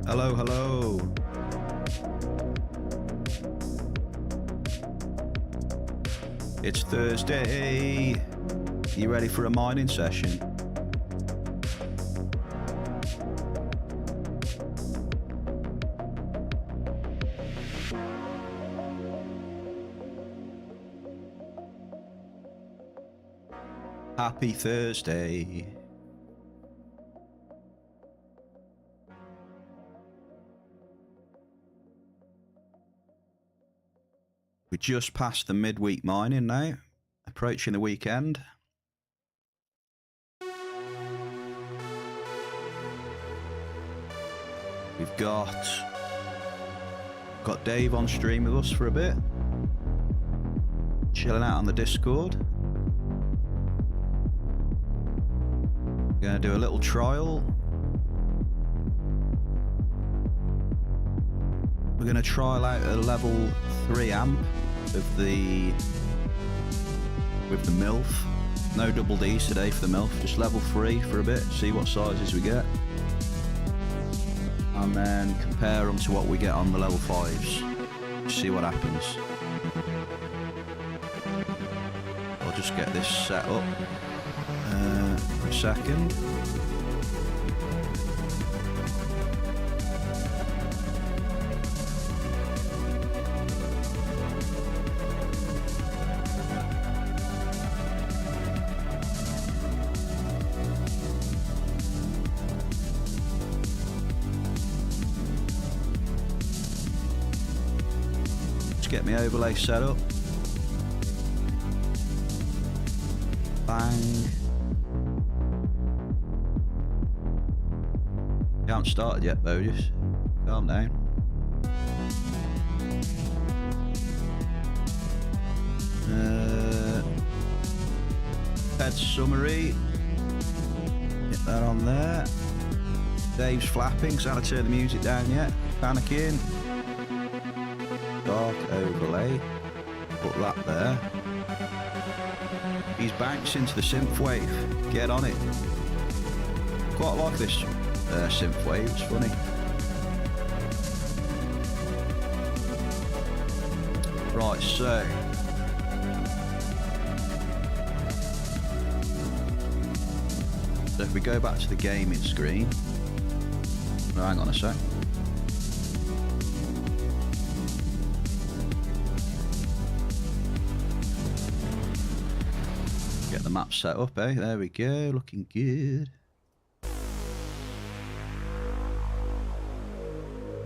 Hello, hello. It's Thursday. You ready for a mining session? Happy Thursday. We just passed the midweek mining now, approaching the weekend. We've got Dave on stream with us for a bit, chilling out on the Discord. We're going to do a little trial. We're going to trial out a level 3 amp with the MILF. No double Ds today for the MILF, just level 3 for a bit, see what sizes we get. And then compare them to what we get on the level 5s. See what happens. I'll just get this set up for a second. Get my overlay set up. Bang. You haven't started yet though, just calm down. Head summary. Get that on there. Dave's flapping, so I haven't turned the music down yet. Panicking. Dark overlay, put that there. He's bounced into the synthwave. Get on it. Quite like this synthwave, it's funny. Right, so if we go back to the gaming screen, no, hang on a sec. The map set up, eh? There we go, looking good.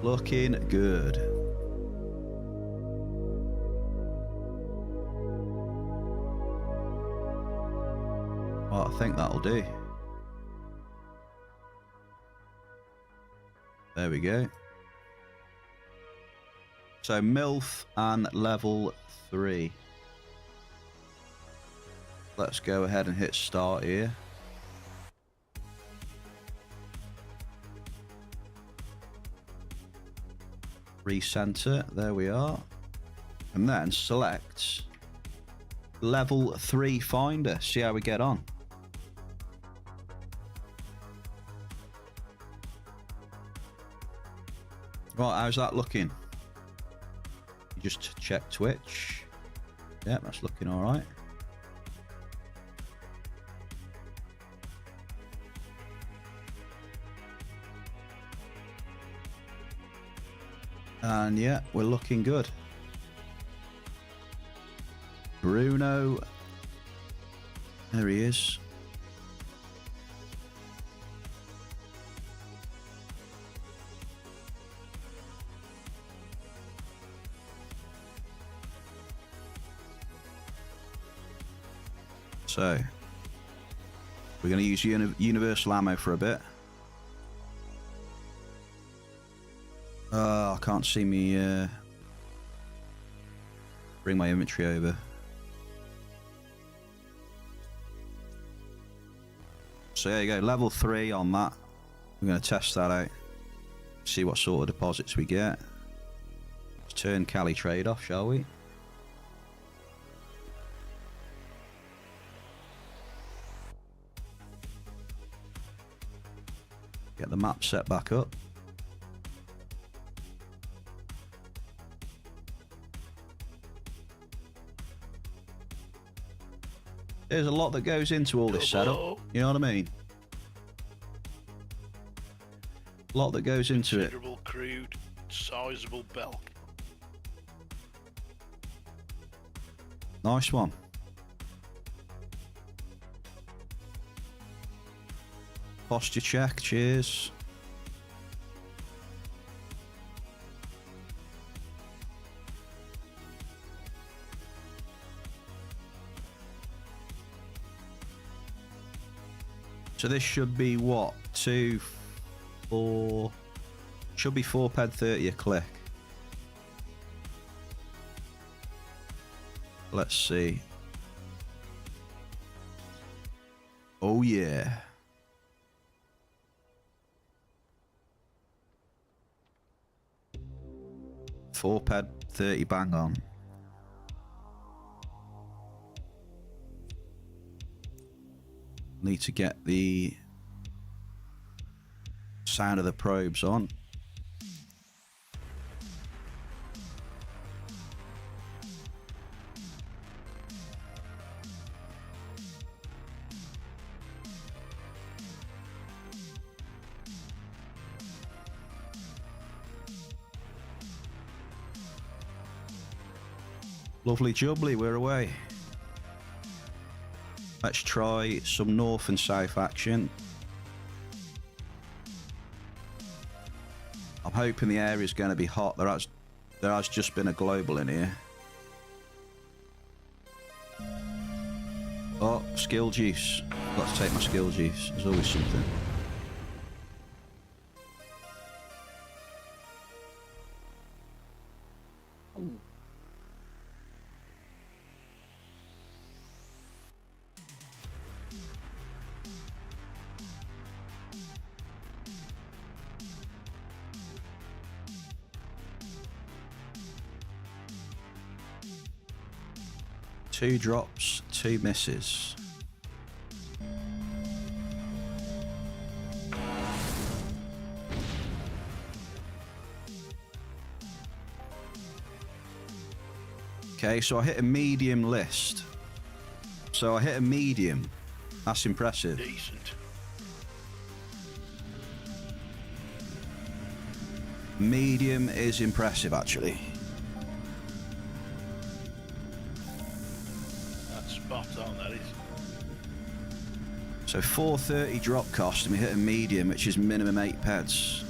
Looking good. Well, I think that'll do. There we go. So MILF and level 3. Let's go ahead and hit start here. Recenter, there we are. And then select level 3 finder. See how we get on. Right, how's that looking? You just check Twitch. Yeah, that's looking all right. And yeah, we're looking good. Bruno. There he is. So we're going to use universal ammo for a bit. I can't see me bring my inventory over. So there you go, level 3 on that. We're going to test that out. See what sort of deposits we get. Let's turn Cali trade off, shall we? Get the map set back up. There's a lot that goes into all this setup. You know what I mean? A lot that goes into it. Considerable crude, sizable bulk. Nice one. Posture check, cheers. So this should be what? 2, 4... Should be 4 ped 30 a click. Let's see. Oh yeah. Four ped 30 bang on. Need to get the sound of the probes on. Lovely jubbly, we're away. Let's try some north and south action. I'm hoping the area's going to be hot. There has just been a global in here. Oh, skill juice. Got to take my skill juice. There's always something. Two drops, 2 misses. Okay, so I hit a medium list. So I hit a medium. That's impressive. Decent. Medium is impressive, actually. Spot on, that is. So 430 drop cost, and we hit a medium, which is minimum 8 peds.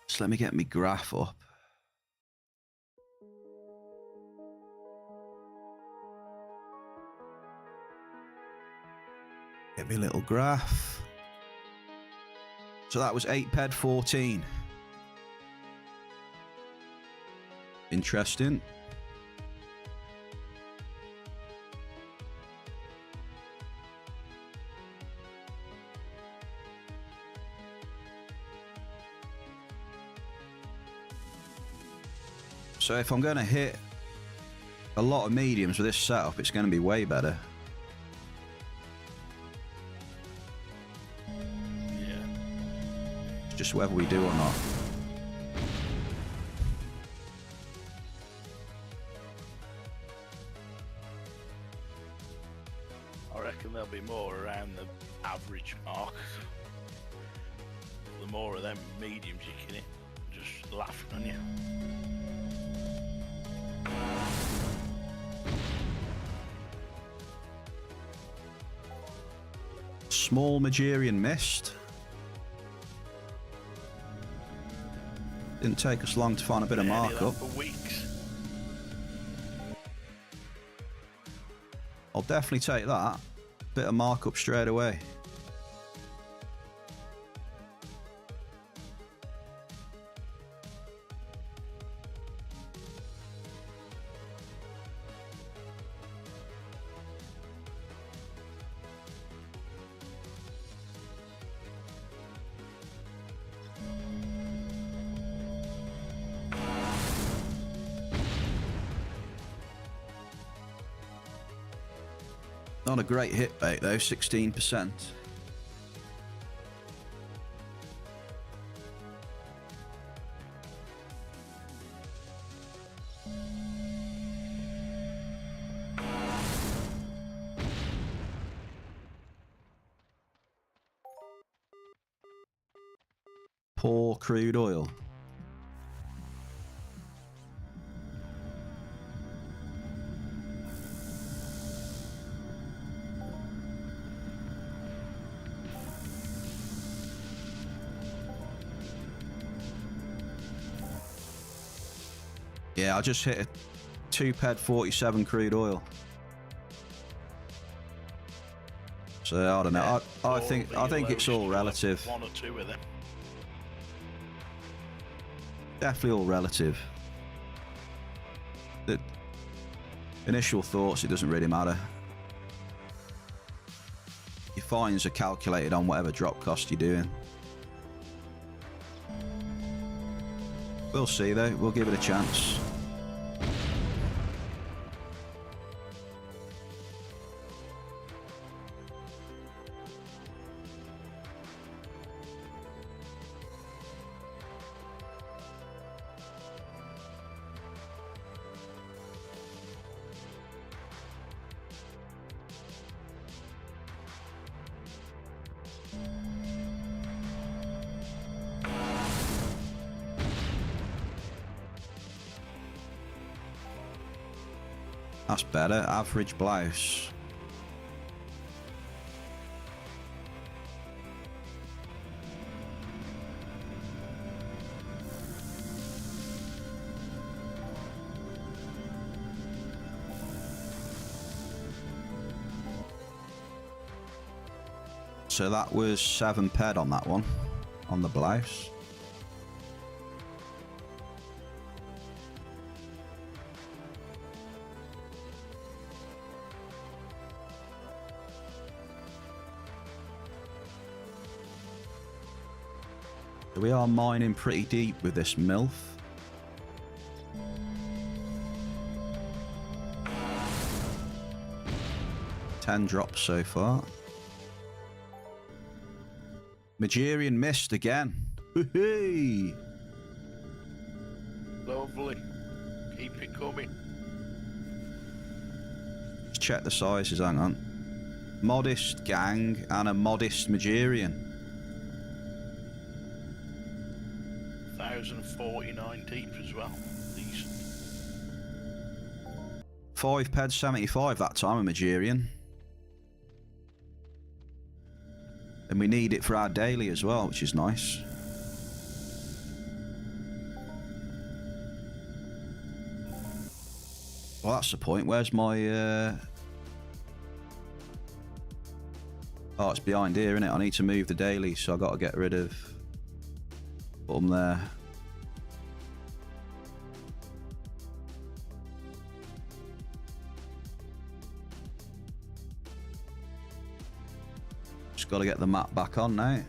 So let me get my graph up. Get me little graph. So that was 8 ped 14. Interesting. So if I'm going to hit a lot of mediums with this setup, it's going to be way better. Just whether we do or not. I reckon there'll be more around the average mark. The more of them mediums you can hit, just laughing on you. Small Magerian mist. Didn't take us long to find a bit of Nearly markup. that for weeks. I'll definitely take that. Bit of markup straight away. Not a great hit rate though, 16%. Poor crude oil. Yeah, I just hit a 2 ped 47 crude oil. So I don't know. I think it's all relative. One or two of them. Definitely all relative. The initial thoughts, it doesn't really matter. Your fines are calculated on whatever drop cost you're doing. We'll see though, we'll give it a chance. That's better. Average blouse. So that was 7 ped on that one, on the blouse. We are mining pretty deep with this MILF. Ten drops so far. Magirian missed again. Woohoo! Lovely. Keep it coming. Let's check the sizes, hang on. Modest gang and a modest Magirian. 1,049 deep as well. Decent. 5 ped 75 that time, a Magirian. And we need it for our daily as well, which is nice. Well, that's the point. Where's my... Oh, it's behind here, isn't it? I need to move the daily, so I've got to get rid of... Put them there. Just got to get the map back on now.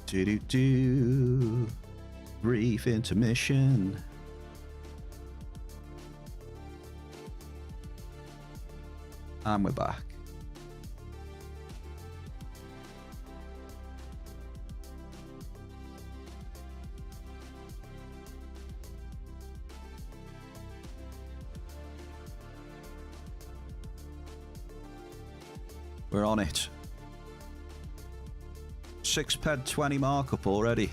Do-do-do. Brief intermission. And we're back. We're on it. 6 ped 20 markup already.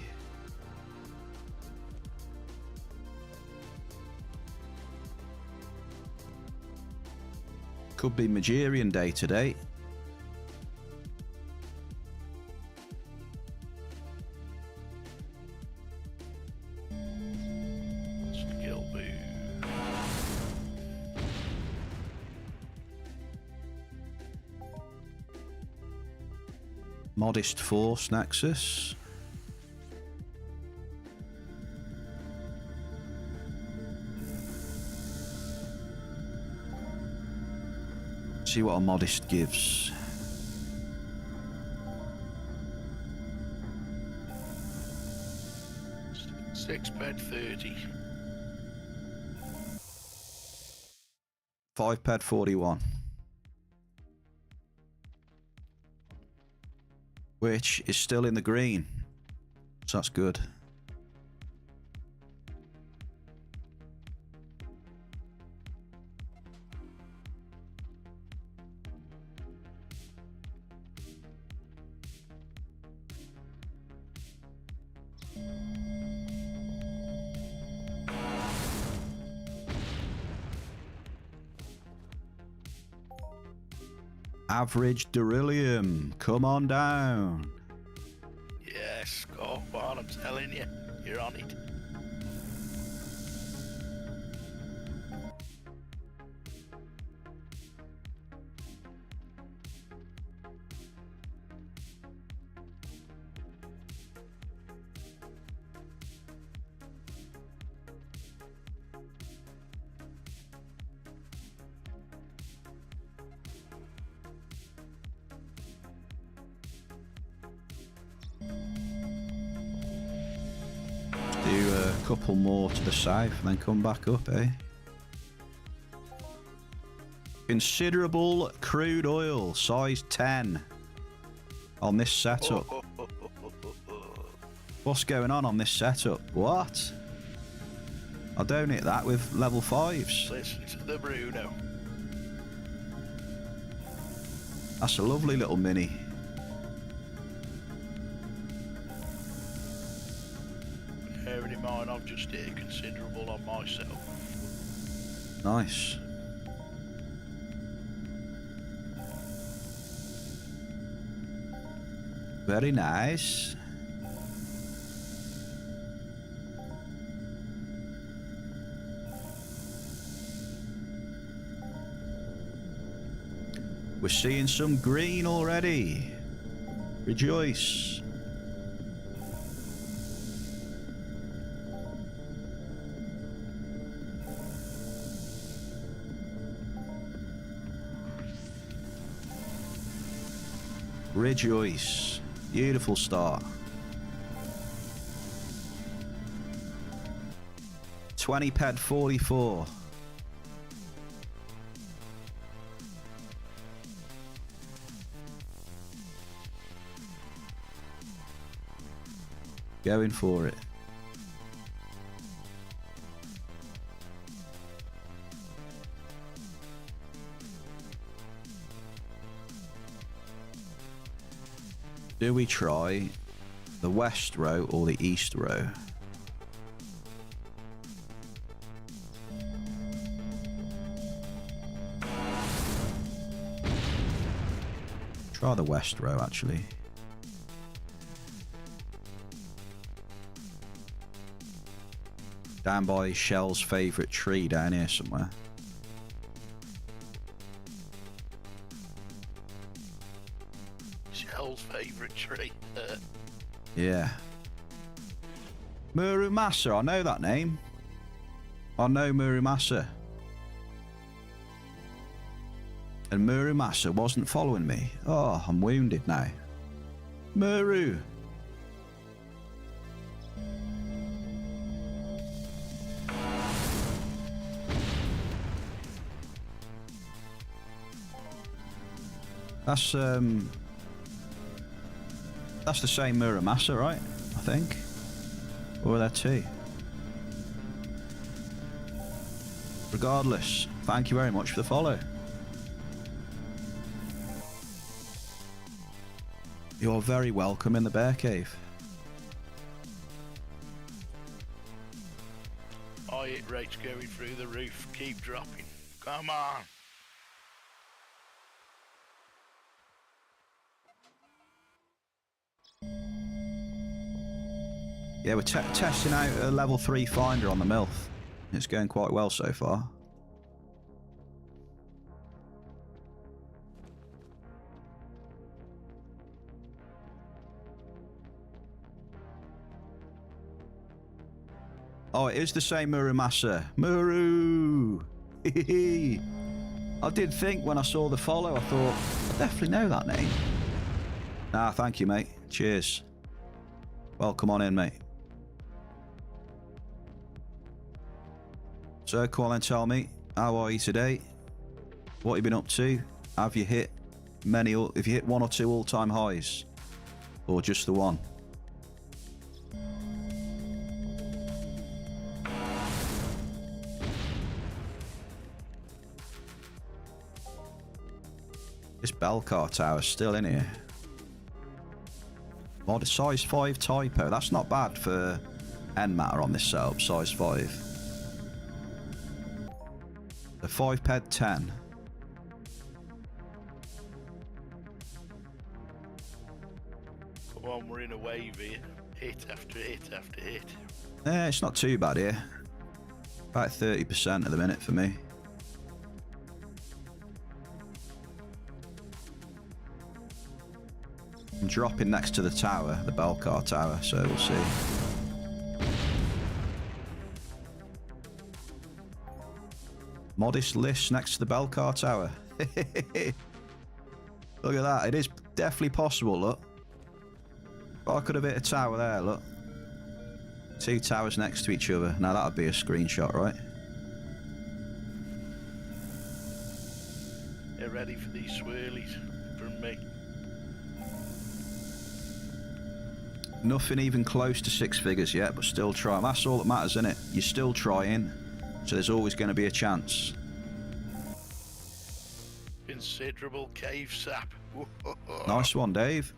Could be Magerian Day today. Skill boost. Modest Force Nexus. See what a modest gives. Six bed 30. 5 ped 41. Which is still in the green. So that's good. Average beryllium, come on down. Yes, go on, I'm telling you. You're on it. Do a couple more to the south and then come back up, eh? Considerable crude oil, size 10 on this setup. What's going on this setup? What? I don't hit that with level 5s. Listen to the Bruno. That's a lovely little mini. Bearing in mind, I've just hit considerable on myself. Nice. Very nice. We're seeing some green already. Rejoice. Rejoice. Beautiful start. 20 ped 44. Going for it. Do we try the west row or the east row? Try the west row, actually. Down by Shell's favourite tree down here somewhere. Shell's favourite tree. Yeah. Murumasa, I know that name. I know Murumasa. And Murumasa wasn't following me. Oh, I'm wounded now. Muru. That's the same Muramasa, right? I think. Or are there two? Regardless, thank you very much for the follow. You're very welcome in the bear cave. Oh, hit rate's going through the roof. Keep dropping. Come on. Yeah, we're testing out a level 3 finder on the MILF. It's going quite well so far. Oh, it is the same Muramasa. Muru! I did think when I saw the follow, I thought, I definitely know that name. Ah, thank you, mate. Cheers. Welcome on in, mate. So, call and tell me, how are you today? What have you been up to? Have you hit have you hit 1 or 2 all-time highs? Or just the one? This Belcar tower's still in here. Mod size 5 typo. That's not bad for end matter on this setup, size 5. The 5 ped 10. Come on, we're in a wave here. Hit after hit after hit. It's not too bad here. About 30% at the minute for me. I'm dropping next to the tower, the Belcar tower, so we'll see. Modest list next to the Belcar tower. Look at that, it is definitely possible, look. I could have hit a tower there, look. 2 towers next to each other. Now that would be a screenshot, right? Get ready for these swirlies from me. Nothing even close to 6 figures yet, but still trying. That's all that matters, isn't it? You're still trying, so there's always going to be a chance. Considerable cave sap. Nice one, Dave.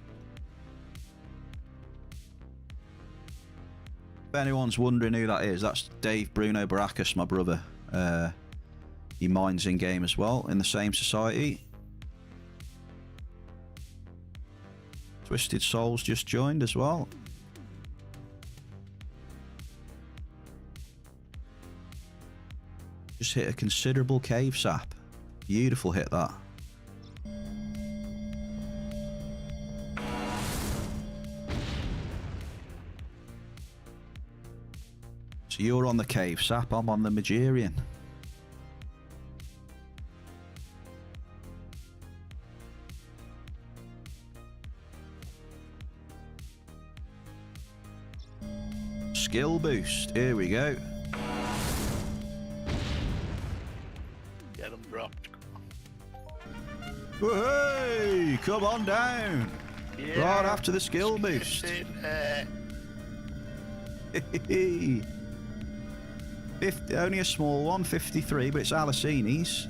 If anyone's wondering who that is, that's Dave Bruno Baracus, my brother. He mines in game as well, in the same society. Twisted Souls just joined as well. Just hit a considerable cave sap. Beautiful hit that. So you're on the cave sap, I'm on the Magirian. Skill boost, here we go. Get them dropped. Hey, come on down. Yeah, Right after the skill boost. Only a small one, 53, but it's Alicini's.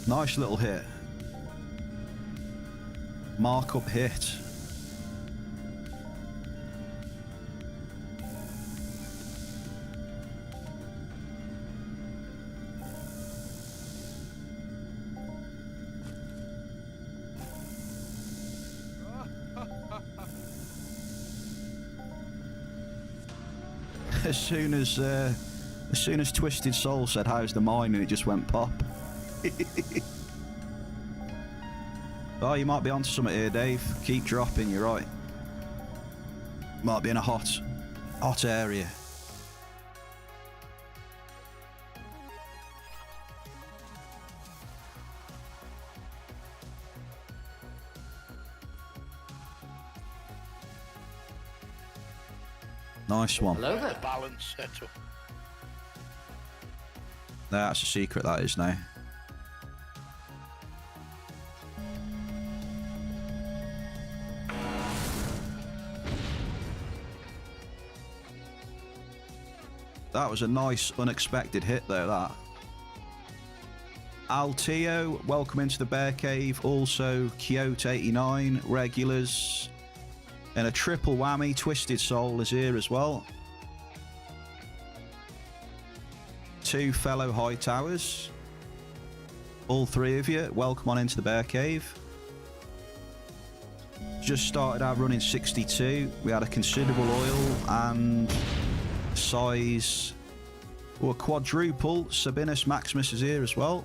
Nice little hit. Markup hit. As soon as Twisted Soul said, "How's the mine?" and it just went pop. Oh, you might be onto something here, Dave. Keep dropping, you're right. Might be in a hot area. Nice one. Hello there. The balance setup. That's a secret, that is now. That was a nice, unexpected hit though, that. Altio, welcome into the Bear Cave. Also, Kyoto 89, regulars. And a triple whammy, Twisted Soul is here as well. two fellow high towers. All three of you, welcome on into the bear cave. Just started our run in 62. We had a considerable oil and size. Oh, a quadruple. Sabinus Maximus is here as well.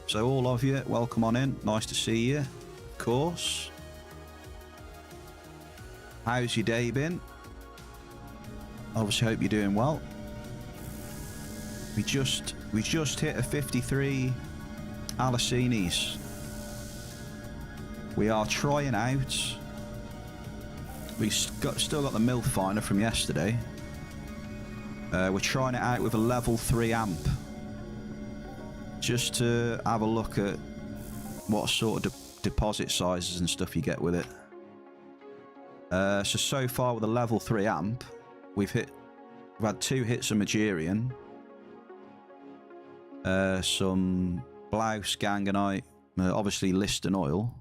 So all of you, welcome on in. Nice to see you, of course. How's your day been? Obviously hope you're doing well. We just hit a 53 Alicinis. We are trying out. We still got the MILF finder from yesterday. We're trying it out with a level 3 amp. Just to have a look at what sort of deposit sizes and stuff you get with it. So far with a level 3 amp, we've had 2 hits of Magerian. Some Blouse, Ganganite, obviously List and Oil.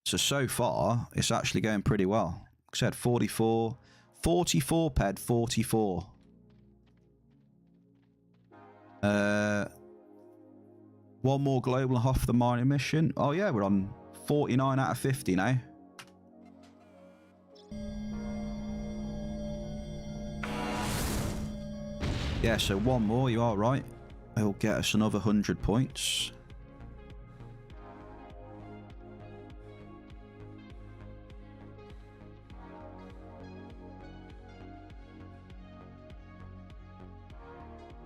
So far, it's actually going pretty well. Like I said, 44 ped, 44. One more global off the mining mission. Oh yeah, we're on 49 out of 50 now. Yeah, so one more, you are right. It'll get us another 100 points.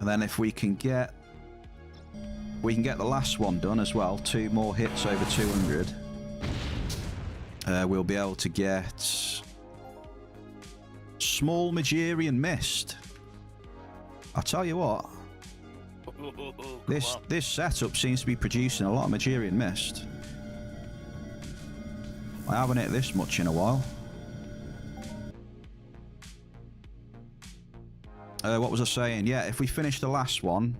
And then if we can get the last one done as well, 2 more hits over 200, we'll be able to get small Magerian Mist. I'll tell you what, this setup seems to be producing a lot of Magerian Mist. I haven't hit this much in a while. What was I saying? Yeah, if we finish the last one,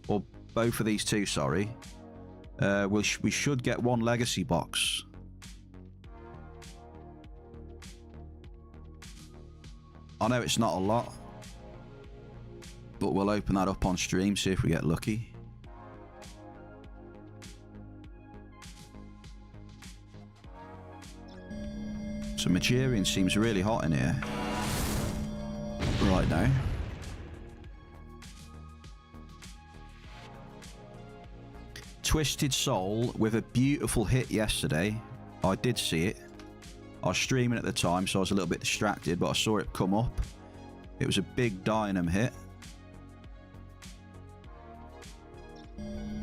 or both of these two, sorry, we should get 1 legacy box. I know it's not a lot, but we'll open that up on stream, see if we get lucky. So Magerian seems really hot in here right now. Twisted Soul with a beautiful hit yesterday. I did see it. I was streaming at the time, so I was a little bit distracted, but I saw it come up. It was a big dynam hit.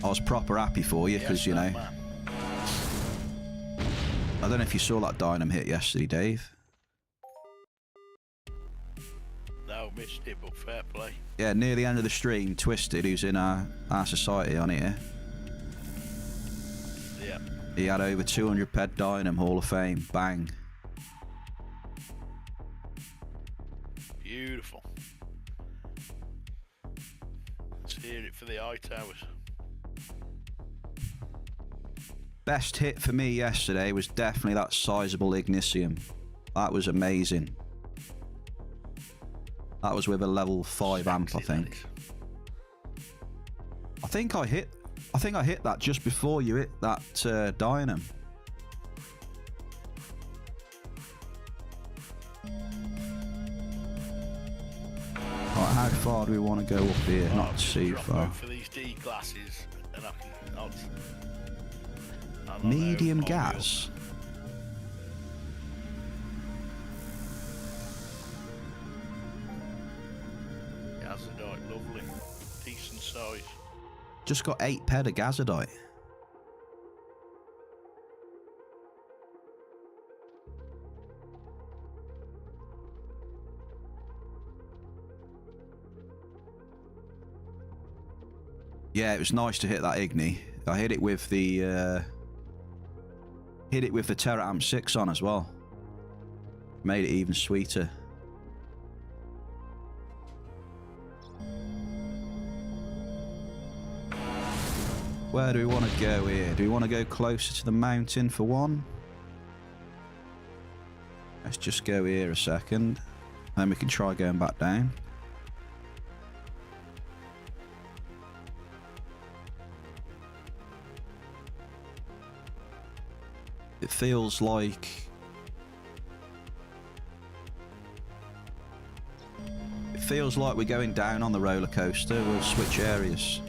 I was proper happy for you because, you know, I don't know if you saw that dynam hit yesterday, Dave. No, missed it, but fair play. Yeah, near the end of the stream, Twisted, who's in our society on here. Yeah. He had over 200 ped dynam, Hall of Fame, bang. Beautiful. Let's hear it for the eye towers. Best hit for me yesterday was definitely that sizable Ignisium. That was amazing. That was with a level 5 amp, I think. I think I hit that just before you hit that dynam. Right, how far do we want to go up here? Not too far. For these D glasses, and I'll Medium gas. Gazadite, lovely, decent size. Just got 8 ped of Gazadite. Yeah, it was nice to hit that Igni. I hit it with the Terra Amp 6 on as well. Made it even sweeter. Where do we want to go here? Do we want to go closer to the mountain for one? Let's just go here a second. Then we can try going back down. It feels like... It feels like we're going down on the roller coaster. We'll switch areas.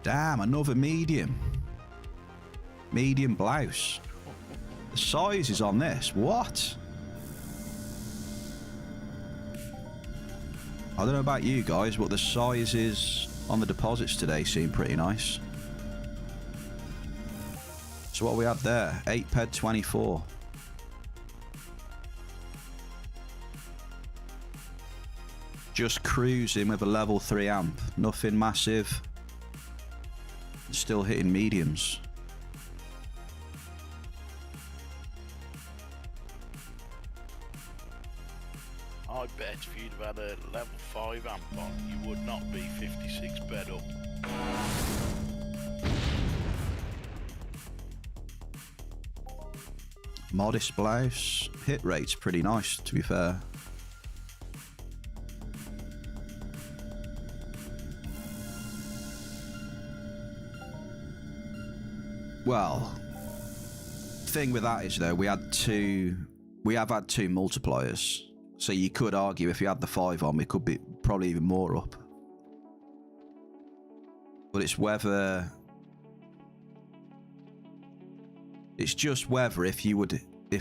Damn, another medium. Medium blouse. The size is on this. What? I don't know about you guys, but the sizes on the deposits today seem pretty nice. So what we had there? 8 ped 24. Just cruising with a level 3 amp. Nothing massive. Still hitting mediums. I bet if you'd have had a level 5 amp on, you would not be 56 bed up. Modest blouse. Hit rate's pretty nice, to be fair. Well, thing with that is though, we have had two multipliers. So you could argue if you had the 5 on, we could be probably even more up. But it's whether... It's just whether if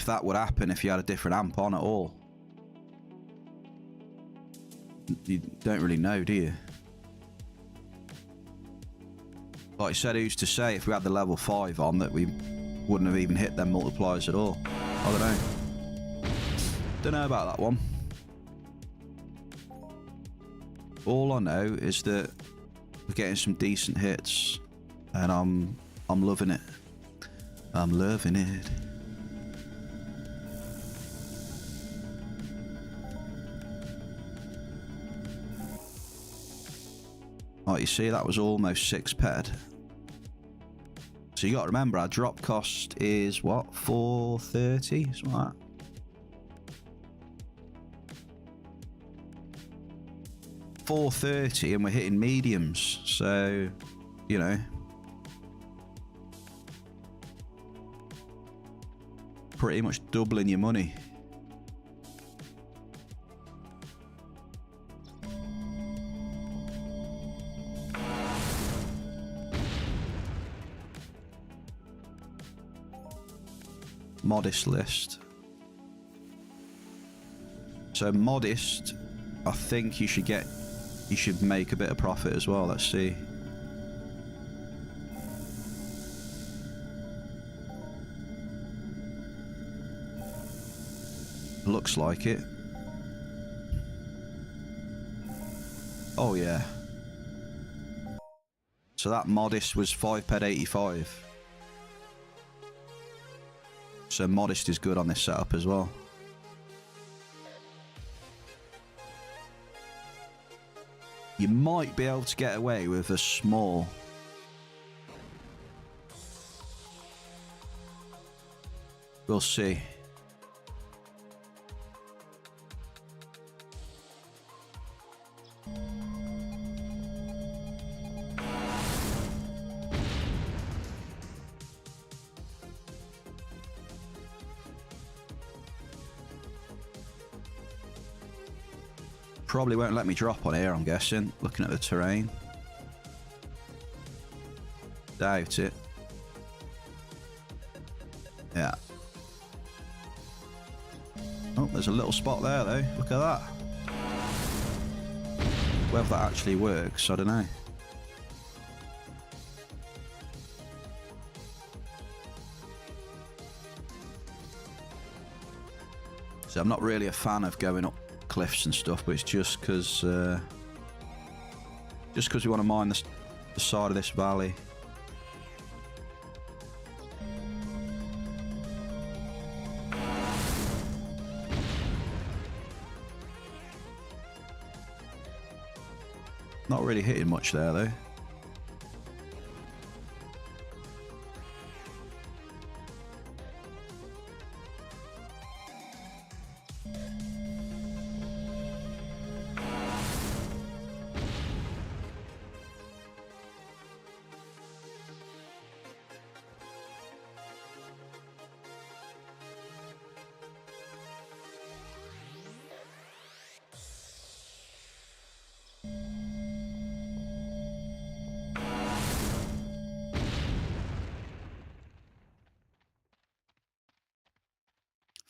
that would happen if you had a different amp on at all. You don't really know, do you? Like I said, who's to say if we had the level 5 on that we wouldn't have even hit them multipliers at all? I don't know. Don't know about that one. All I know is that we're getting some decent hits, and I'm loving it. I'm loving it. Right, you see that was almost 6 ped. So you got to remember our drop cost is what, 430, something like that. $430 and we're hitting mediums, so you know, pretty much doubling your money. Modest list. So modest, I think you should make a bit of profit as well. Let's see. Looks like it. Oh yeah. So that modest was 5 ped 85. So modest is good on this setup as well. You might be able to get away with a small. We'll see. Probably won't let me drop on here, I'm guessing, looking at the terrain. Doubt it. Yeah. Oh, there's a little spot there though. Look at that. Whether that actually works, I don't know. So I'm not really a fan of going up cliffs and stuff, but it's just because we want to mine the side of this valley. Not really hitting much there though.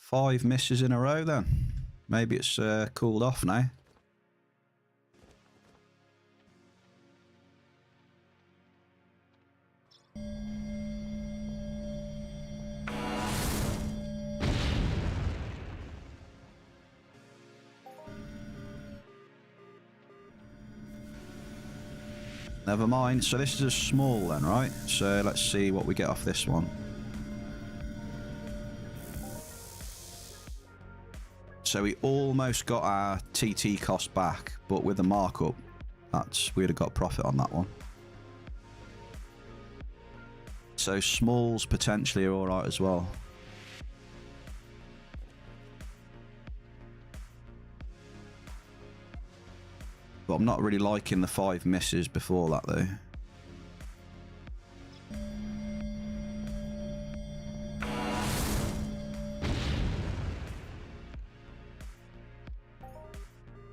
5 misses in a row then. Maybe it's cooled off now. Never mind. So this is a small then, right? So let's see what we get off this one. So we almost got our TT cost back, but with the markup, we'd have got profit on that one. So smalls potentially are alright as well. But I'm not really liking the 5 misses before that though.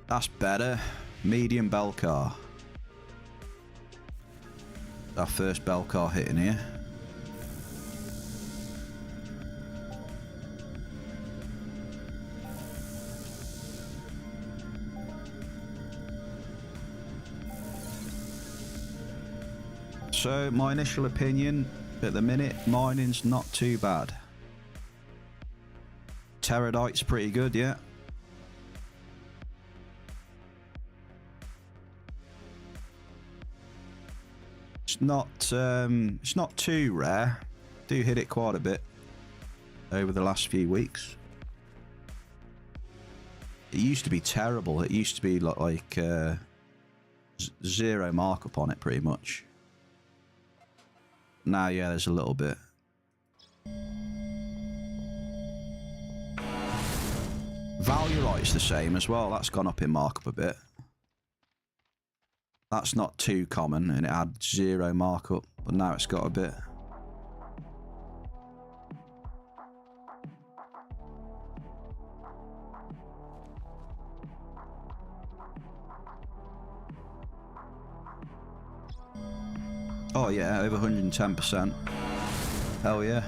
That's better. Medium bell car. Our first bell car hit in here. So my initial opinion at the minute, mining's not too bad. Terradite's pretty good, yeah. It's not too rare. Do hit it quite a bit over the last few weeks. It used to be terrible. It used to be like zero markup on it pretty much. Now, yeah, there's a little bit. Valuerite's the same as well. That's gone up in markup a bit. That's not too common, and it had zero markup, but now it's got a bit. Oh yeah, over 110%. Hell yeah.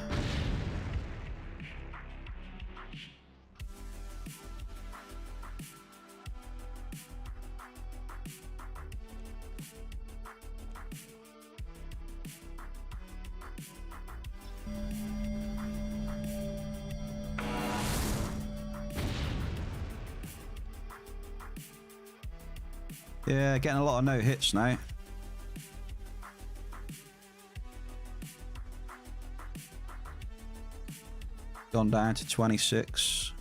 Yeah, getting a lot of no hits now. Gone down to 26.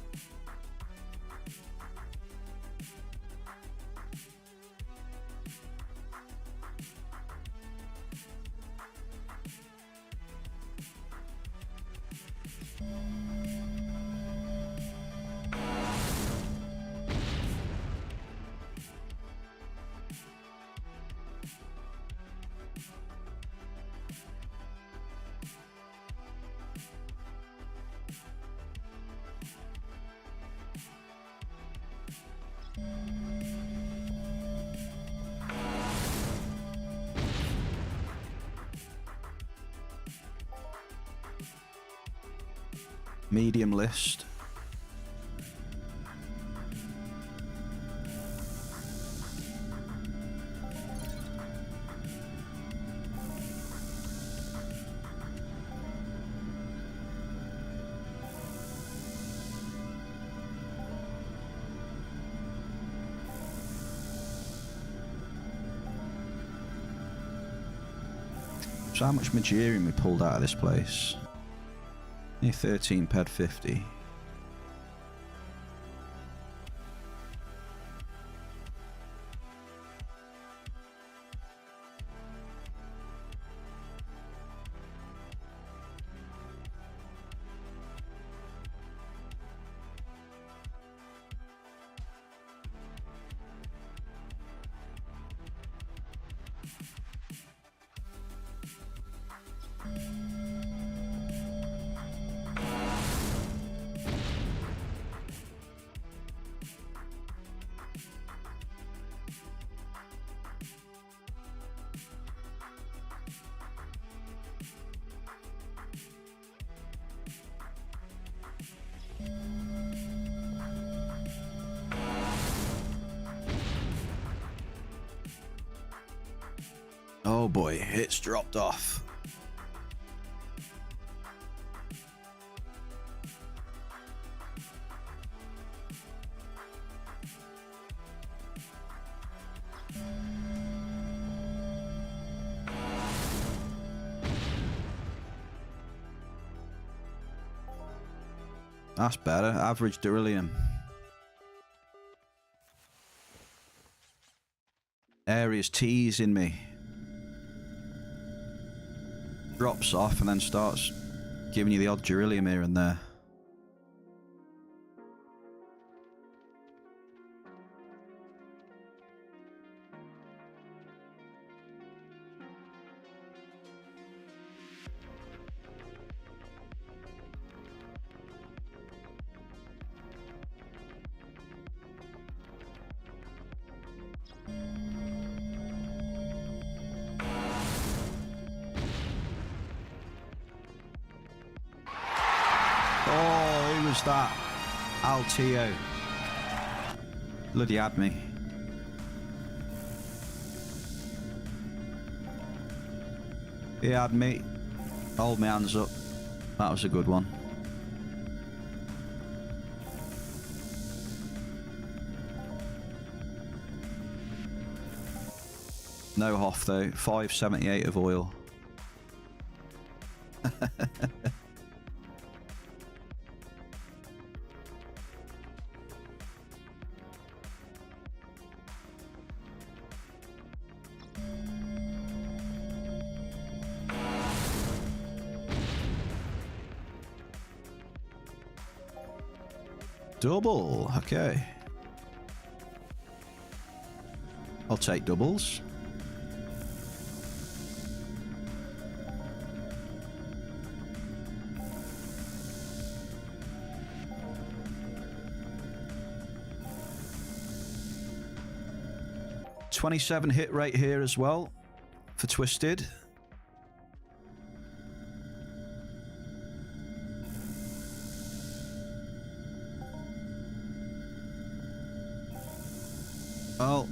Medium list. So how much Magerium we pulled out of this place? Near 13 ped 50. Oh boy, it's dropped off. That's better. Average beryllium. Area's teasing me. Drops off and then starts giving you the odd beryllium here and there. Oh, who was that? Altio. Bloody had me. He had me. Hold my hands up. That was a good one. No Hoff though. 578 of oil. Double, okay. I'll take doubles. $27 hit rate here as well for Twisted. Well,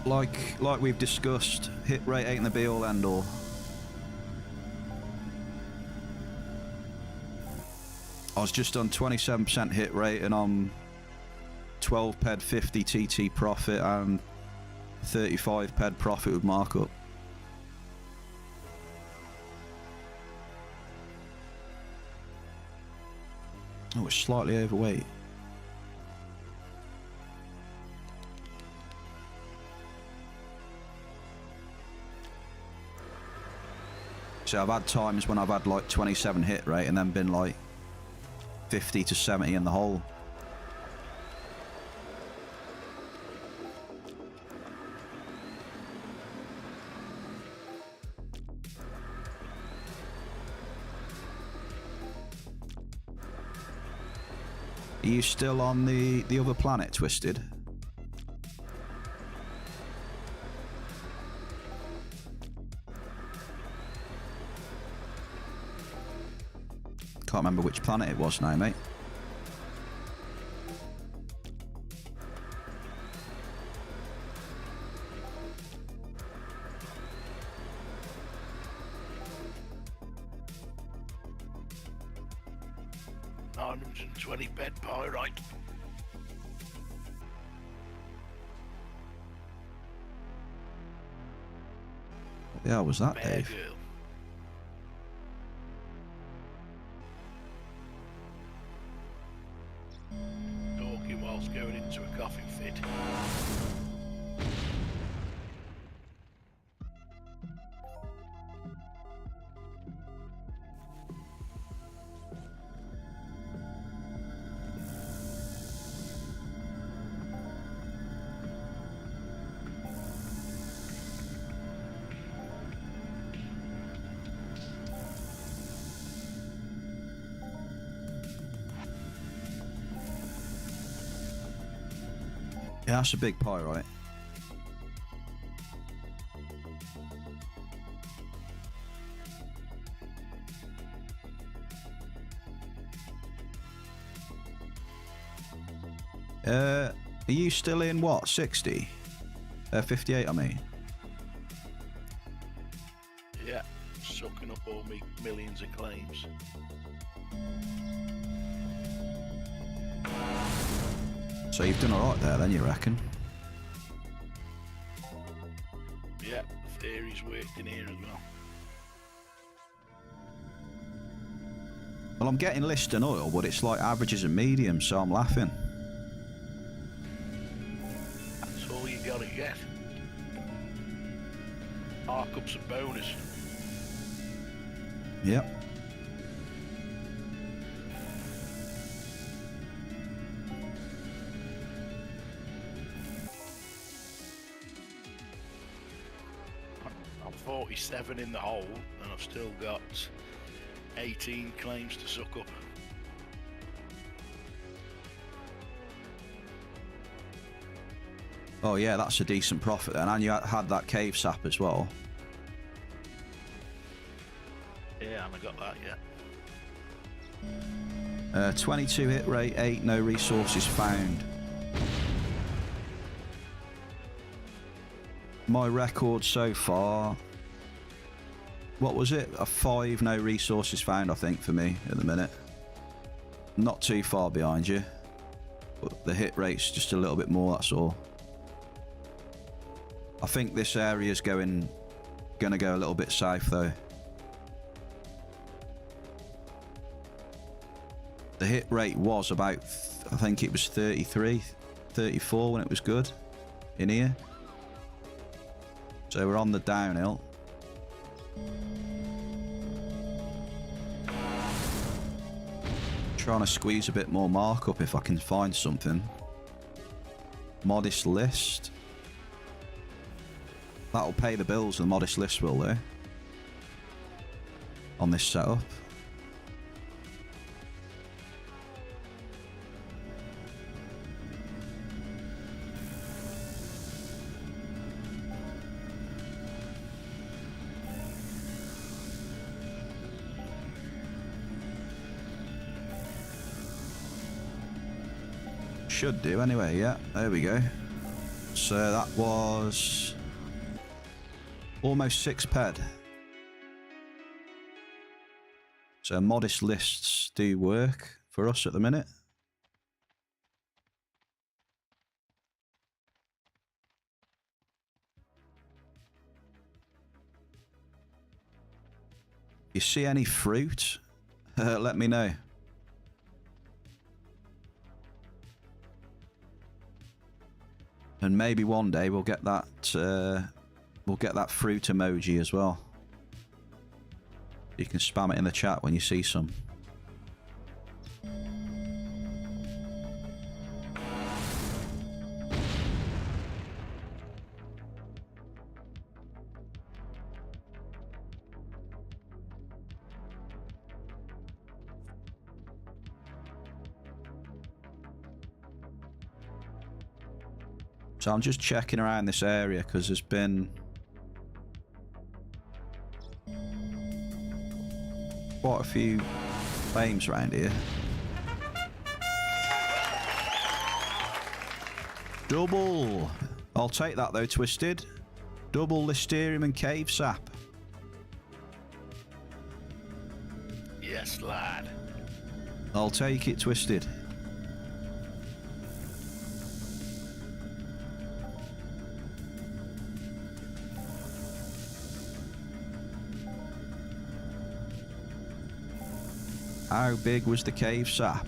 like we've discussed, hit rate ain't the be all end all. I was just on 27% hit rate and I'm 12 ped 50 TT profit and 35 ped profit with markup. Oh, it's slightly overweight. So I've had times when I've had like 27 hit rate and then been like 50 to 70 in the hole. Are you still on the other planet, Twisted? Can't remember which planet it was now, mate. $920 bed pyrite. What the hell was that, Bear Dave? girl. Talking whilst going into a coughing fit. Yeah, that's a big pyrite. Are you still in what? 60? 58, I mean. Yeah, sucking up all me millions of claims. So you've done alright there then, you reckon? Yeah, the theory's worked in here as well. Well, I'm getting list and oil, but it's like averages and mediums, so I'm laughing. That's all you gotta get. Markup's a bonus. Yep. I'm 47 in the hole, and I've still got 18 claims to suck up. Oh yeah, that's a decent profit then. And you had that cave sap as well. Yeah, and I got that yet. 22 hit rate, 8 no resources found. My record so far, what was it? A 5 no resources found, I think, for me at the minute. Not too far behind you, but the hit rate's just a little bit more, that's all. I think this area's gonna go a little bit south though. The hit rate was about, I think it was 33, 34 when it was good in here. So we're on the downhill. Trying to squeeze a bit more markup if I can find something. Modest list. That'll pay the bills, the modest list will do. On this setup. Should do anyway, yeah, there we go. So that was almost 6 ped. So modest lists do work for us at the minute. If you see any fruit, let me know. And maybe one day we'll get that fruit emoji as well. You can spam it in the chat when you see some. So I'm just checking around this area because there's been quite a few claims around here. Double! I'll take that though, Twisted. Double Listerium and Cave Sap. Yes, lad. I'll take it, Twisted. How big was the cave sap?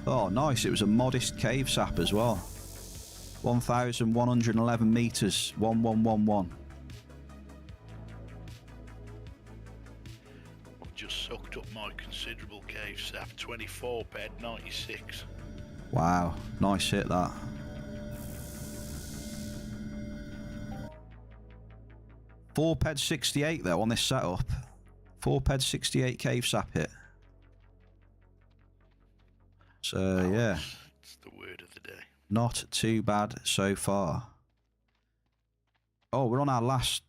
Oh, nice. It was a modest cave sap as well. 1,111 meters. 1111. I've just sucked up my considerable cave sap. 24 ped, 96. Wow. Nice hit that. Four ped 68 though on this setup. 4 ped 68 cave sap hit. So yeah, it's the word of the day. Not too bad so far. Oh, we're on our last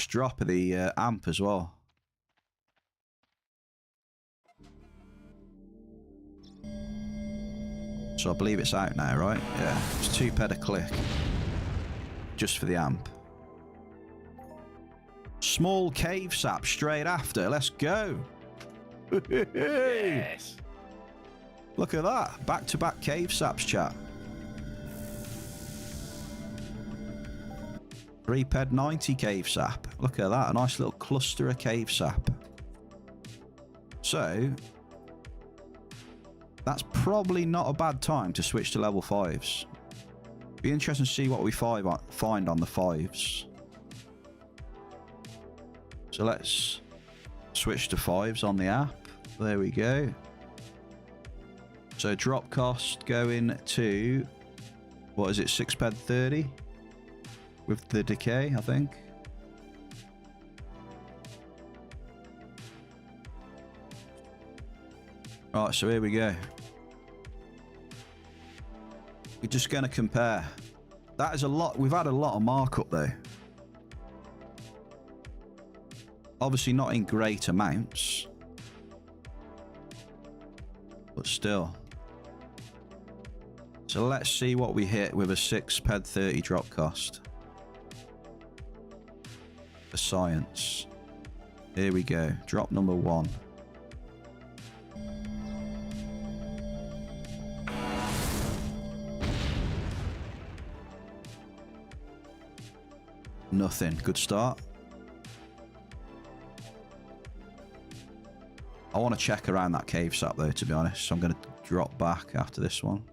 drop of the amp as well. So I believe it's out now, right? Yeah, it's 2 ped a click, just for the amp. Small cave sap straight after. Let's go. Yes. Look at that. Back-to-back cave saps, chat. 3 ped 90 cave sap. Look at that. A nice little cluster of cave sap. So, that's probably not a bad time to switch to level 5s. Be interesting to see what we find on the 5s. So let's switch to 5s on the app. There we go. So drop cost going to, what is it, 6 ped 30? With the decay, I think. Right, so here we go. We're just going to compare. That is a lot. We've had a lot of markup though. Obviously not in great amounts. But still. So let's see what we hit with a 6 ped 30 drop cost. For science. Here we go. Drop number 1. Nothing. Good start. I want to check around that cave sap though, to be honest. So I'm going to drop back after this one.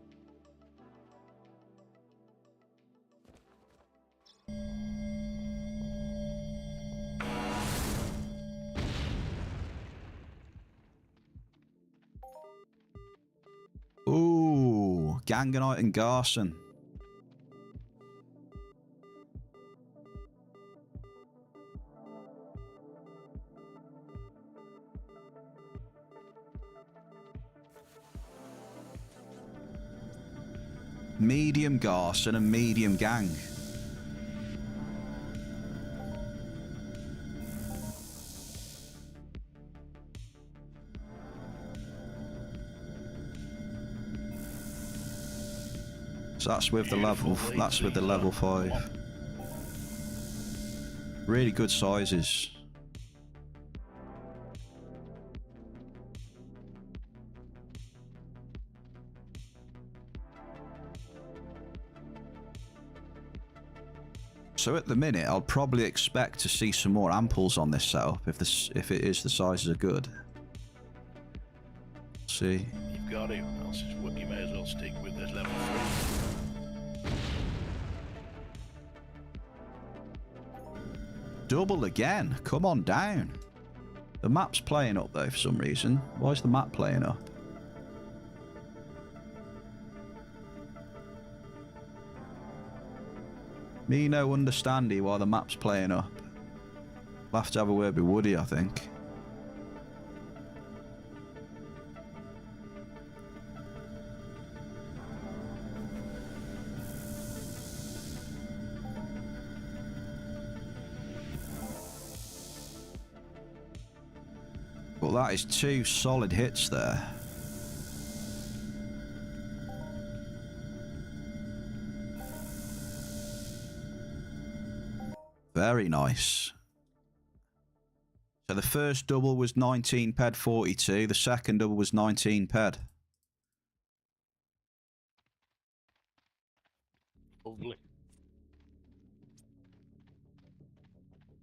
Ooh, Ganganite and Garson. Medium Garson and medium Gang. So that's with the level. That's with the level 5. Really good sizes. So at the minute, I'll probably expect to see some more amples on this setup if it is the sizes are good. See. You've got it. Else you may as well stick with this level 3. Double again. Come on down. The map's playing up though for some reason. Why is the map playing up? Me no understanding why the map's playing up. I'll have to have a word with Woody, I think. Well, that is 2 solid hits there. Very nice. So the first double was 19 ped 42. The second double was 19 ped. Lovely.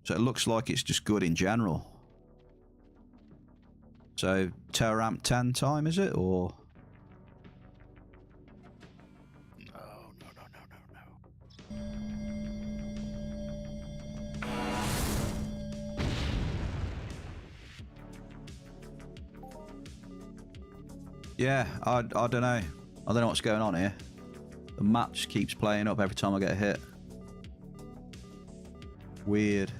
So it looks like it's just good in general. So Terramp 10 time, is it? Or... Yeah, I don't know. I don't know what's going on here. The map just keeps playing up every time I get a hit. Weird.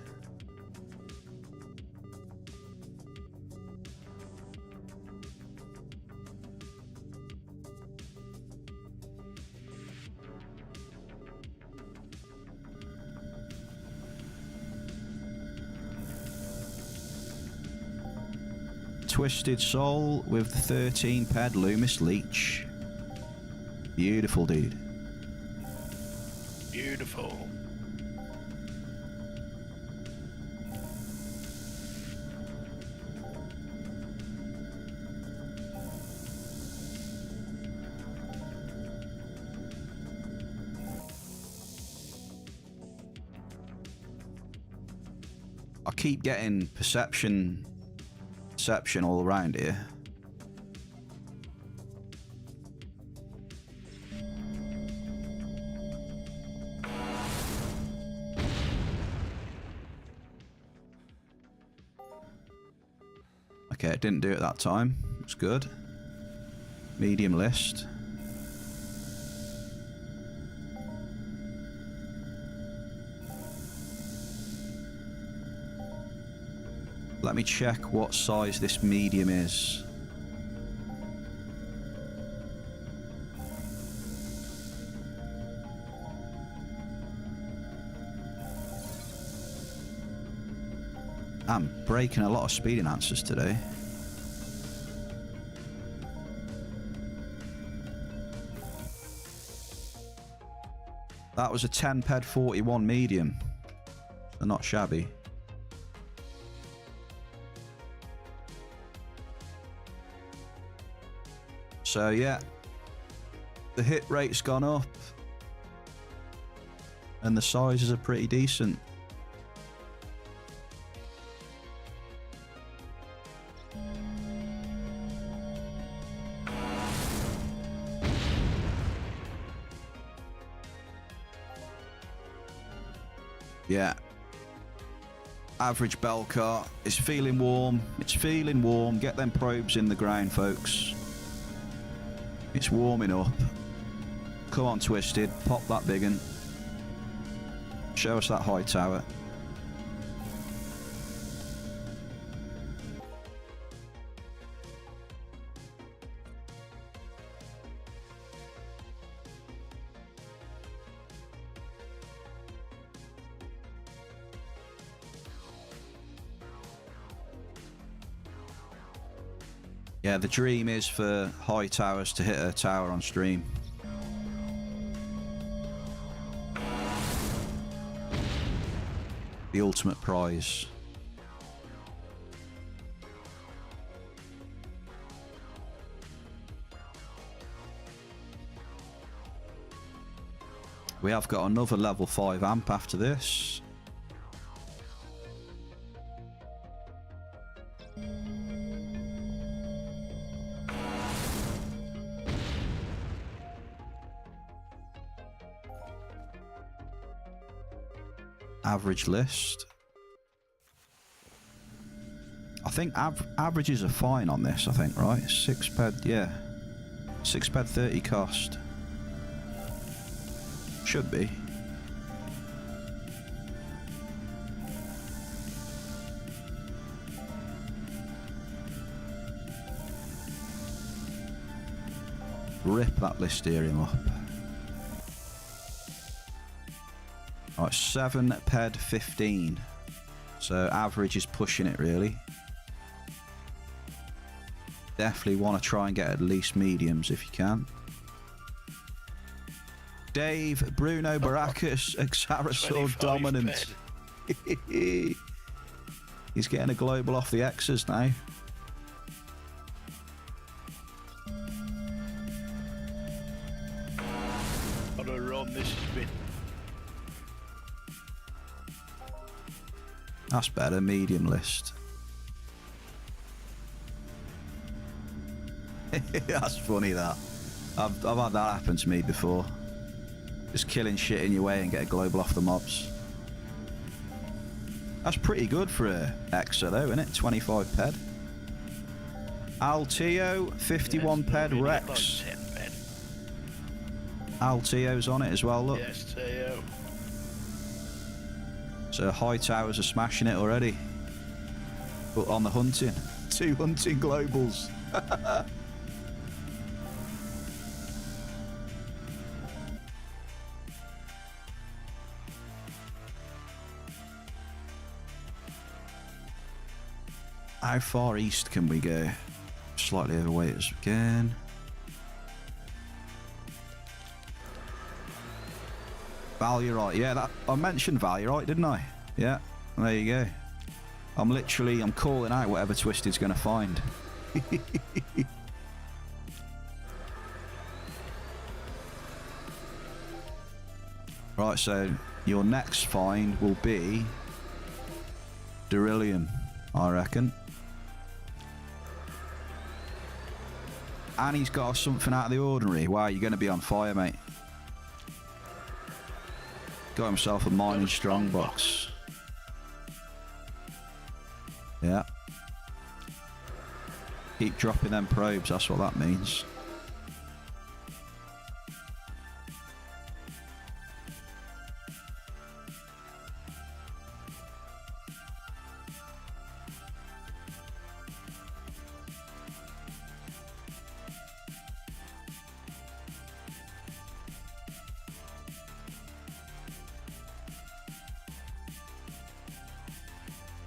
Twisted Soul with the 13 ped Loomis Leech. Beautiful, dude. Beautiful. I keep getting perception all around here. Okay, it didn't do it that time. It's good. Medium list. Let me check what size this medium is. I'm breaking a lot of speed enhancers today. That was a 10 ped 41 medium. They're not shabby. So yeah, the hit rate's gone up and the sizes are pretty decent. Yeah. Average bell car. It's feeling warm. It's feeling warm. Get them probes in the ground, folks. It's warming up. Come on, Twisted. Pop that big un. Show us that high tower. Yeah, the dream is for high towers to hit a tower on stream. The ultimate prize. We have got another level 5 amp after this. Average list. I think averages are fine on this, I think, right? 6 ped, yeah. 6 ped 30 cost. Should be. Rip that Listerium up. Alright, 7 ped 15. So average is pushing it really. Definitely want to try and get at least mediums if you can. Dave, Bruno Baracus, Exarasaur dominant. He's getting a global off the X's now. What a run this has been. That's better, medium list. That's funny that. I've had that happen to me before. Just killing shit in your way and get a global off the mobs. That's pretty good for a Exa though, isn't it? 25 ped. Altio, 51 ped Rex. Altio's on it as well, look. Yes, Teo. So high towers are smashing it already. But on the hunting. 2 hunting globals. How far east can we go? Slightly overweight us again. Valuerite, yeah, that I mentioned Valuerite, didn't I? Yeah, there you go. I'm calling out whatever Twisted's going to find. Right, so your next find will be Beryllium, I reckon. And he's got something out of the ordinary. Wow, you're going to be on fire, mate. Got himself a mining strongbox. Yeah. Keep dropping them probes, that's what that means.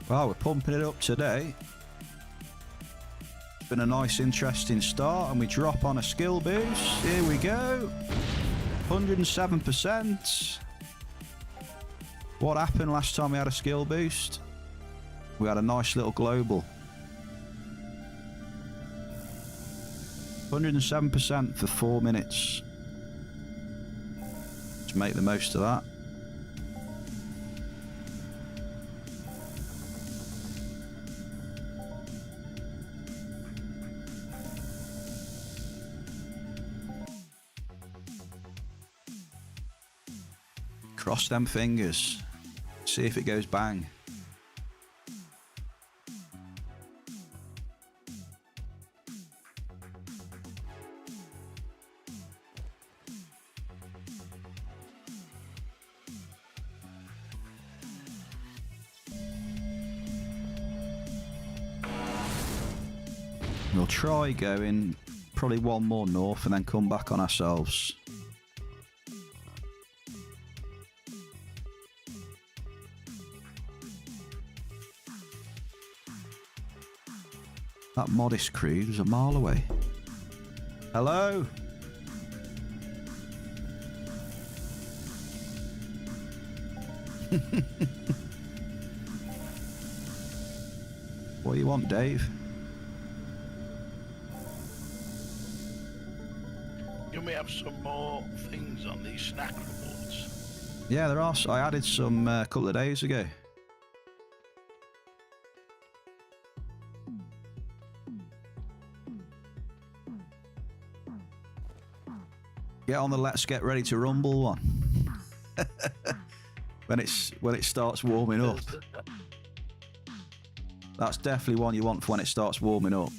Well, we're pumping it up today. It's been a nice, interesting start, and we drop on a skill boost. Here we go. 107%. What happened last time we had a skill boost? We had a nice little global. 107% for 4 minutes. Let's make the most of that. Cross them fingers. See if it goes bang. We'll try going probably one more north and then come back on ourselves. That modest crude was a mile away. Hello? What do you want, Dave? Can we have some more things on these snack reports? Yeah, there are. I added some a couple of days ago. Get on the let's get ready to rumble one. when it starts warming up. That's definitely one you want for when it starts warming up.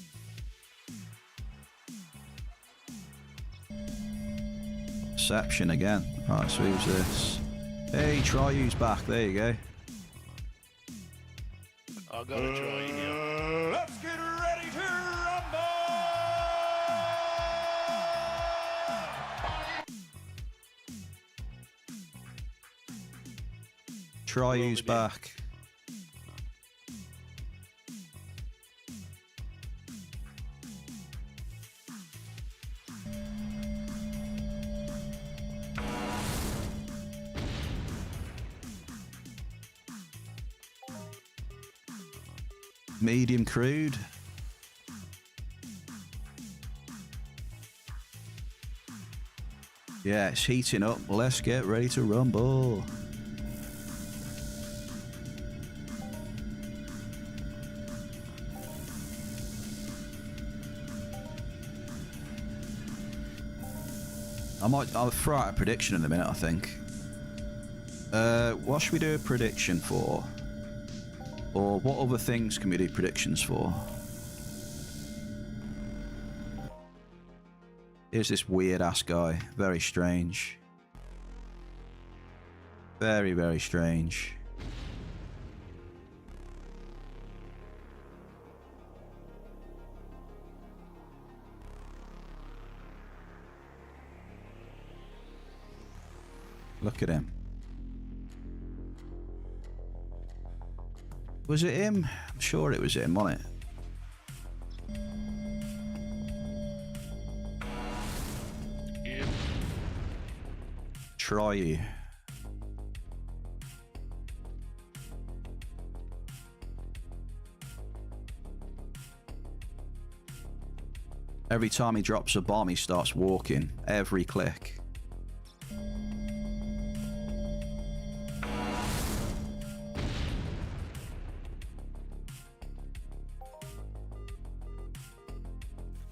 Perception again. Right, so who's this? Hey, Tryu's back. There you go. I gotta try you. Let's get ready to rumble! Tryu's back. Medium crude. Yeah, it's heating up. Let's get ready to rumble. I'll throw out a prediction in a minute, I think. What should we do a prediction for? Or what other things can we do predictions for? Here's this weird ass guy. Very strange. Very, very strange. Look at him. Was it him? I'm sure it was him, wasn't it? Yeah. Try you. Every time he drops a bomb, he starts walking. Every click.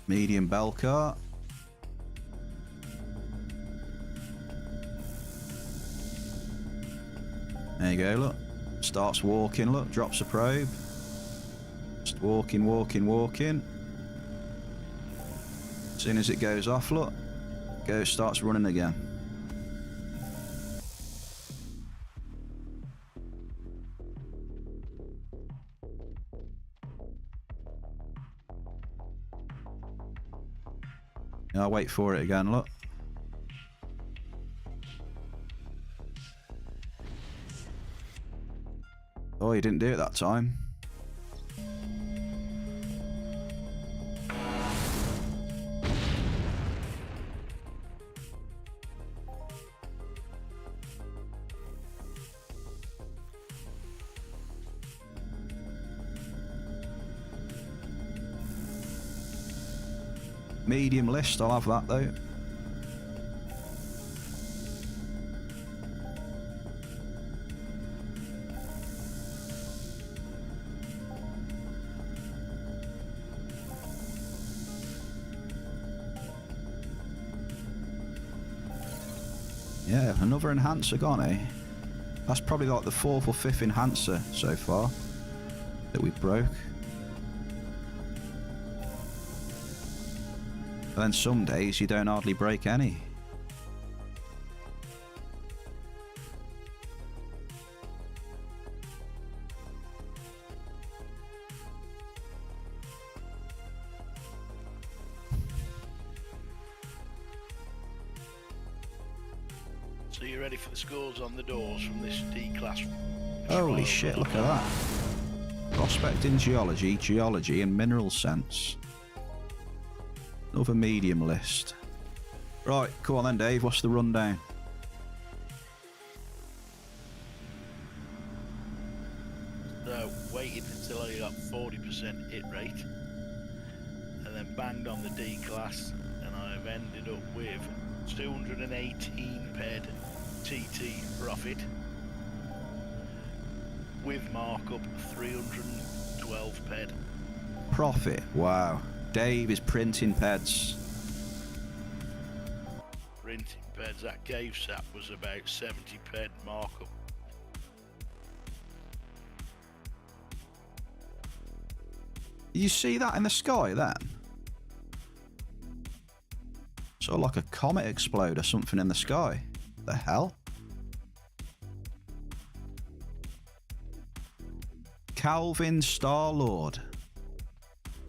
Medium bell cart. There you go, look. Starts walking, look, drops a probe. Just walking, walking, walking. As soon as it goes off, look, starts running again. I'll wait for it again, look. Oh, you didn't do it that time. Medium list, I'll have that though. Yeah, another enhancer gone, eh? That's probably like the 4th or 5th enhancer so far that we broke. But then some days you don't hardly break any. So you ready for the scores on the doors from this D-class? Holy shit, look at that. Prospecting geology, geology and mineral sense. Another medium list. Right, come on then Dave, what's the rundown? So, waited until I got 40% hit rate. And then banged on the D-class. And I've ended up with 218 ped TT profit. With markup 312 ped. Profit, wow. Dave is printing peds. Printing peds, that cave sap was about 70 ped markup. You see that in the sky then? Sort of like a comet explode or something in the sky. The hell? Calvin Starlord.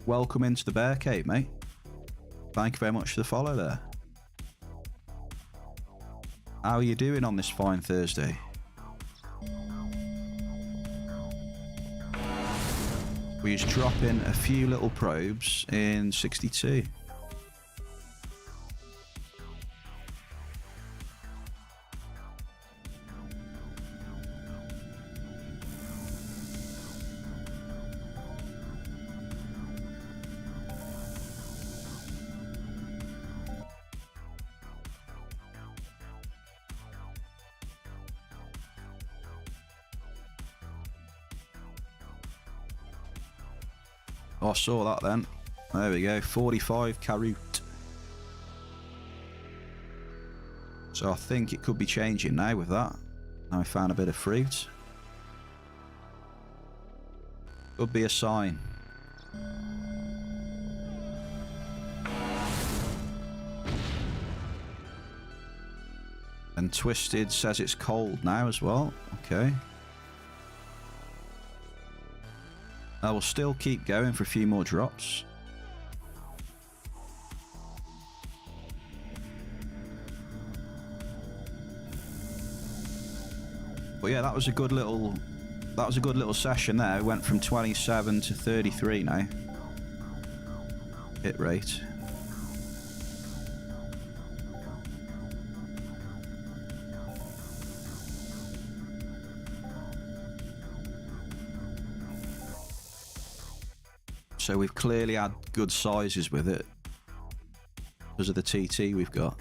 Welcome into the Bear Cave, mate. Thank you very much for the follow there. How are you doing on this fine Thursday? We're just dropping a few little probes in 62. Oh, I saw that then. There we go, 45 caroot. So I think it could be changing now with that. Now I found a bit of fruit. Could be a sign. And Twisted says it's cold now as well. Okay. I will still keep going for a few more drops. But yeah, that was a good little session there. It went from 27 to 33 now. Hit rate. So we've clearly had good sizes with it because of the TT we've got.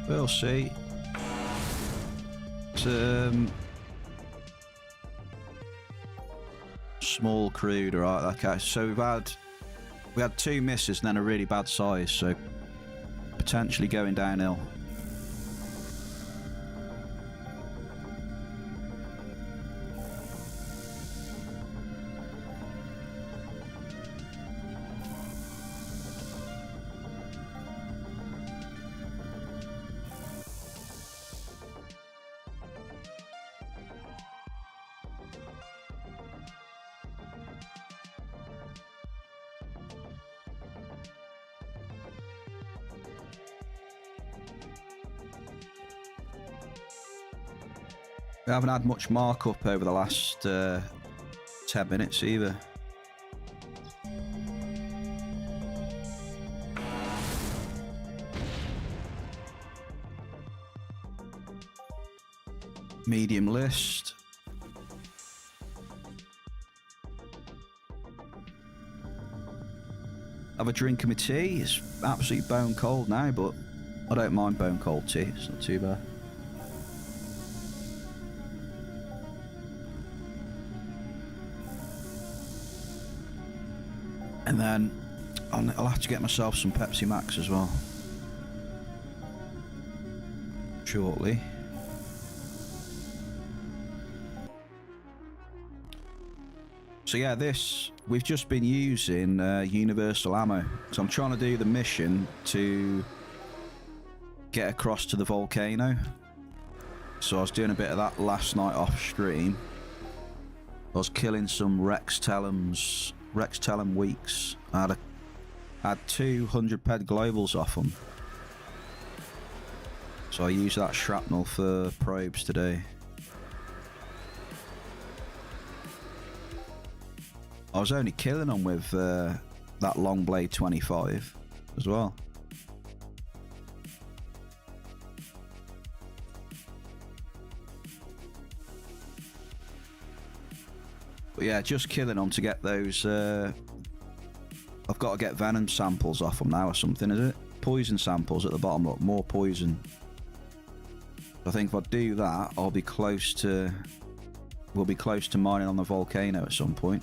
We'll see. It's, small crude, alright, okay. So we had 2 misses and then a really bad size, so potentially going downhill. We haven't had much markup over the last 10 minutes either. Medium list. Have a drink of my tea. It's absolutely bone cold now, but I don't mind bone cold tea. It's not too bad. And then I'll have to get myself some Pepsi Max as well. Shortly. So yeah, we've just been using universal ammo. So I'm trying to do the mission to get across to the volcano. So I was doing a bit of that last night off stream. I was killing some Rex Telem weeks. I had 200 ped globals off them. So I used that shrapnel for probes today. I was only killing them with that long blade 25 as well. But yeah, just killing them to get those. I've got to get venom samples off them now or something, is it? Poison samples at the bottom, look, more poison. I think if I do that, we'll be close to mining on the volcano at some point.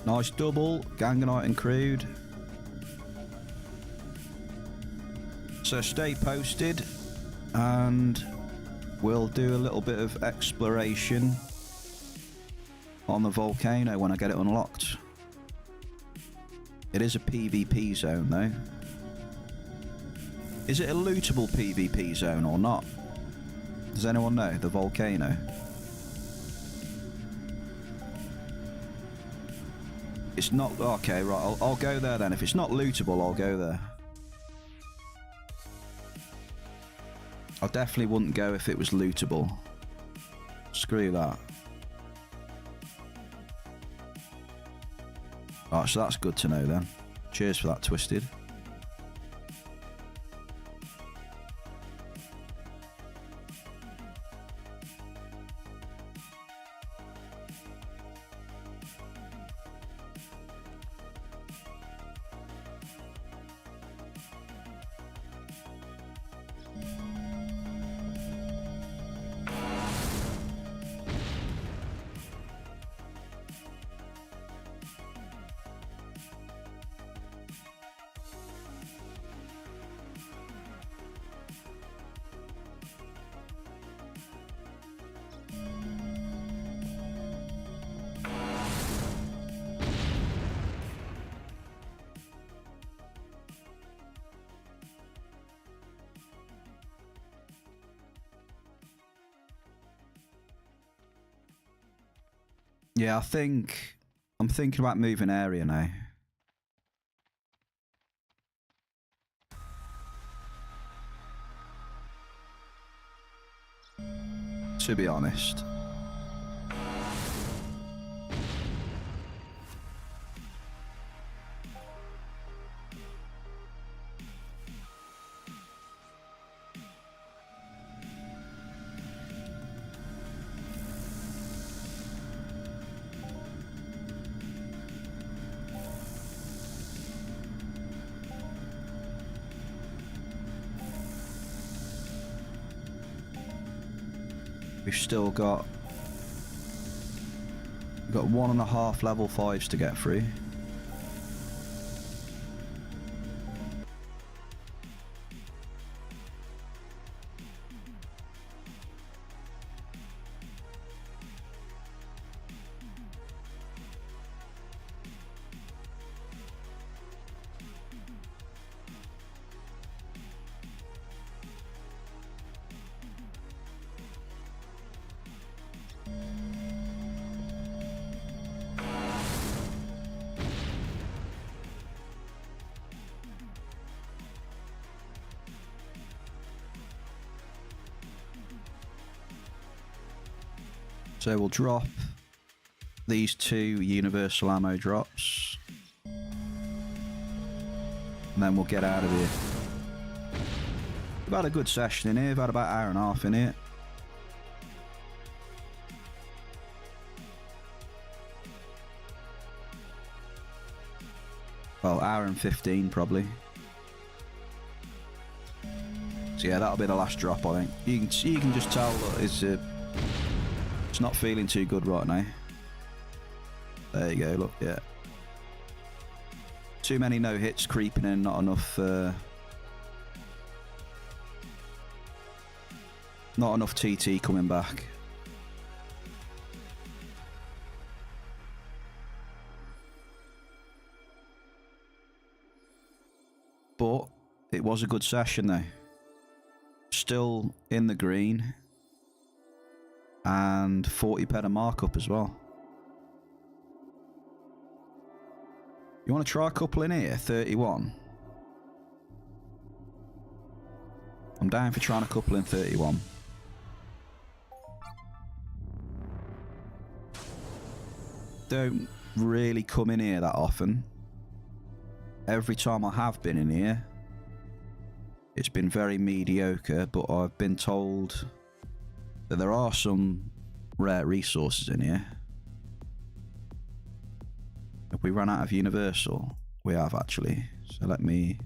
Nice double, Ganganite and crude. So stay posted and we'll do a little bit of exploration on the volcano when I get it unlocked. It is a PvP zone though. Is it a lootable PvP zone or not? Does anyone know? The volcano. It's not... Okay, right, I'll go there then. If it's not lootable, I'll go there. I definitely wouldn't go if it was lootable. Screw that. Alright, so that's good to know then. Cheers for that, Twisted. Yeah, I'm thinking about moving area now. To be honest. We've still got 1.5 level 5s to get through. So we'll drop these 2 universal ammo drops. And then we'll get out of here. We've had a good session in here. We've had about an hour and a half in here. Well, hour and 15 probably. So yeah, that'll be the last drop, I think. You can just tell that it's not feeling too good right now. There you go, look, yeah. Too many no hits creeping in, not enough TT coming back. But it was a good session though. Still in the green. And 40 pen of markup as well. You want to try a couple in here? 31. I'm down for trying a couple in 31. Don't really come in here that often. Every time I have been in here, it's been very mediocre, but I've been told that there are some rare resources in here. Have we run out of universal? We have actually. So let me...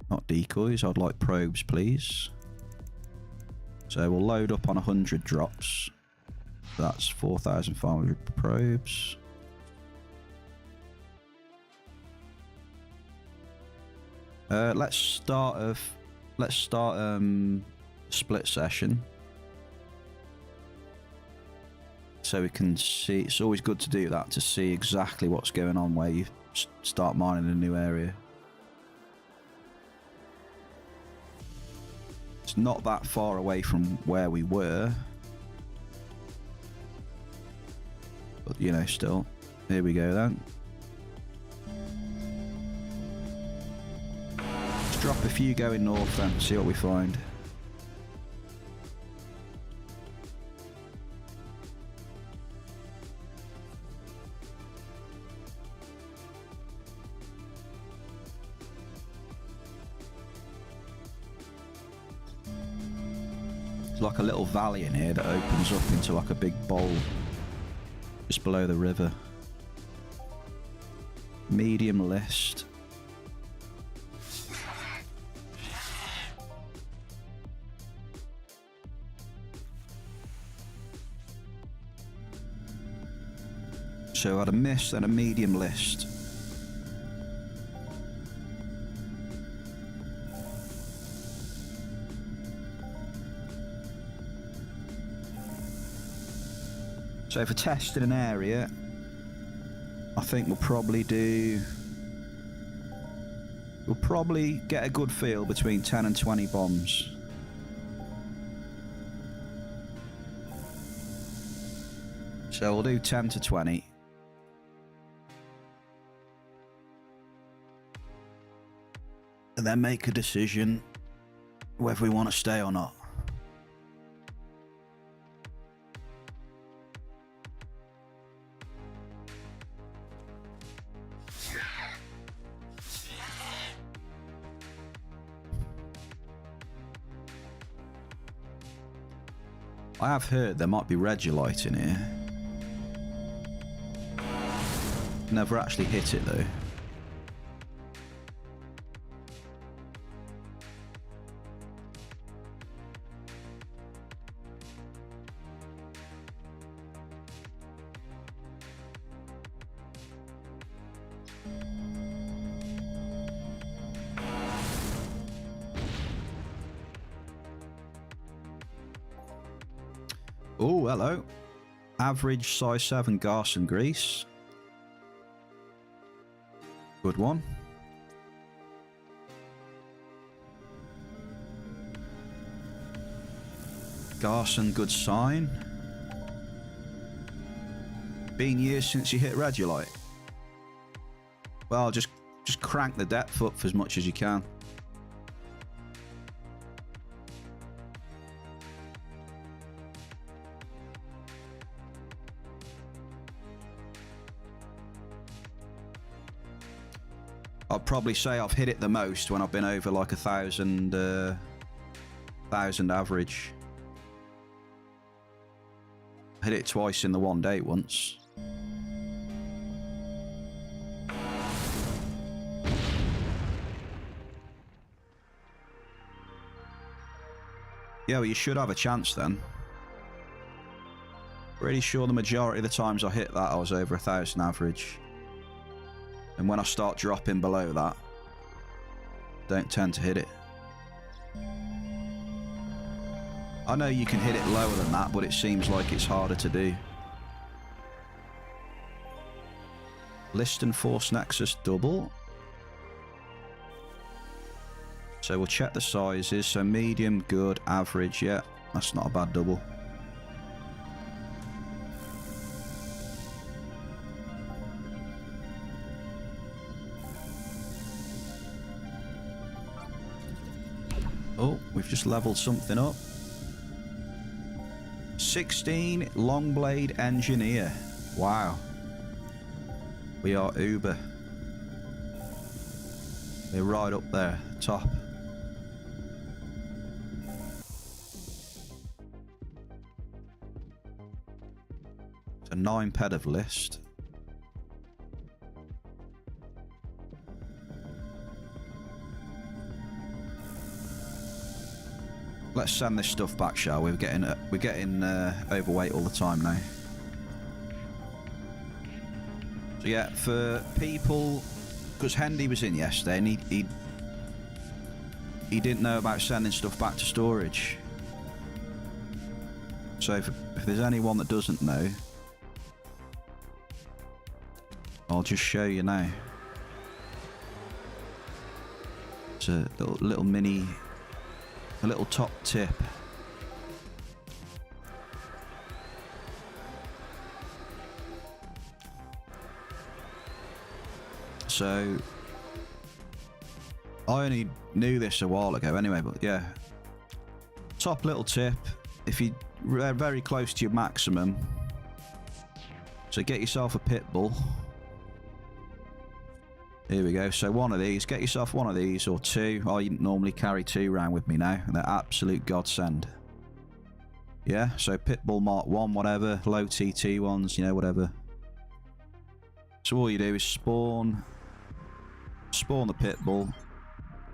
Not decoys, I'd like probes please. So we'll load up on 100 drops. That's 4,500 probes. Let's start split session. So we can see, it's always good to do that, to see exactly what's going on where you start mining a new area. It's not that far away from where we were. But you know, still. Here we go then. Let's drop a few going north then, see what we find. There's like a little valley in here that opens up into like a big bowl just below the river. Medium list. So I had a mist and a medium list. So for testing an area, I think we'll probably get a good feel between 10 and 20 bombs. So we'll do 10 to 20. And then make a decision whether we want to stay or not. I have heard there might be Regolite in here. Never actually hit it though. Oh, hello. Average size 7 Garson grease. Good one. Garson, good sign. Been years since you hit red, you like? Well, just crank the depth up for as much as you can. I'd probably say I've hit it the most when I've been over like 1,000 average. Hit it twice in the one day once. Yeah, well, you should have a chance then. Pretty sure the majority of the times I hit that, I was over 1,000 average. And when I start dropping below that, don't tend to hit it. I know you can hit it lower than that, but it seems like it's harder to do. List and Force Nexus double. So we'll check the sizes. So medium, good, average. Yeah, that's not a bad double. Oh, we've just leveled something up. 16 Longblade Engineer. Wow. We are Uber. We're right up there, top. So 9 ped of list. Let's send this stuff back, shall we? We're getting overweight all the time now. So yeah, for people, because Hendy was in yesterday and he didn't know about sending stuff back to storage. So if there's anyone that doesn't know, I'll just show you now. It's a little mini. A little top tip. So I only knew this a while ago anyway, but yeah. Top little tip, if you're very close to your maximum, so get yourself a pit bull. Here we go. So one of these. Get yourself one of these or 2. I normally carry 2 around with me now. And they're absolute godsend. Yeah, so Pitbull Mark 1, whatever. Low TT ones, you know, whatever. So all you do is spawn the Pitbull.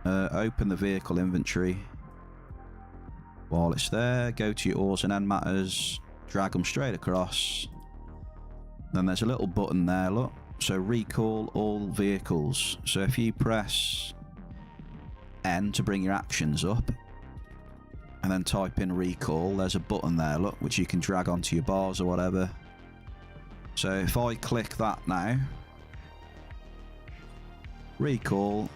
Open the vehicle inventory. While it's there, go to your ores and end matters. Drag them straight across. Then there's a little button there, look. So recall all vehicles. So if you press N to bring your actions up and then type in recall, there's a button there, look, which you can drag onto your bars or whatever. So if I click that now, recall,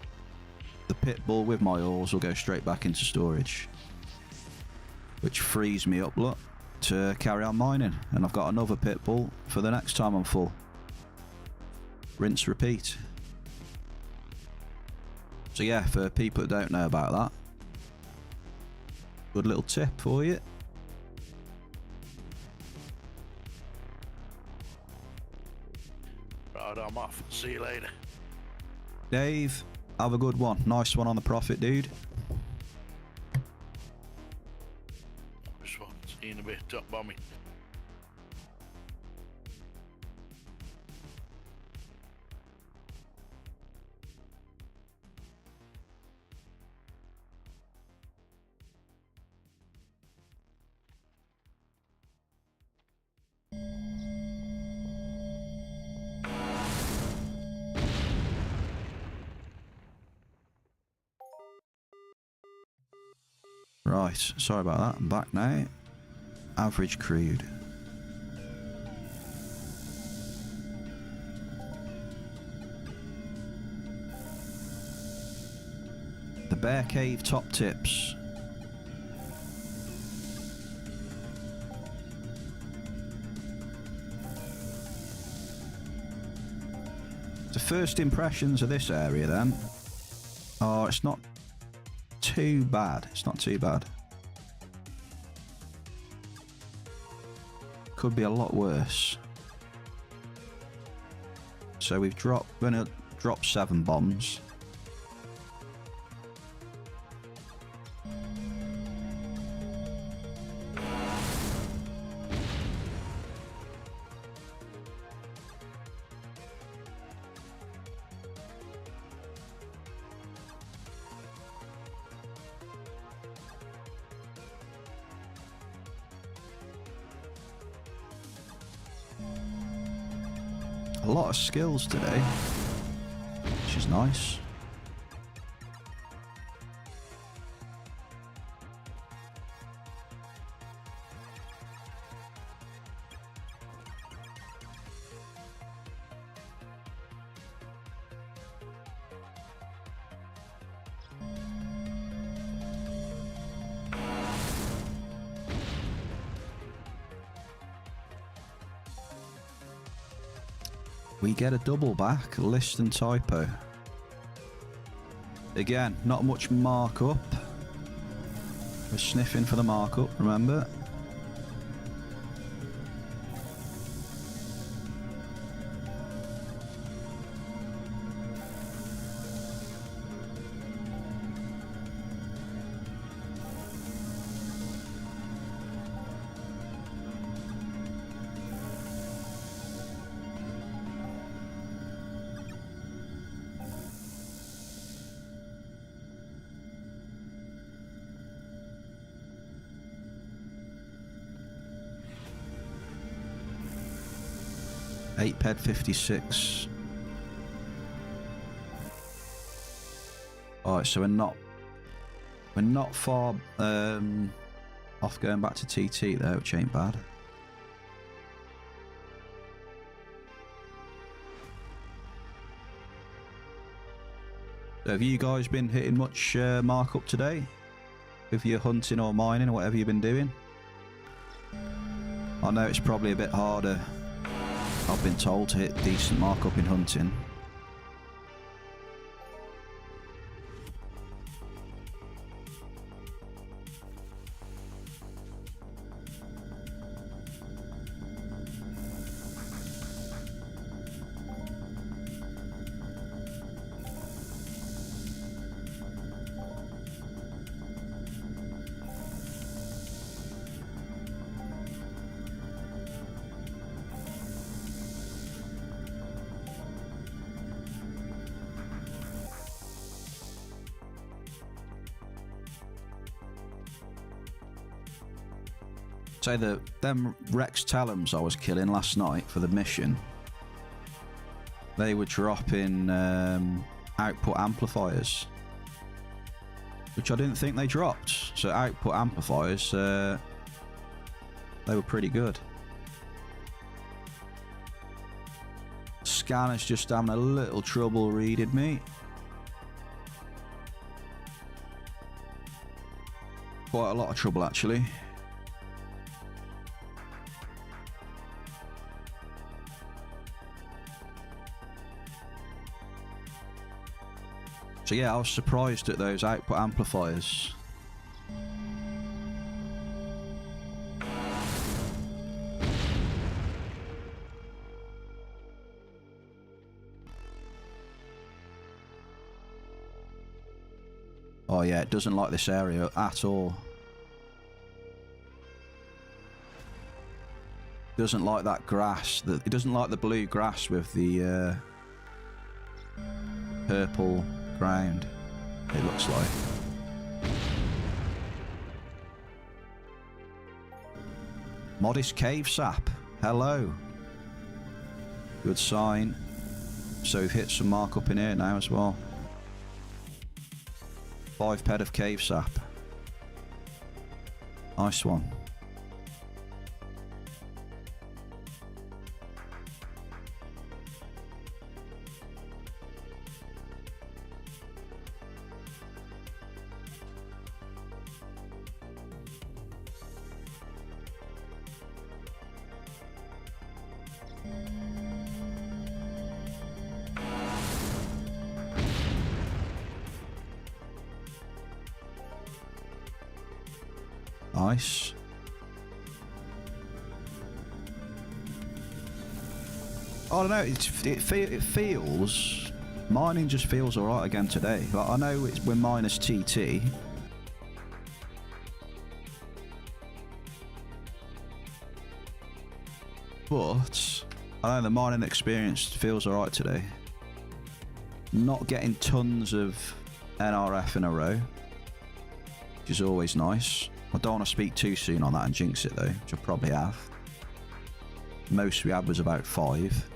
the Pitbull with my ores will go straight back into storage, which frees me up, look, to carry on mining. And I've got another Pitbull for the next time I'm full. Rinse, repeat. So yeah, for people that don't know about that, good little tip for you. Right, I'm off. See you later. Dave, have a good one. Nice one on the profit, dude. This one. See you in a bit. Top bombing. Right, sorry about that. I'm back now. Average crude. The Bear Cave top tips. The first impressions of this area then. Oh, it's not too bad. It's not too bad. Could be a lot worse. So we're gonna drop 7 bombs. A lot of skills today, which is nice. We get a double back, list and typo. Again, not much markup. We're sniffing for the markup, remember? Eight ped 56. Alright, so we're not far off going back to TT though, which ain't bad. So have you guys been hitting much markup today? With your hunting or mining or whatever you've been doing? I know it's probably a bit harder. I've been told to hit decent markup in hunting. So them Rex Talons I was killing last night for the mission, they were dropping output amplifiers, which I didn't think they dropped. So output amplifiers, they were pretty good. Scanner's just having a little trouble reading me. Quite a lot of trouble actually. So yeah, I was surprised at those output amplifiers. Oh yeah, it doesn't like this area at all. Doesn't like that grass. It doesn't like the blue grass with the purple ground, it looks like. Modest cave sap, hello. Good sign. So we've hit some markup in here now as well. 5 ped of cave sap. Nice one. Nice. I don't know, it feels... Mining just feels alright again today. Like, I know we're minus TT. But, I know the mining experience feels alright today. Not getting tons of NRF in a row, which is always nice. I don't want to speak too soon on that and jinx it though, which I probably have. Most we had was about 5.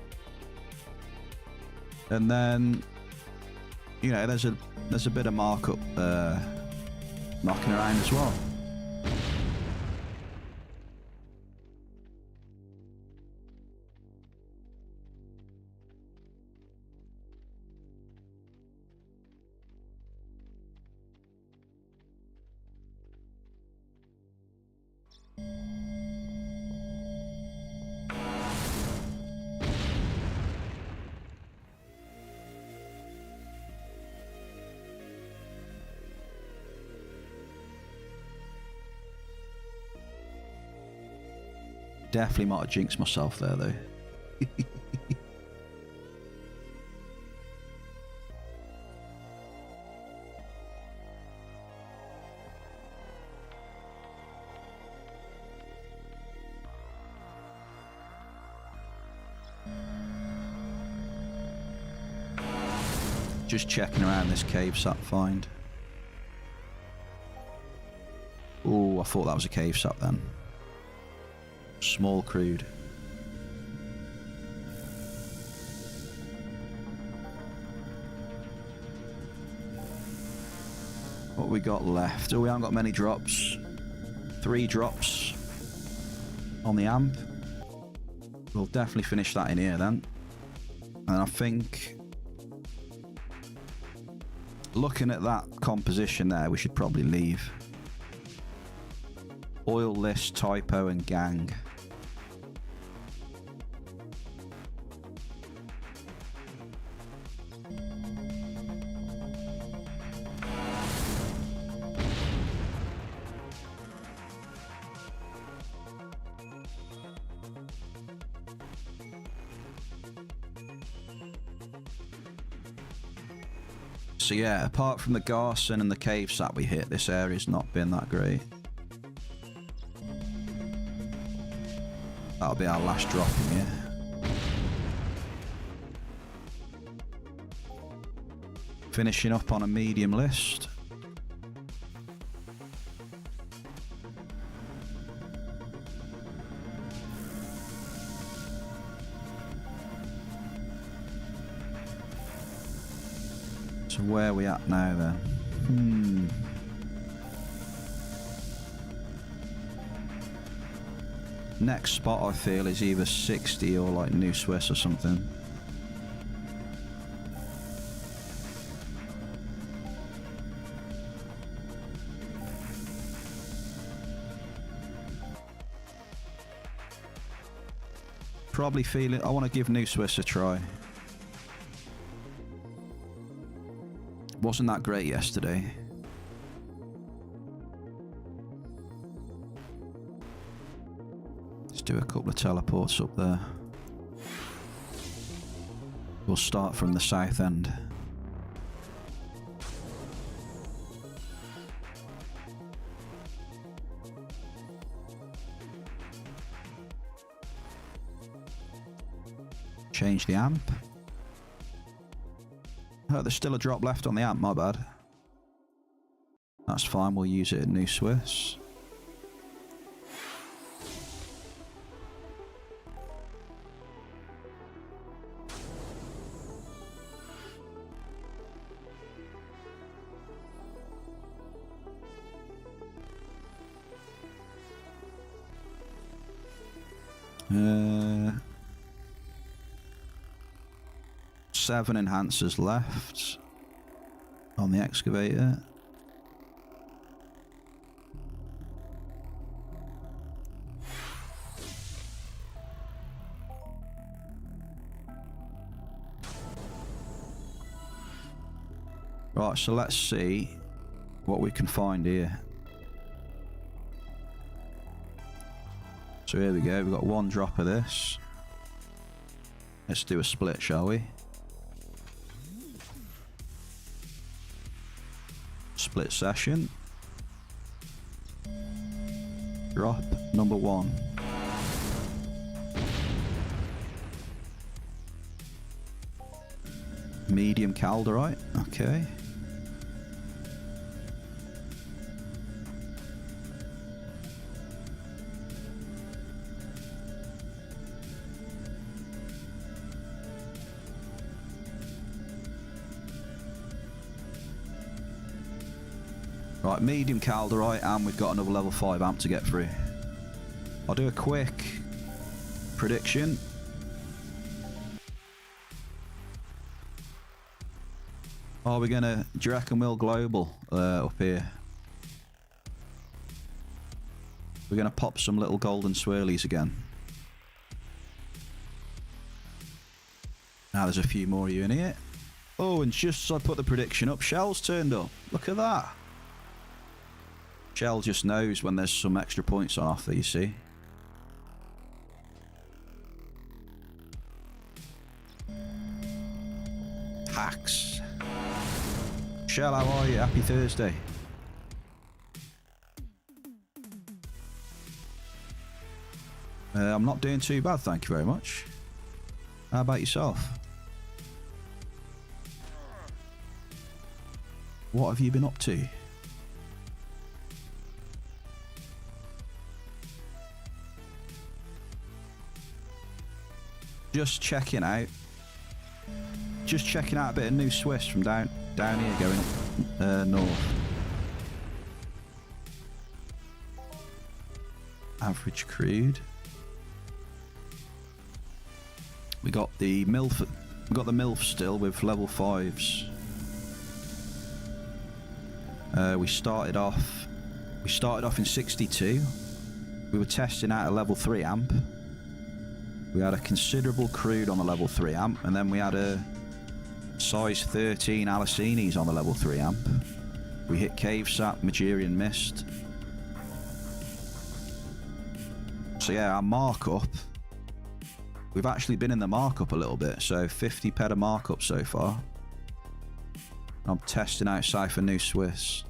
And then, you know, there's a bit of markup knocking around as well. Definitely might have jinxed myself there though. Just checking around this cave sap find. Oh, I thought that was a cave sap then. Small crude. What we got left? Oh, we haven't got many drops. 3 drops on the amp. We'll definitely finish that in here then. And I think, looking at that composition there, we should probably leave. Oil list, typo, and gang. So yeah, apart from the Garson and the cave sap we hit, this area's not been that great. That'll be our last drop in here. Finishing up on a medium list. So where are we at now then? Next spot I feel is either 60 or like New Swiss or something. Probably feeling I want to give New Swiss a try. Wasn't that great yesterday. Let's do a couple of teleports up there. We'll start from the south end. Change the amp. Oh, there's still a drop left on the amp, my bad. That's fine, we'll use it in New Swiss. Seven enhancers left on the excavator. Right, so let's see what we can find here. So here we go, we've got 1 drop of this. Let's do a split, shall we? Split session. Drop number 1. Medium calderite, okay. Right, medium calderite, and we've got another level 5 amp to get through. I'll do a quick prediction. Are we gonna, do you reckon we'll global up here? We're gonna pop some little golden swirlies again. Now there's a few more of you in here. Oh, and just as I put the prediction up, Shell's turned up. Look at that. Shell just knows when there's some extra points on offer, you see. Hacks. Shell, how are you? Happy Thursday. I'm not doing too bad, thank you very much. How about yourself? What have you been up to? Just checking out. Just checking out a bit of new Swiss from down here going up north. Average crude. We got the MILF. We got the MILF still with level 5s. We started off in 62. We were testing out a level 3 amp. We had a considerable crude on the level 3 amp, and then we had a size 13 Alicinis on the level 3 amp. We hit Cave Sap, Magirian Mist. So yeah, our markup, we've actually been in the markup a little bit, so 50 peta markup so far. I'm testing out Cypher New Swiss.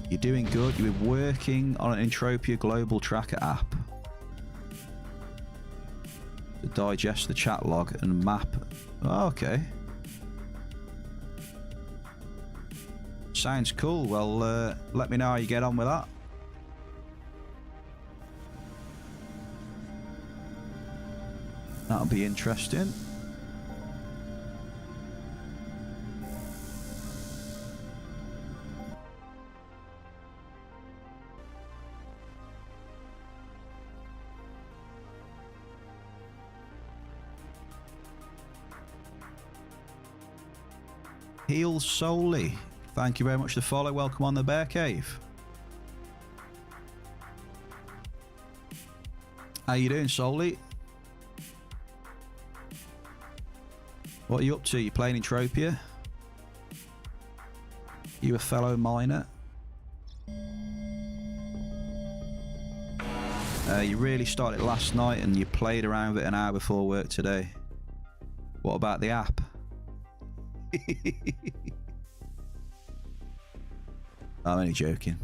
You're doing good. You're working on an Entropia Global Tracker app to digest the chat log and map. Oh, okay. Sounds cool. Well, let me know how you get on with that. That'll be interesting. Heal solely. Thank you very much for the follow. Welcome on the Bear Cave. How you doing, Solly? What are you up to? You playing Entropia? You a fellow miner? You really started last night and you played around with it an hour before work today. What about the app? I'm only joking.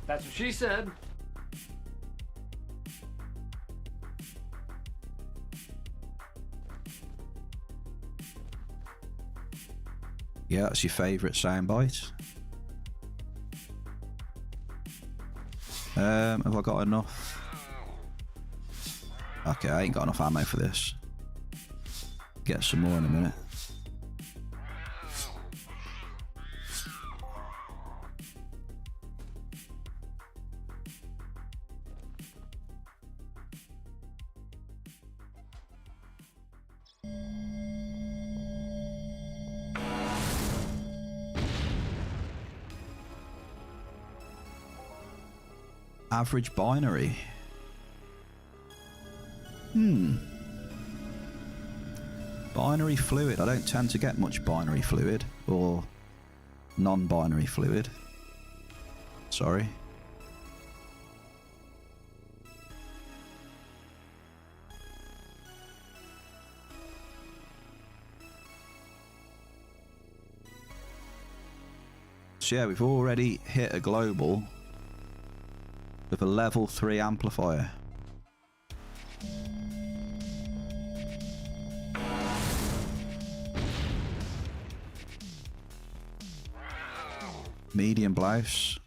That's what she said. Yeah, that's your favourite soundbite. Have I got enough? Okay, I ain't got enough ammo for this. Get some more in a minute. Average binary. Binary fluid. I don't tend to get much binary fluid or non-binary fluid. Sorry. So yeah, we've already hit a global with a level 3 amplifier. Medium blouse.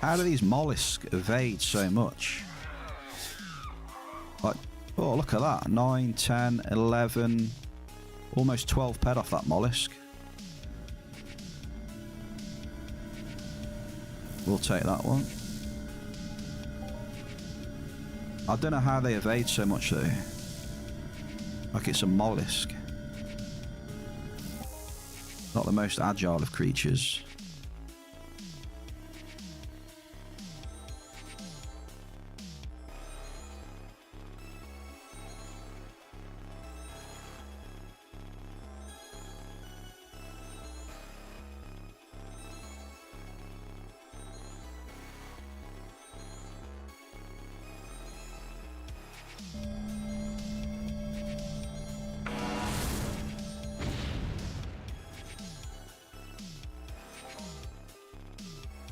How do these mollusks evade so much? Like, oh, look at that. 9, 10, 11, almost 12 ped off that mollusk. We'll take that one. I don't know how they evade so much though. Like it's a mollusk. Not the most agile of creatures.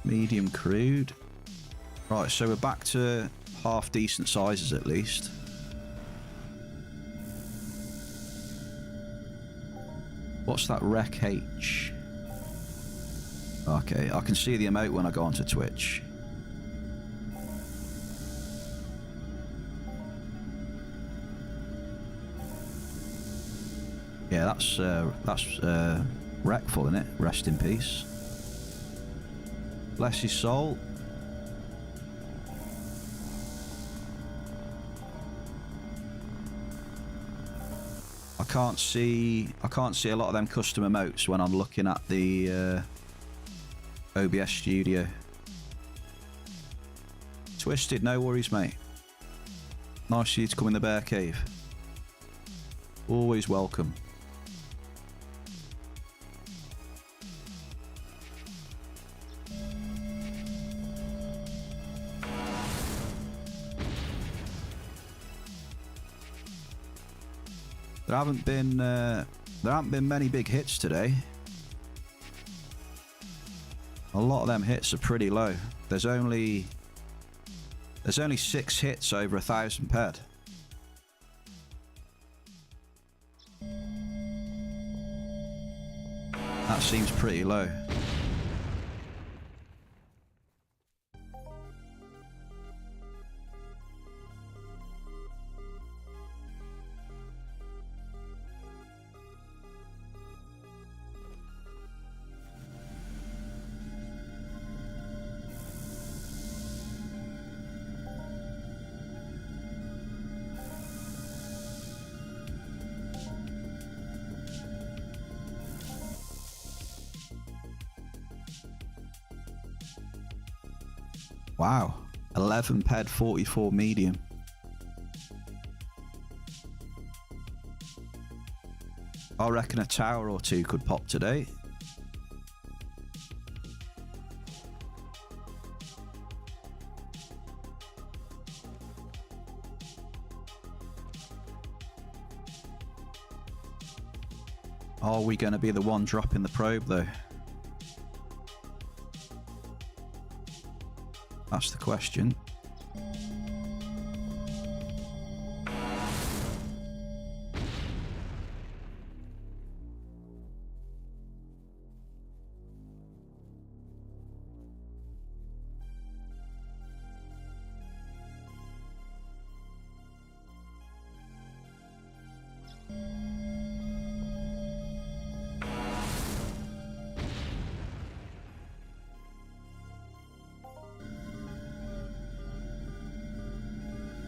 Medium crude. Right, so we're back to half decent sizes at least. What's that Rec H? Okay, I can see the emote when I go onto Twitch. Yeah, that's Wreckful, isn't it? Rest in peace. Bless his soul. I can't see a lot of them custom emotes when I'm looking at the OBS studio. Twisted, no worries, mate. Nice of you to come in the bear cave. Always welcome. There haven't been many big hits today. A lot of them hits are pretty low. There's only 6 hits over 1,000 ped. That seems pretty low. Wow, 11 ped, 44 medium. I reckon a tower or two could pop today. Are we going to be the one dropping the probe though? That's the question.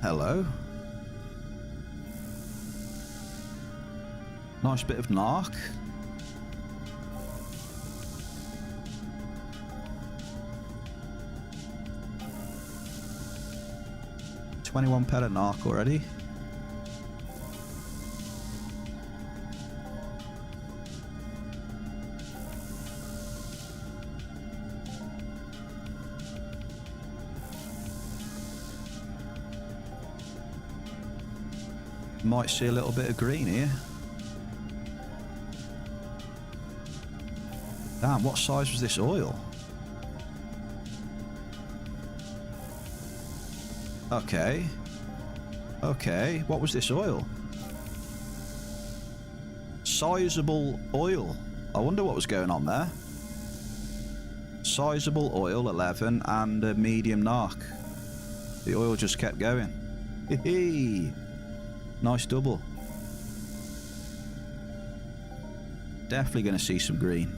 Hello. Nice bit of narc. $21 per narc already. Might see a little bit of green here. Damn, what size was this oil? Okay. Okay, what was this oil? Sizable oil. I wonder what was going on there. Sizable oil, 11, and a medium narc. The oil just kept going. Hee. Nice double. Definitely going to see some green.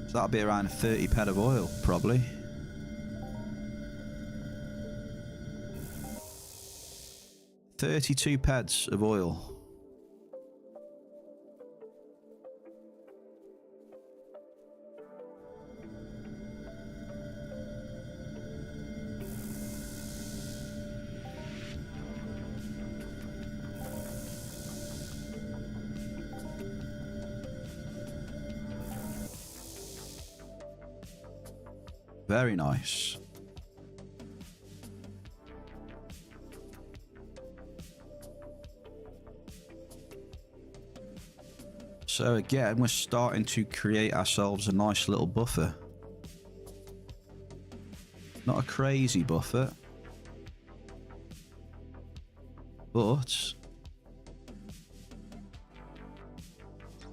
So that'll be around 30 ped of oil, probably. $32 peds of oil. Very nice. So again, we're starting to create ourselves a nice little buffer. Not a crazy buffer, but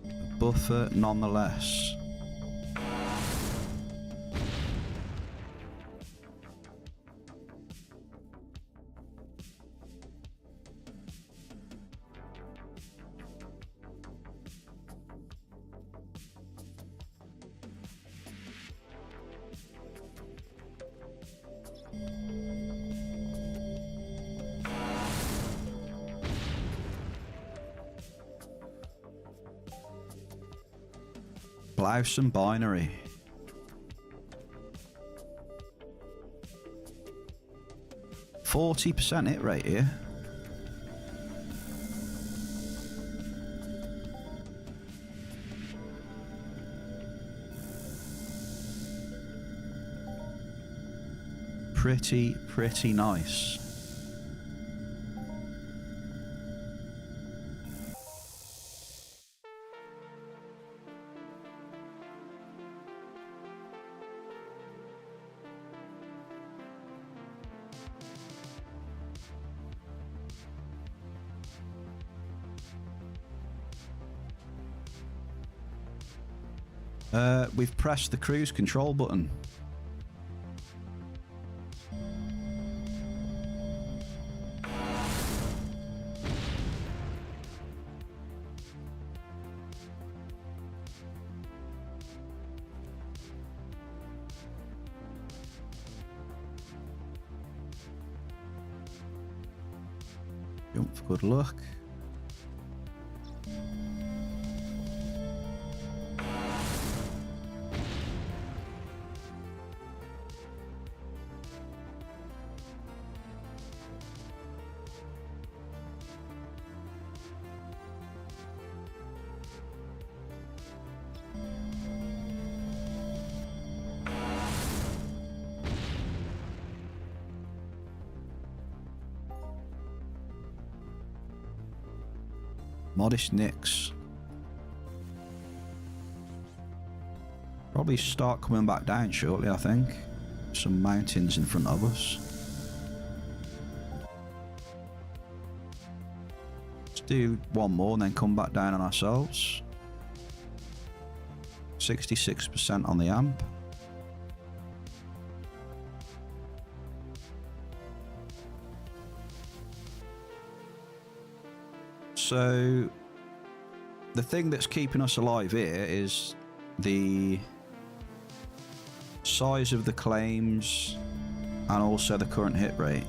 a buffer nonetheless. Blouse and binary. %40 hit rate here. Pretty nice. We've pressed the cruise control button. Jump for good luck. Modest nicks. Probably start coming back down shortly, I think. Some mountains in front of us. Let's do one more and then come back down on ourselves. 66% on the amp. So the thing that's keeping us alive here is the size of the claims and also the current hit rate.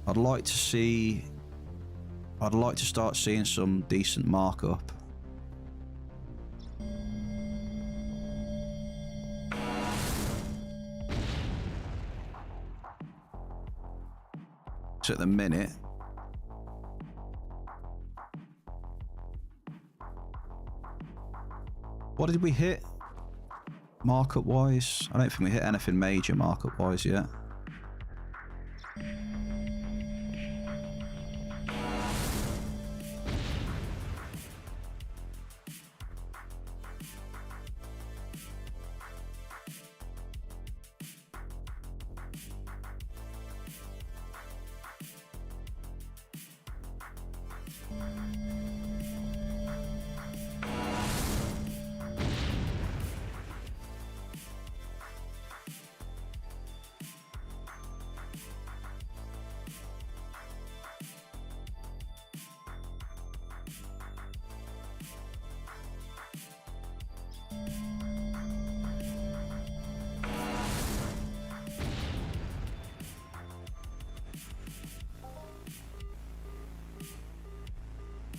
I'd like to start seeing some decent markup. So at the minute, what did we hit markup wise? I don't think we hit anything major markup wise yet.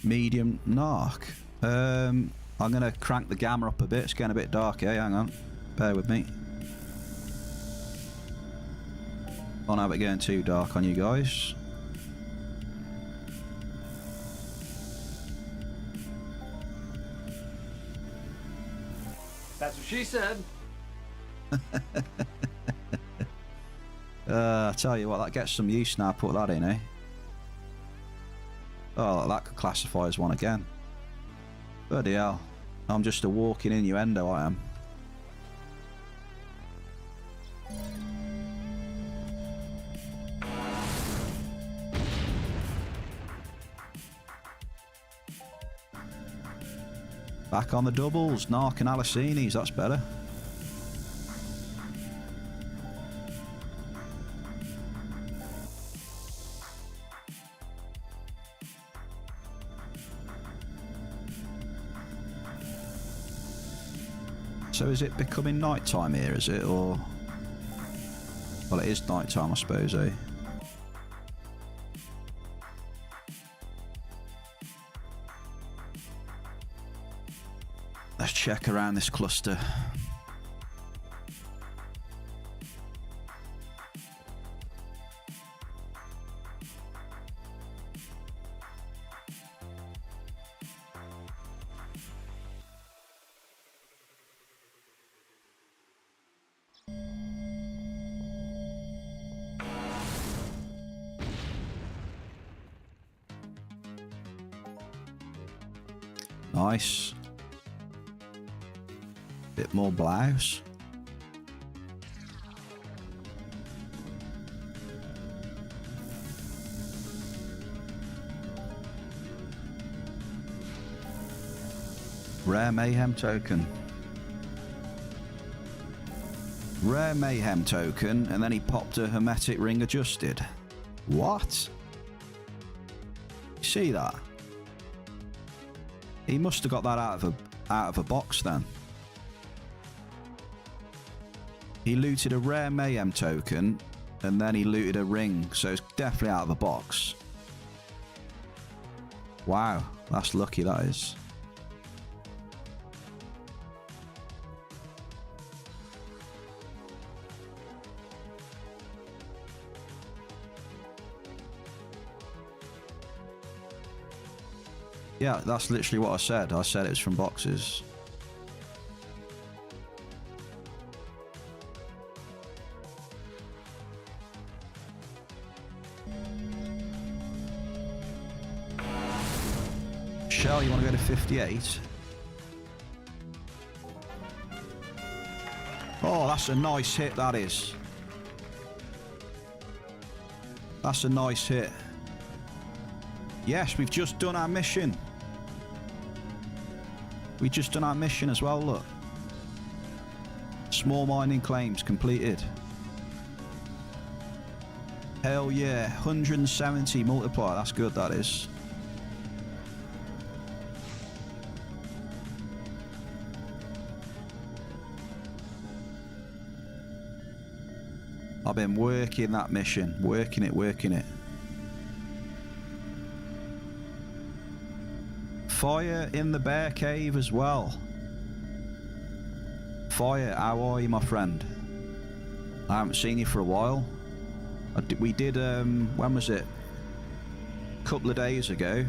Medium narc. I'm gonna crank the gamma up a bit. It's getting a bit dark here. Hang on, bear with me. Don't have it getting too dark on you guys. That's what she said. I tell you what, that gets some use now. Put that in, eh? Oh, that could classify as one again. Bloody hell. I'm just a walking innuendo, I am. Back on the doubles, Narc and Alicinis, that's better. So is it becoming night time here, is it, or... Well, it is night time, I suppose, eh? Let's check around this cluster. Nice. Bit more blouse. Rare Mayhem token. Rare Mayhem token, and then he popped a Hermetic Ring adjusted. What? You see that? He must have got that out of a box then. He looted a rare Mayhem token, and then he looted a ring, so it's definitely out of a box. Wow, that's lucky, that is. Yeah, that's literally what I said. I said it was from boxes. Shell, you want to go to 58? Oh, that's a nice hit, that is. That's a nice hit. Yes, we've just done our mission. We just done our mission as well, look. Small mining claims completed. Hell yeah, 170 multiplier, that's good, that is. I've been working that mission, working it. Fire in the bear cave as well. Fire, how are you, my friend? I haven't seen you for a while. We did, when was it? A couple of days ago.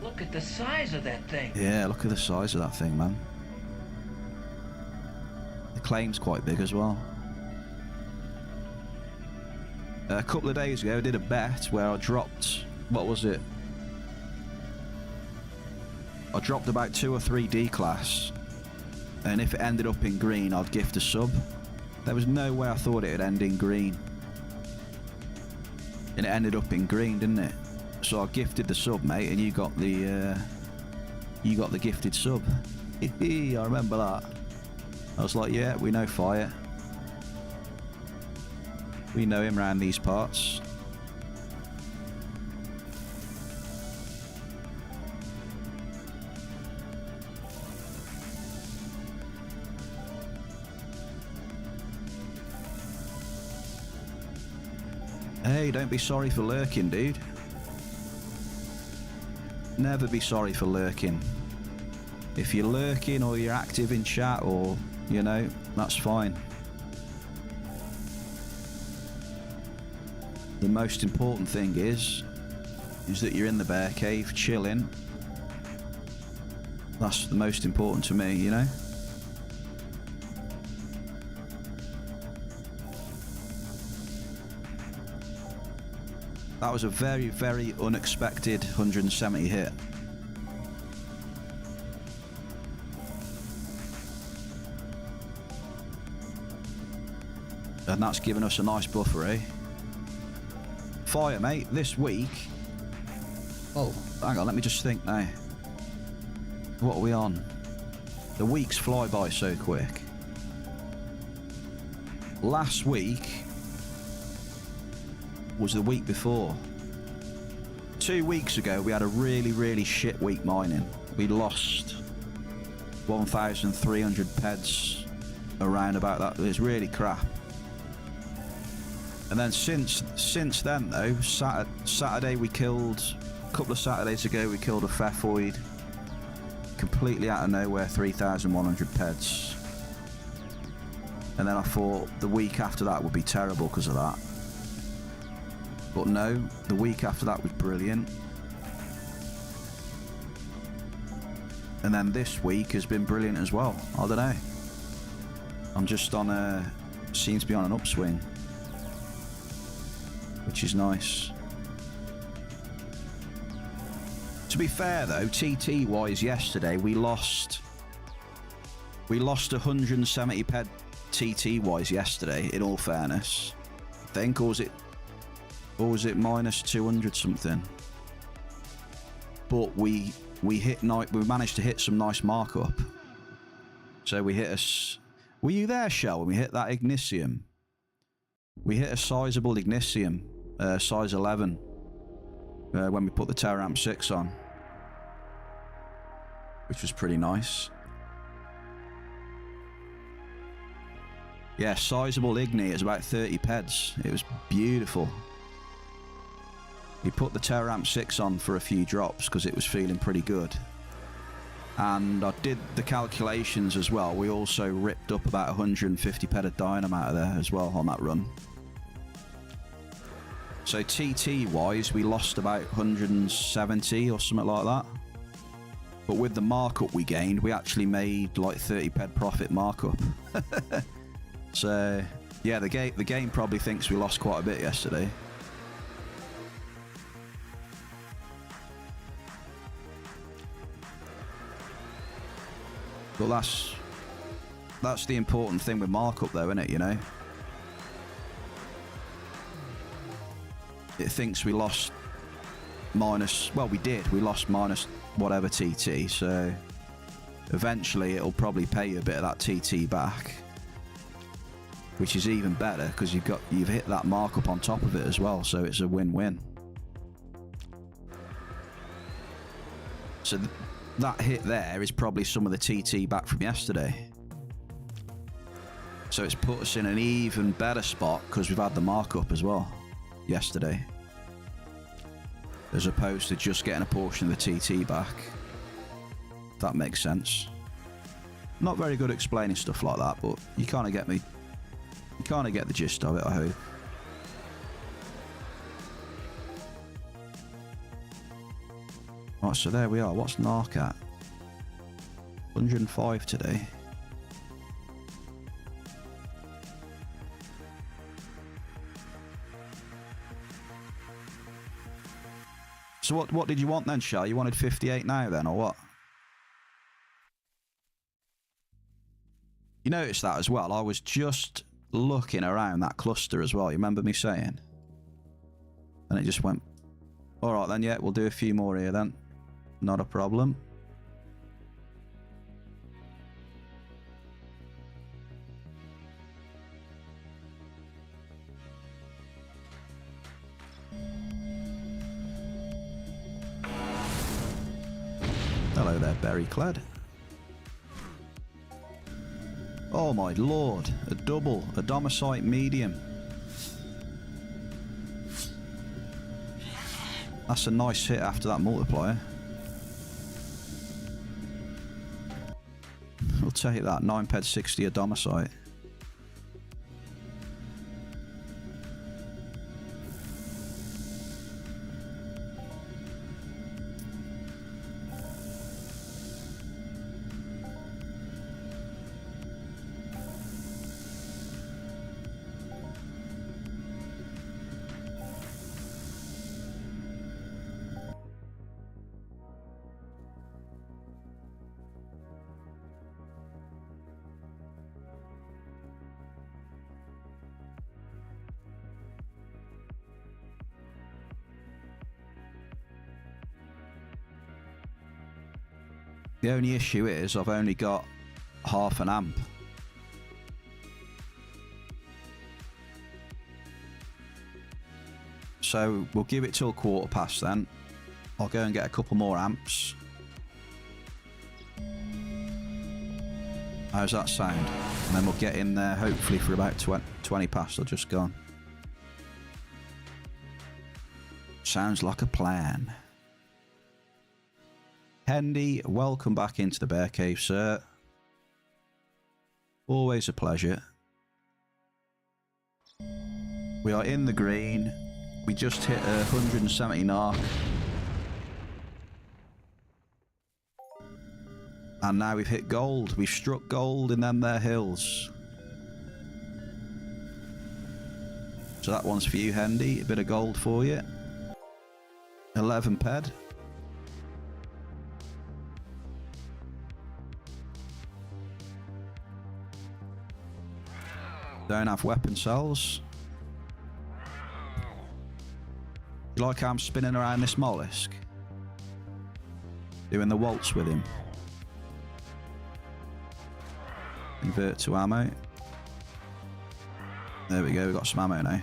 Look at the size of that thing. Yeah, look at the size of that thing, man. The claim's quite big as well. A couple of days ago, I did a bet where I dropped, what was it? I dropped about 2 or 3 D-class, and if it ended up in green, I'd gift a sub. There was no way I thought it'd end in green. And it ended up in green, didn't it? So I gifted the sub, mate, and you got the gifted sub. I remember that. I was like, yeah, we know Fire. We know him around these parts. Hey, don't be sorry for lurking, dude. Never be sorry for lurking. If you're lurking or you're active in chat or, you know, that's fine. The most important thing is that you're in the bear cave, chilling. That's the most important to me, you know? That was a very, very unexpected 170 hit. And that's given us a nice buffer, eh? Fire, mate, this week. Oh, hang on, let me just think now. What are we on? The weeks fly by so quick. Last week was the week before. 2 weeks ago, we had a really, really shit week mining. We lost 1,300 peds around about that. It was really crap. And then since then though, Saturday we killed, a couple of Saturdays ago we killed a Pfeffoid. Completely out of nowhere, 3,100 peds. And then I thought the week after that would be terrible because of that. But no, the week after that was brilliant. And then this week has been brilliant as well. I don't know. I'm just on a, seems to be on an upswing. Which is nice. To be fair though, TT wise yesterday we lost 170 ped TT wise yesterday, in all fairness. I think, or was it minus 200 something? But we managed to hit some nice markup. So we hit were you there, Shell, when we hit that Ignisium? We hit a sizable Ignisium, size 11, when we put the Terramp 6 on, which was pretty nice. Yeah, sizable Igni, it was about 30 peds. It was beautiful. We put the Terramp 6 on for a few drops because it was feeling pretty good. And I did the calculations as well. We also ripped up about 150 ped of dynamite out of there as well on that run. So TT wise, we lost about 170 or something like that. But with the markup we gained, we actually made like 30 ped profit markup. So yeah, the game probably thinks we lost quite a bit yesterday. But that's the important thing with markup though, isn't it, you know? It thinks we lost minus, well we did, we lost minus whatever TT, so eventually it'll probably pay you a bit of that TT back, which is even better because you've hit that markup on top of it as well, so it's a win-win. So that hit there is probably some of the TT back from yesterday. So it's put us in an even better spot because we've had the markup as well yesterday, as opposed to just getting a portion of the TT back. If that makes sense. Not very good explaining stuff like that, but you kind of get me. You kind of get the gist of it, I hope. Right, so there we are. What's NARC at? 105 today. So what did you want then, Shell? You wanted 58 now then, or what? You noticed that as well. I was just looking around that cluster as well. You remember me saying? And it just went, all right then, yeah, we'll do a few more here then. Not a problem. Hello there, berry clad. Oh my lord, a double, a domicite medium. That's a nice hit after that multiplier. We'll take that, 9p60 a domicite. The only issue is I've only got half an amp. So we'll give it till 1/4 then. I'll go and get a couple more amps. How's that sound? And then we'll get in there hopefully for about 20 past or just gone. Sounds like a plan. Hendy, welcome back into the Bear Cave, sir. Always a pleasure. We are in the green. We just hit 170 NARC. And now we've hit gold. We've struck gold in them there hills. So that one's for you, Hendy. A bit of gold for you. 11 ped. Don't have weapon cells. You like how I'm spinning around this mollusk? Doing the waltz with him. Convert to ammo. There we go, we've got some ammo now.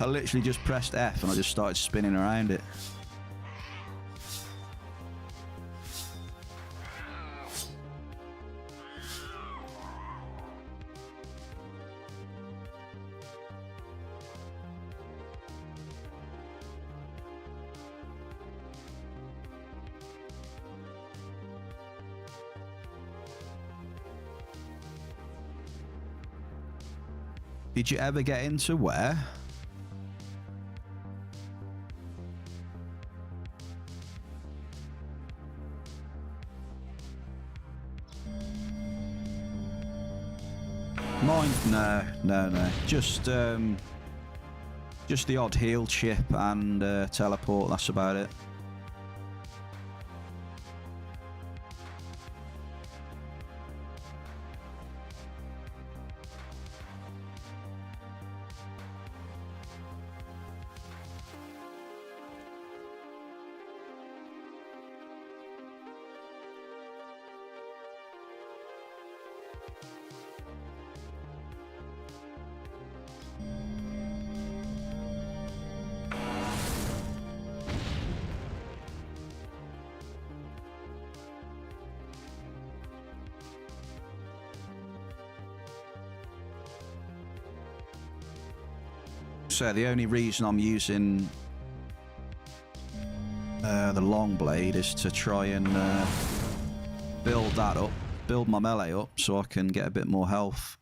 I literally just pressed F and I just started spinning around it. Did you ever get into where? Mine? No. Just the odd heal chip and teleport. That's about it. say, the only reason I'm using the long blade is to try and build that up, build my melee up so I can get a bit more health.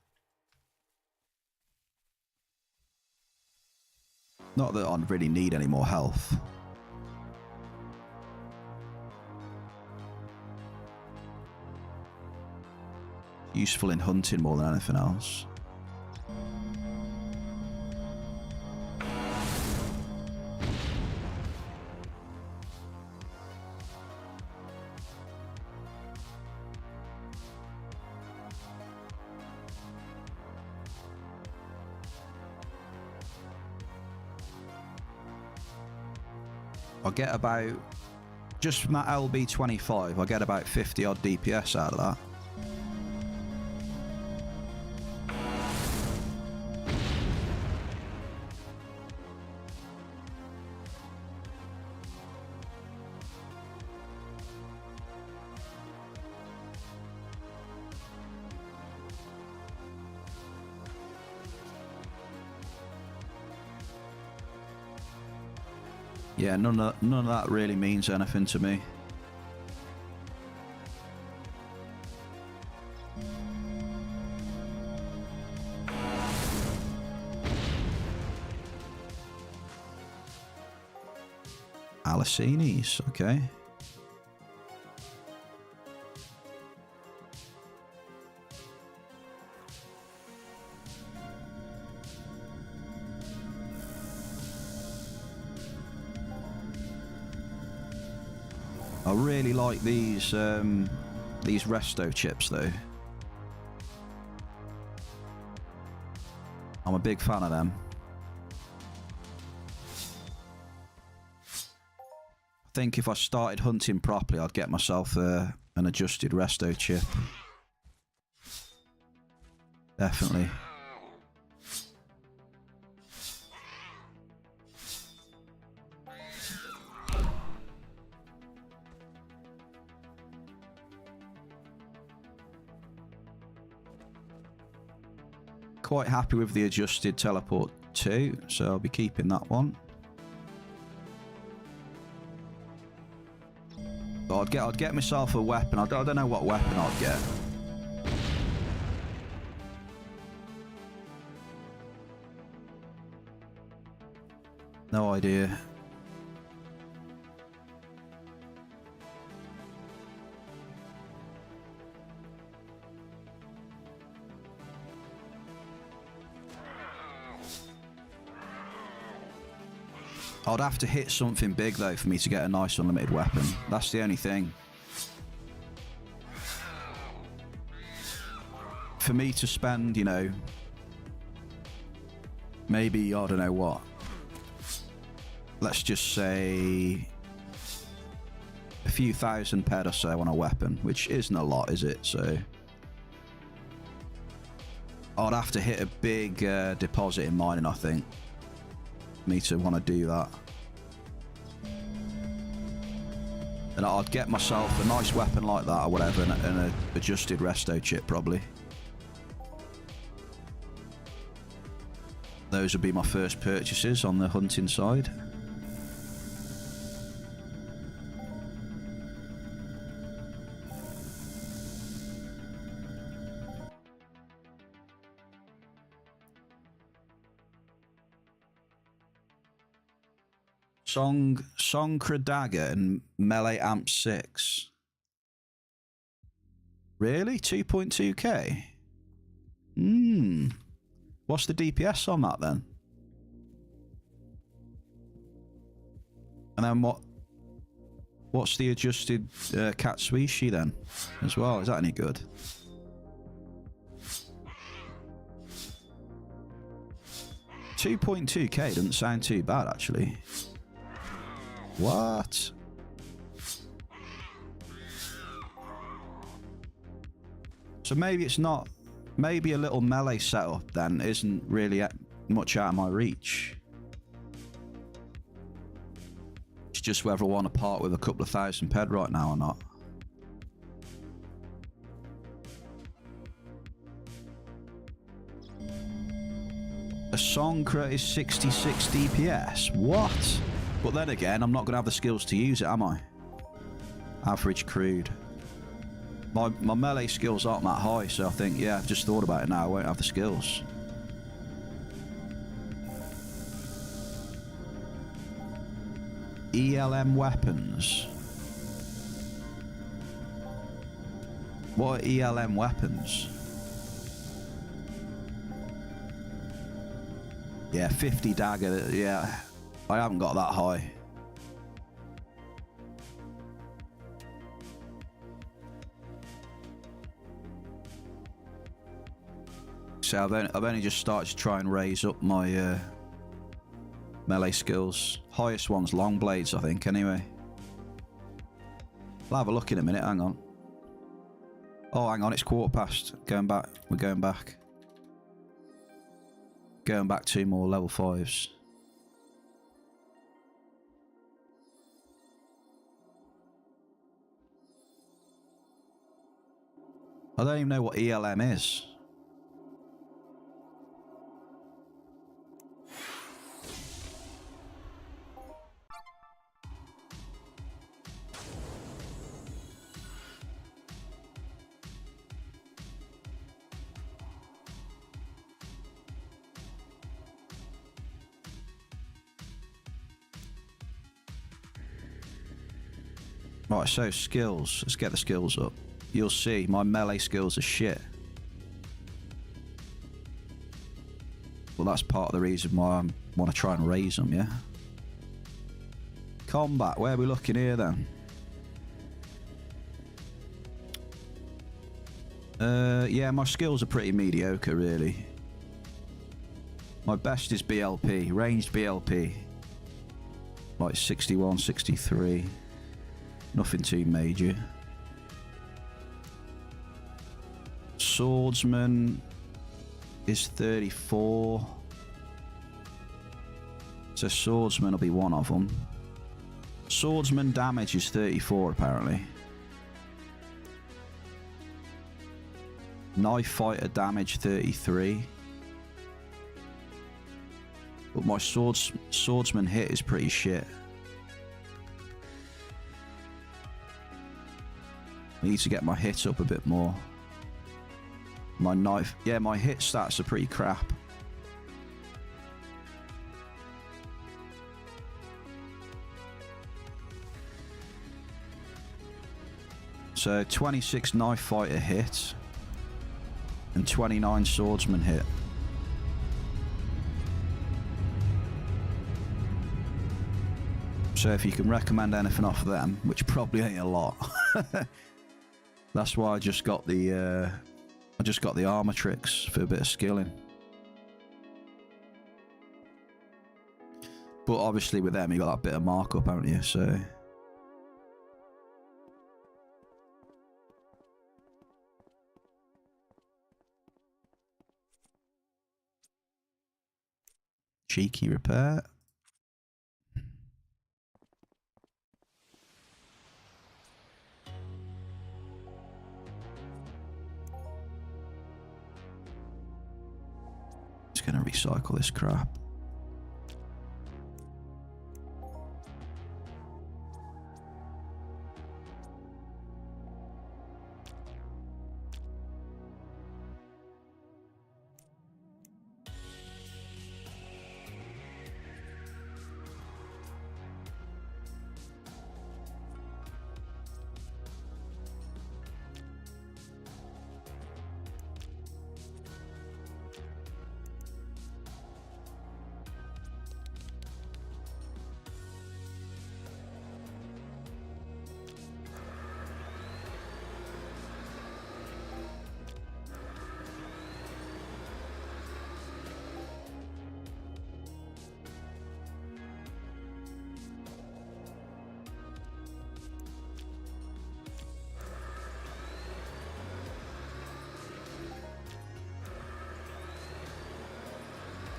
Not that I really need any more health. Useful in hunting more than anything else. I get about, just from that LB25, I get about 50 odd DPS out of that. Yeah, none of that really means anything to me. Alicines, okay. I really like these resto chips though. I'm a big fan of them. I think if I started hunting properly, I'd get myself an adjusted resto chip. Definitely. Quite happy with the adjusted teleport too, so I'll be keeping that one. But I'd get myself a weapon. I don't know what weapon I'd get. No idea. I'd have to hit something big though for me to get a nice unlimited weapon. That's the only thing. For me to spend, you know, maybe, I don't know what. Let's just say a few thousand ped or so on a weapon, which isn't a lot, is it? So I'd have to hit a big deposit in mining, I think, me to want to do that. And I'd get myself a nice weapon like that or whatever, and an adjusted resto chip probably. Those would be my first purchases on the hunting side. Songkra Dagger and Melee Amp 6. Really? 2.2k? What's the DPS on that then? And then what's the adjusted Katsuishi then as well? Is that any good? $2.2k doesn't sound too bad actually. What? So maybe it's not, maybe a little melee setup then isn't really much out of my reach. It's just whether I want to part with a couple of thousand ped right now or not. A Sonkra is 66 DPS. What? But then again, I'm not going to have the skills to use it, am I? Average crude. My melee skills aren't that high, so I think, yeah, I've just thought about it now. I won't have the skills. ELM weapons. What are ELM weapons? Yeah, 50 dagger. Yeah, I haven't got that high. So I've only just started to try and raise up my melee skills. Highest one's long blades, I think, anyway. I'll have a look in a minute, hang on. Oh, hang on, it's quarter past. Going back. We're going back. Going back 2 more level 5s. I don't even know what ELM is. Right, so skills. Let's get the skills up. You'll see, my melee skills are shit. Well, that's part of the reason why I want to try and raise them, yeah? Combat, where are we looking here then? Yeah, my skills are pretty mediocre, really. My best is BLP, ranged BLP. Like 61, 63. Nothing too major. Swordsman is 34. So swordsman will be one of them. Swordsman damage is 34 apparently. Knife fighter damage 33. But my swordsman hit is pretty shit. I need to get my hits up a bit more. My knife... Yeah, my hit stats are pretty crap. So, 26 knife fighter hit. And 29 swordsman hit. So if you can recommend anything off of them, which probably ain't a lot. That's why I just got the armor tricks for a bit of skilling. But obviously with them you got that bit of markup, haven't you? So cheeky repair. Gonna recycle this crap.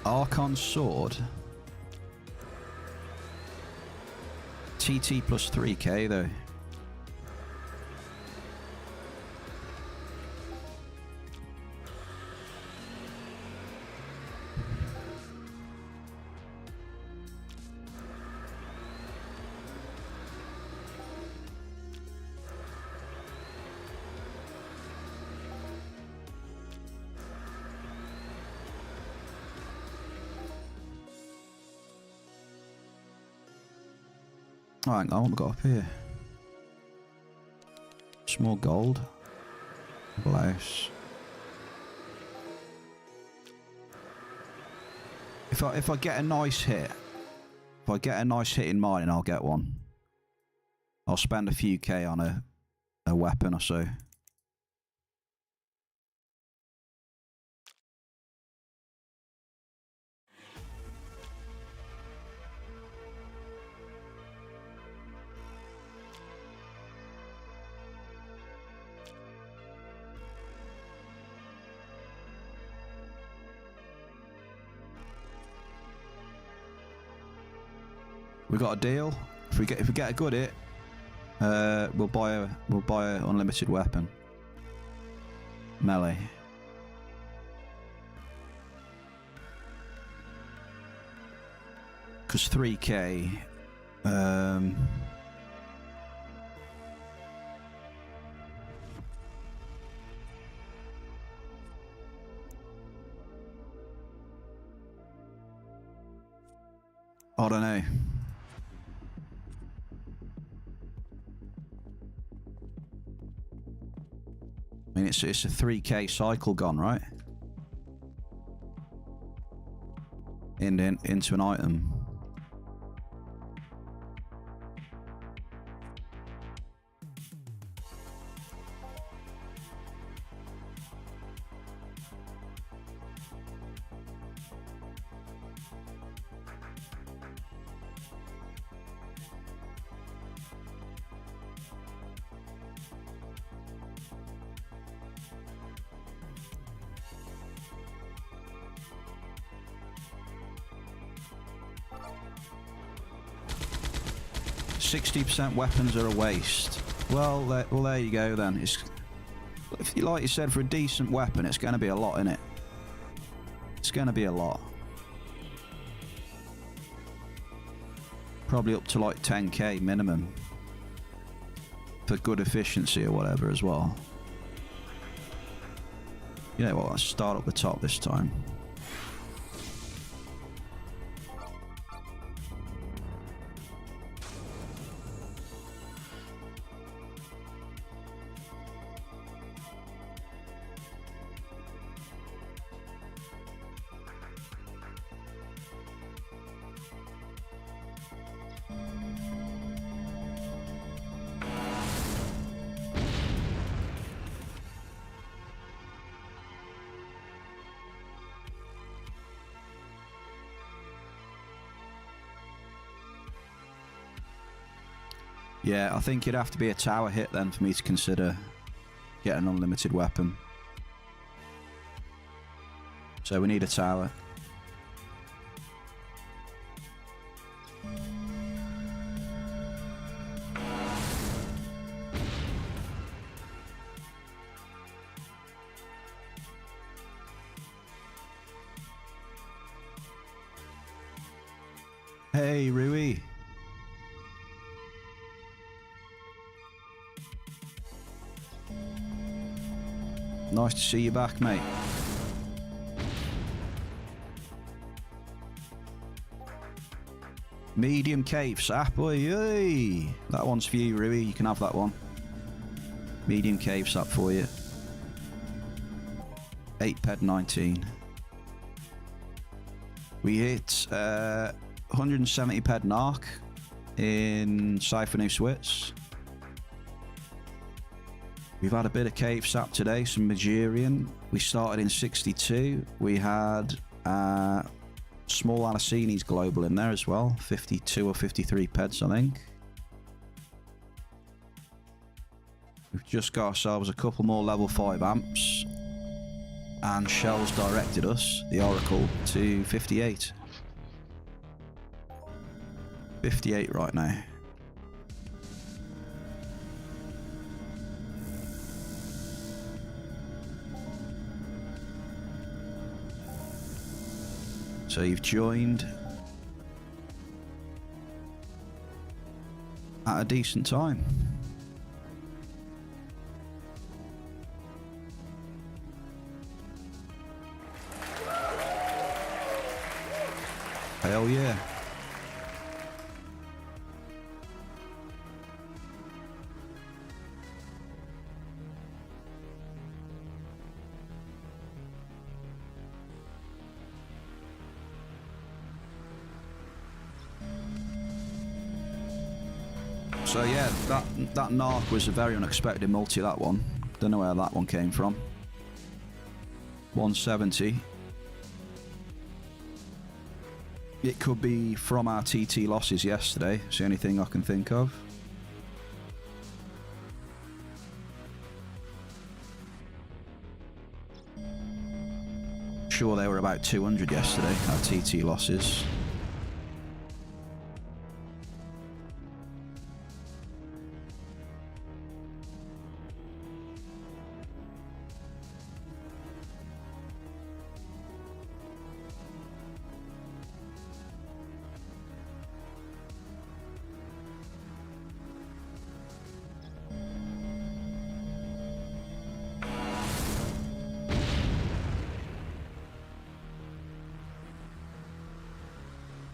Archon sword. TT plus 3k though. Oh, hang on, what have we got up here? Small gold. Blouse. If I get a nice hit, if I get a nice hit in mining, I'll get one. I'll spend a few K on a weapon or so. We got a deal. If we get a good hit, we'll buy a unlimited weapon. Melee. Cause 3K. I don't know. I mean, it's a 3K cycle gone, right? Into an item. %, weapons are a waste. Well, there you go then. If you, like you said, for a decent weapon, it's going to be a lot, innit? It's going to be a lot. Probably up to like 10K minimum for good efficiency or whatever as well. You know what? Let's start at the top this time. Yeah, I think it'd have to be a tower hit then for me to consider getting an unlimited weapon. So we need a tower. Hey, Rui. Nice to see you back, mate. Medium cave sap. Oi, oi. That one's for you, Rui. You can have that one. Medium cave sap for you. 8 ped 19. We hit 170 ped narc in Cypher New Switz. We've had a bit of cave sap today, some Magirian. We started in 62. We had small Alicinis global in there as well. 52 or 53 peds, I think. We've just got ourselves a couple more level 5 amps. And Shell's directed us, the Oracle, to 58. 58 right now. So you've joined at a decent time. Hell yeah. So yeah, that narc was a very unexpected multi, that one. Don't know where that one came from. 170. It could be from our TT losses yesterday. It's the only thing I can think of. Sure, they were about 200 yesterday, our TT losses.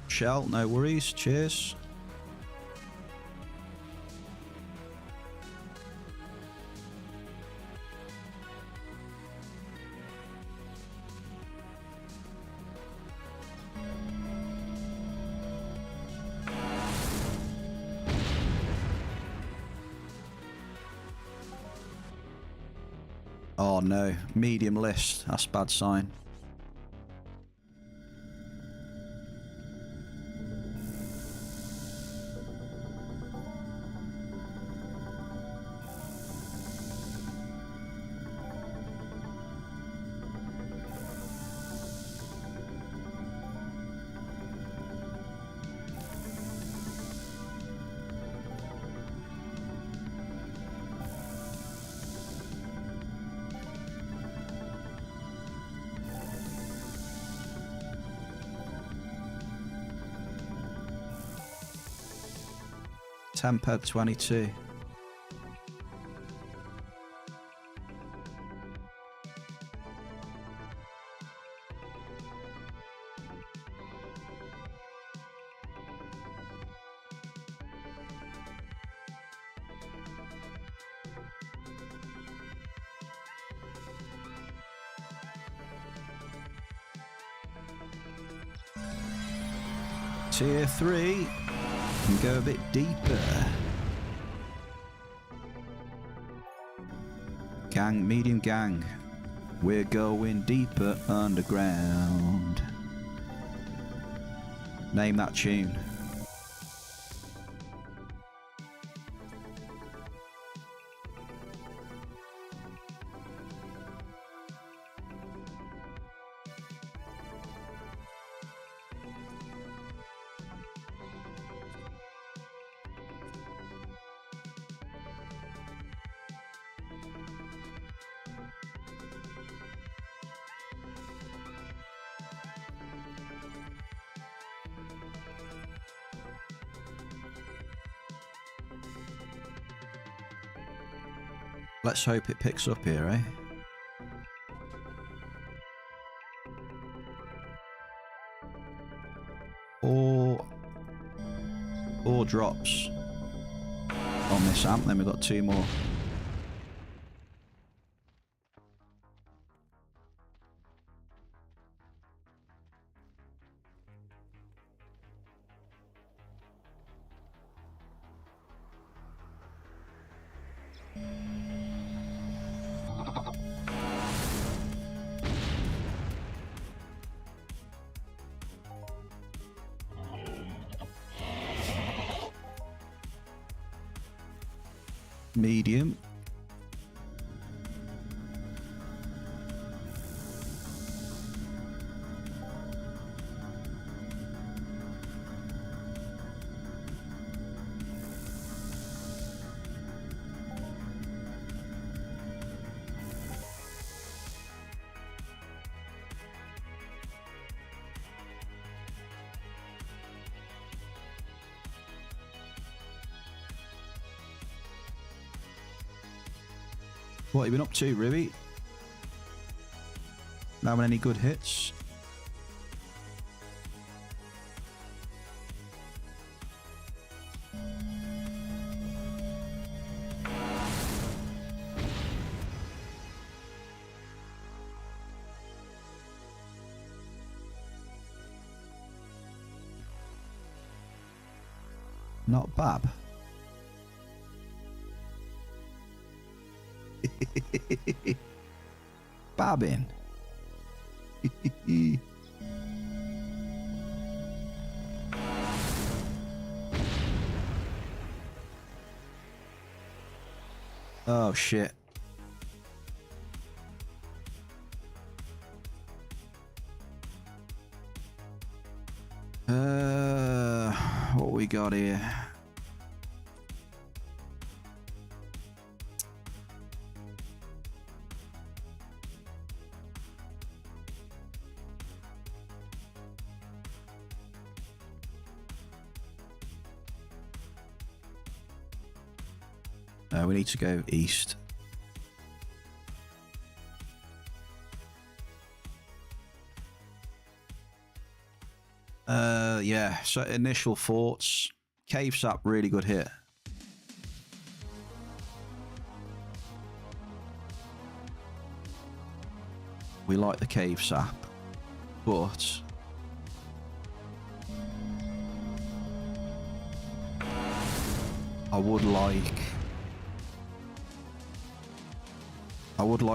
Shell, no worries, cheers. Oh no, medium list, that's a bad sign. Temped 22. Tier 3. And go a bit deeper. Gang, medium gang. We're going deeper underground. Name that tune. Let's hope it picks up here, eh? Or drops on this amp, then we've got 2 more. Medium. What have you been up to, Ruby? Not having any good hits? Not bad. Babbin. Oh shit. What we got here? We need to go east. Yeah, so initial thoughts. Cave sap, really good hit. We like the cave sap, but I would like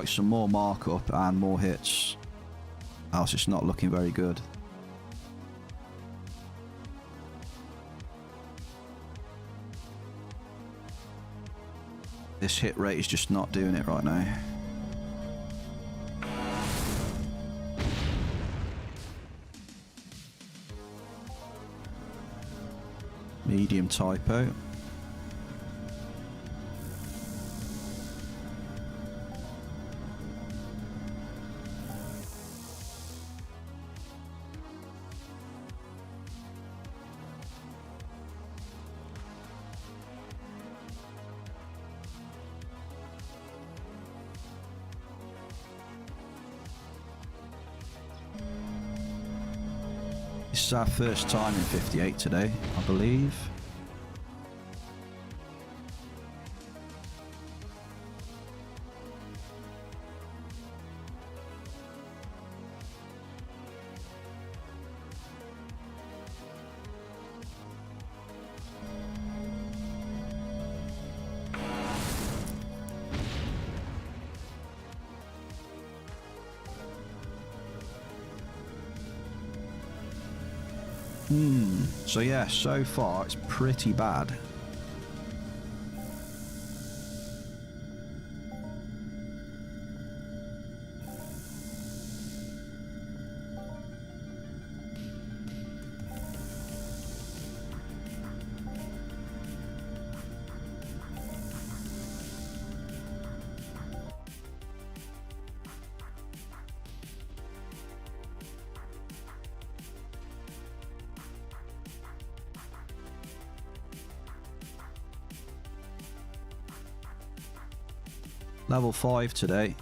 some more markup and more hits, else it's not looking very good. This hit rate is just not doing it right now. Medium typo. This is our first time in 58 today, I believe. So yeah, so far it's pretty bad. Level 5 today.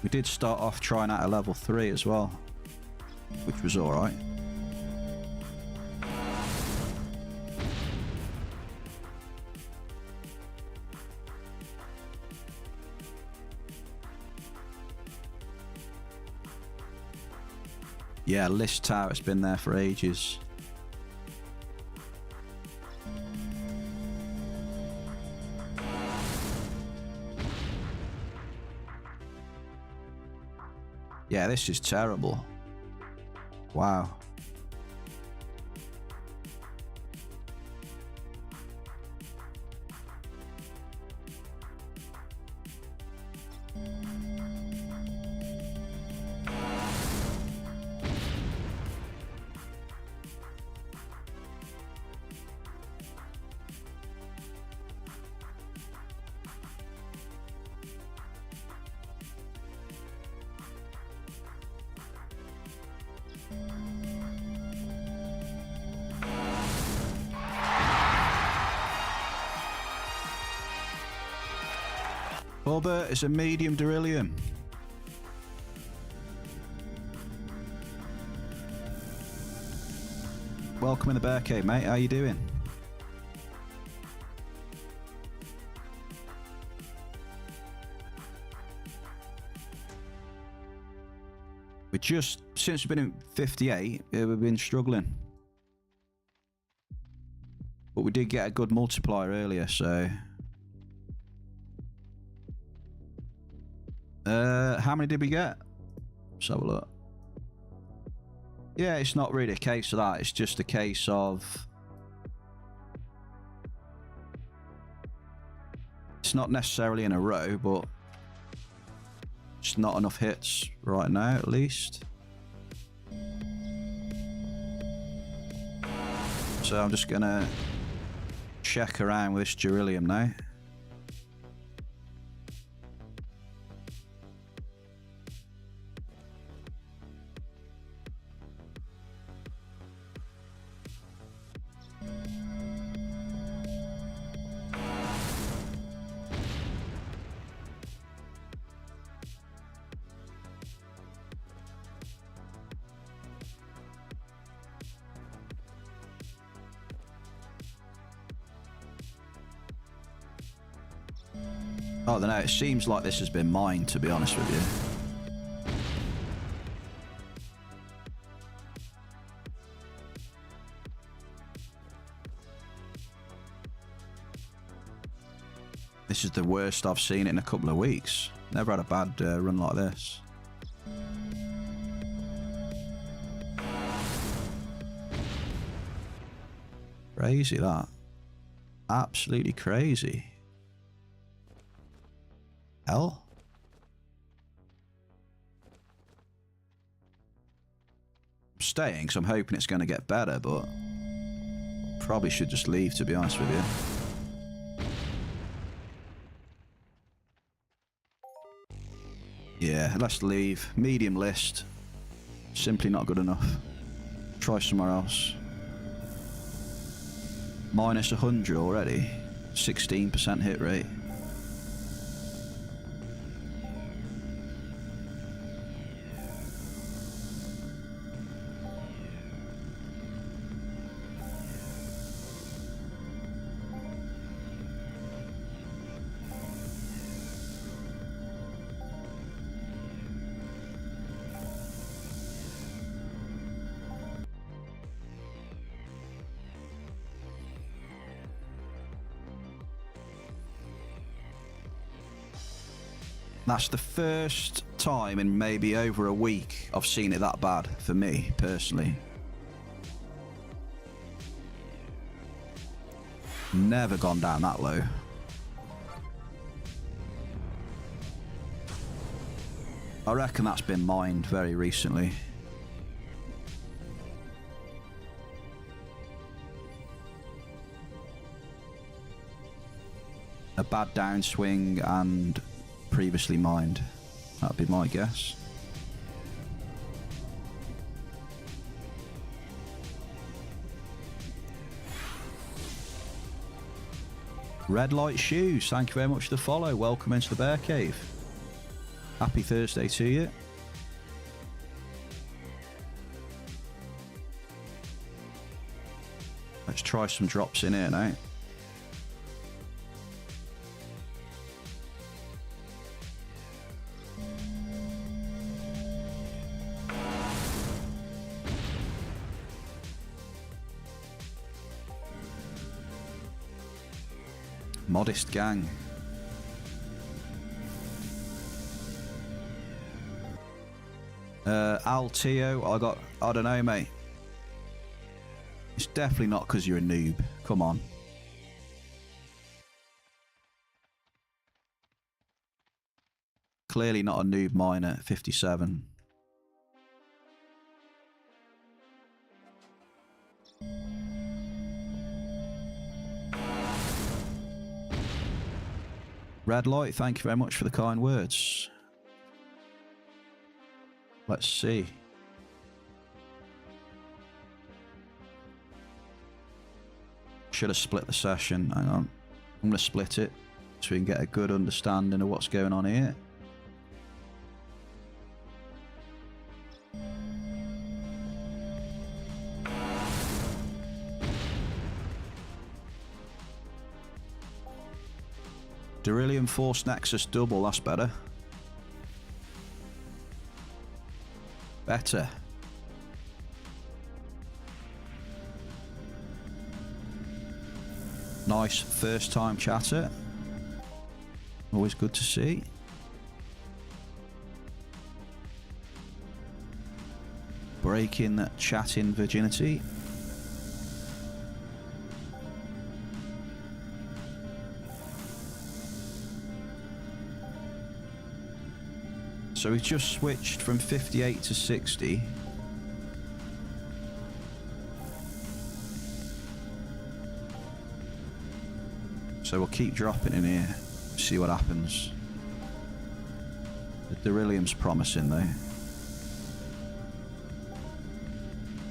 We did start off trying out a level 3 as well, which was alright. Yeah, List Tower, it's been there for ages. Yeah, this is terrible. Wow. Bubba, it's a medium beryllium. Welcome in the Bear Cave, mate. How you doing? just, since we've been in 58, we've been struggling. But we did get a good multiplier earlier, so... how many did we get? Let's have a look. Yeah, it's not really a case of that. It's just a case of... It's not necessarily in a row, but... Just not enough hits right now, at least. So I'm just gonna check around with this beryllium now. I don't know, it seems like this has been mined, to be honest with you. This is the worst I've seen it in a couple of weeks. Never had a bad run like this. Crazy, that. Absolutely crazy. Hell? I'm staying because I'm hoping it's going to get better, but probably should just leave, to be honest with you. Yeah, let's leave. Medium list. Simply not good enough. Try somewhere else. Minus 100 already. 16% hit rate. That's the first time in maybe over a week I've seen it that bad, for me, personally. Never gone down that low. I reckon that's been mined very recently. A bad downswing and previously mined. That'd be my guess. Red Light Shoes, thank you very much for the follow. Welcome into the Bear Cave. Happy Thursday to you. Let's try some drops in here now. Modest gang. Altio, I don't know, mate. It's definitely not because you're a noob. Come on. Clearly not a noob miner at 57. Red Light, thank you very much for the kind words. Let's see. Should have split the session. Hang on. I'm going to split it so we can get a good understanding of what's going on here. Beryllium Force Nexus double, that's better. better. Nice first time chatter. Always good to see. Breaking that chatting virginity. So we've just switched from 58 to 60. So we'll keep dropping in here, see what happens. The beryllium's promising though.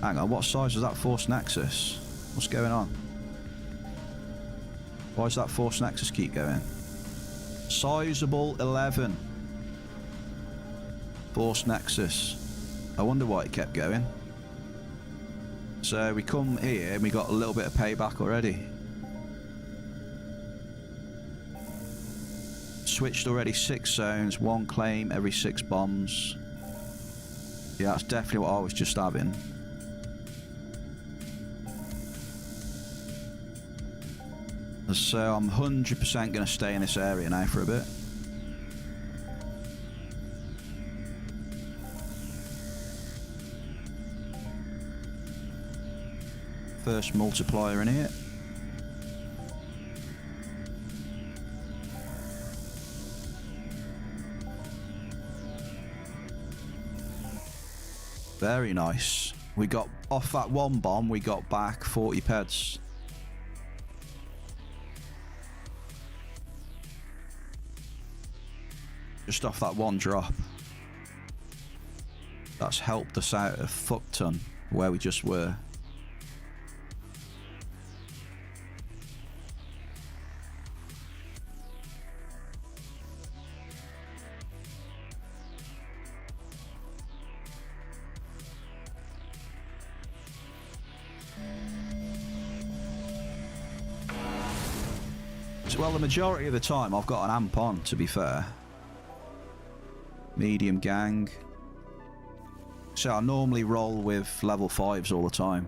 Hang on, what size is that force nexus? What's going on? Why does that force nexus keep going? Sizable 11. Force nexus. I wonder why it kept going. So we come here and we got a little bit of payback already. Switched already 6 zones, 1 claim every 6 bombs. Yeah, that's definitely what I was just having. So I'm 100% going to stay in this area now for a bit. First multiplier in here. Very nice. We got off that one bomb, we got back 40 peds. Just off that one drop. That's helped us out a fuck ton where we just were. Well, the majority of the time I've got an amp on, to be fair. Medium gang. So I normally roll with level 5s all the time.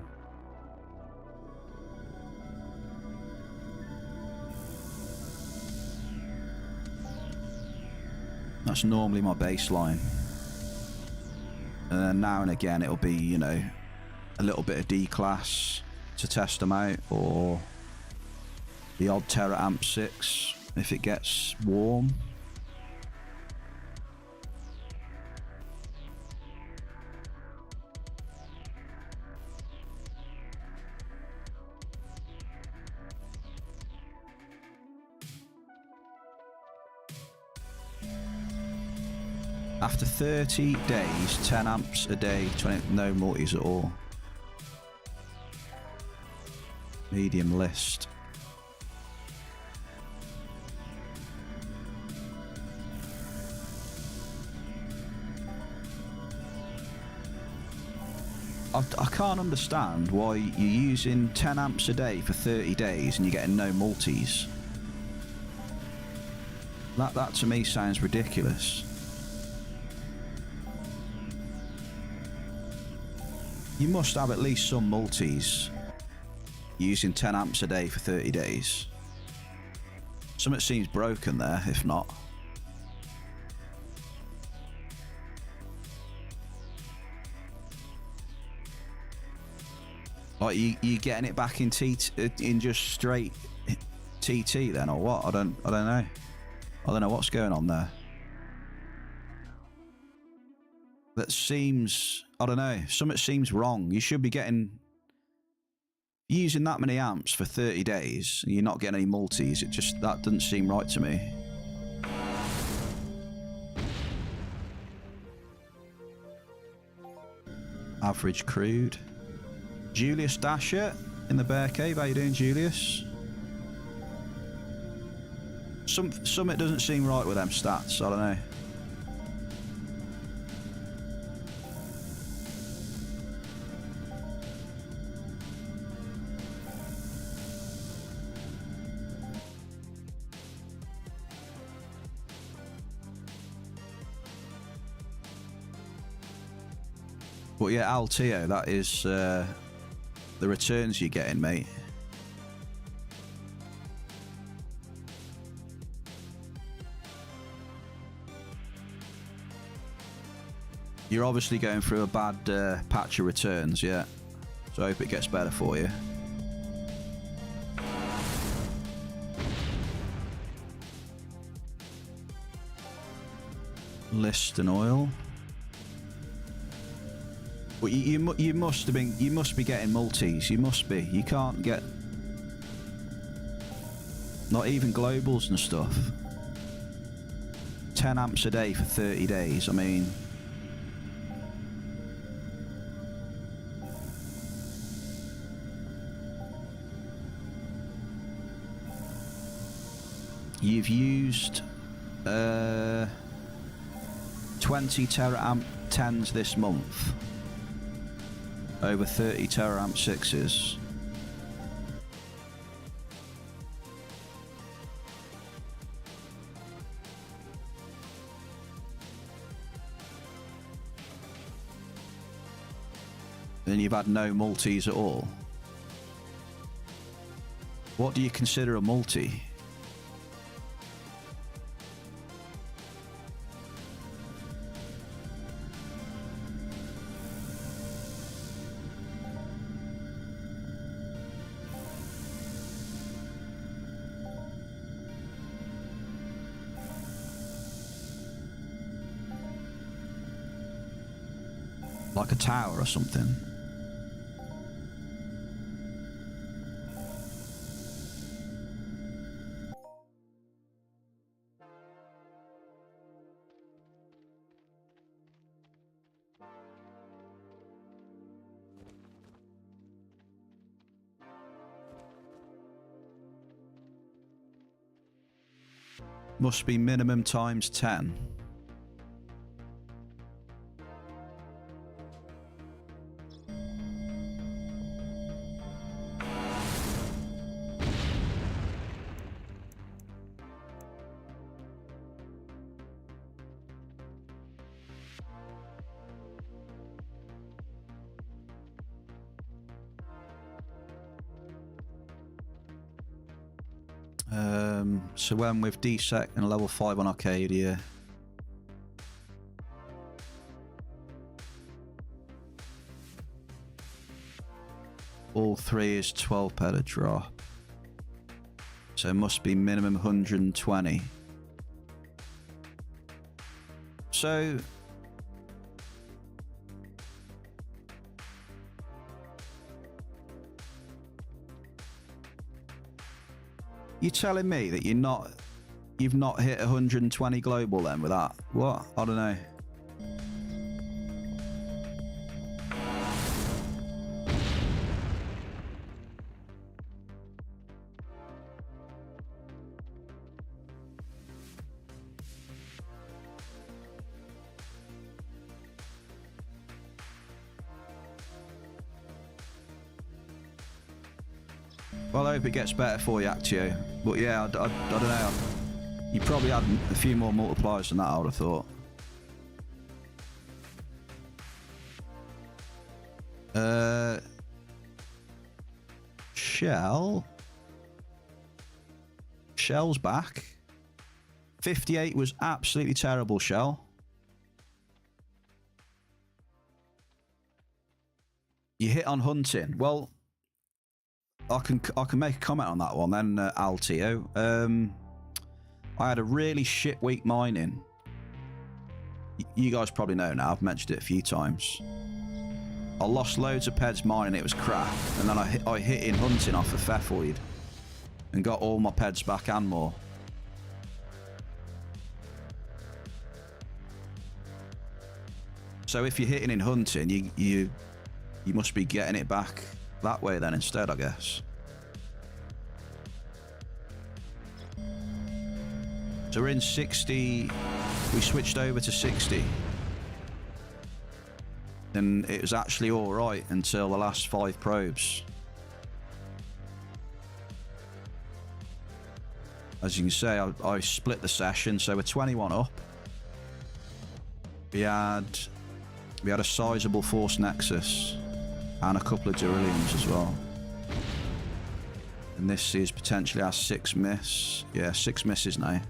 That's normally my baseline. And then now and again it'll be, you know, a little bit of D-class to test them out, or the odd Terra Amp 6 if it gets warm. After 30 days, 10 amps a day, 20, no multis at all. Medium list. I can't understand why you're using 10 amps a day for 30 days and you're getting no multis. That to me sounds ridiculous. You must have at least some multis using 10 amps a day for 30 days. Something seems broken there, if not. Like you getting it back in in just straight TT then, or what? I don't know. I don't know what's going on there. That seems, I don't know, something seems wrong. You should be getting, using that many amps for 30 days and you're not getting any multis. It just, that doesn't seem right to me. Average crude. Julius Dasher in the Bear Cave. How you doing, Julius? Something doesn't seem right with them stats. I don't know. But yeah, Altio, that is the returns you're getting, mate. You're obviously going through a bad patch of returns, yeah. So I hope it gets better for you. List and oil. But you must be getting multis. You must be. You can't get not even globals and stuff. 10 amps a day for 30 days. I mean, you've used 20 teraamp 10s this month. Over 30 teraamp 6s. And you've had no multis at all. What do you consider a multi? Like a tower or something. Must be minimum times 10. So when with DSEC and level 5 on Arcadia. All 3 is 12 per drop. So it must be minimum 120. So you're telling me that you've not hit 120 global then with that? What? I don't know. Well, I hope it gets better for you, Actio. But yeah, I don't know. You probably had a few more multipliers than that, I would have thought. Shell's back. 58 was absolutely terrible, Shell. You hit on hunting. Well, I can make a comment on that one then, Altio. I had a really shit week mining. You guys probably know now, I've mentioned it a few times. I lost loads of peds mining, it was crap. And then I hit in hunting off a Fefoid and got all my peds back and more. So if you're hitting in hunting, you must be getting it back that way then instead, I guess. So we're in 60. We switched over to 60. And it was actually alright until the last 5 probes. As you can see, I split the session, so we're 21 up. We had We had a sizable Force Nexus and a couple of Derilliums as well. And this is potentially our 6th miss. Yeah, 6 misses now.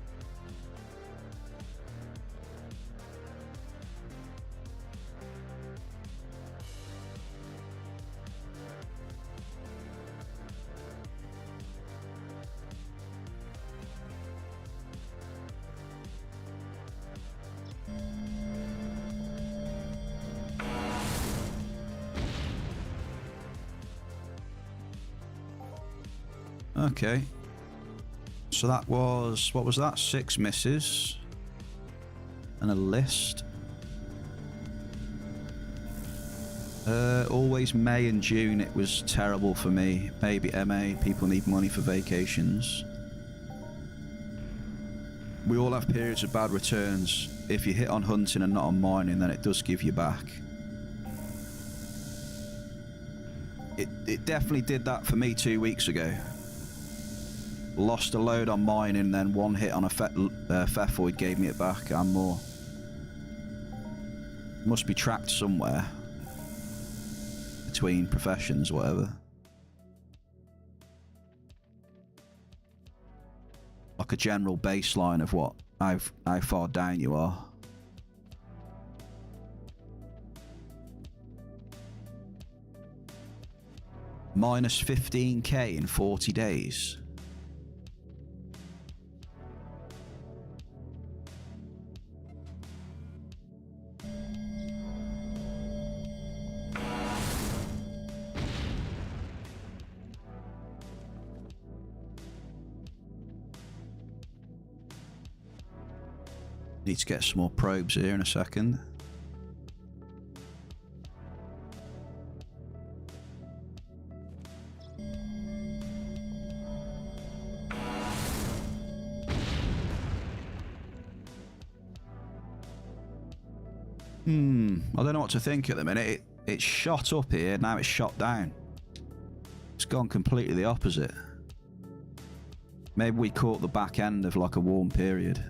Okay, so that was, what was that? 6 misses and a list. Always May and June, it was terrible for me. Maybe MA, people need money for vacations. We all have periods of bad returns. If you hit on hunting and not on mining, then it does give you back. It definitely did that for me 2 weeks ago. Lost a load on mining, then one hit on a Pfeffoid gave me it back and more. Must be tracked somewhere. Between professions, whatever. Like a general baseline of what, how far down you are. Minus 15k in 40 days. Need to get some more probes here in a second. I don't know what to think at the minute. It's shot up here, now it's shot down. It's gone completely the opposite. Maybe we caught the back end of like a warm period.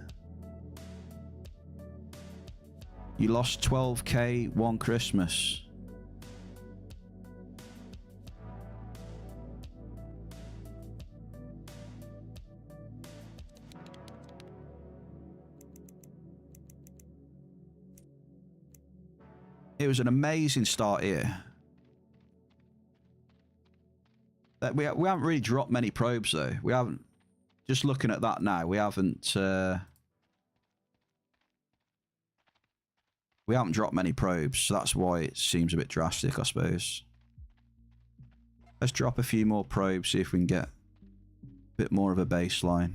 You lost 12k one Christmas. It was an amazing start here. We haven't really dropped many probes though. We haven't. Just looking at that now, we haven't dropped many probes, so that's why it seems a bit drastic, I suppose. Let's drop a few more probes, see if we can get a bit more of a baseline.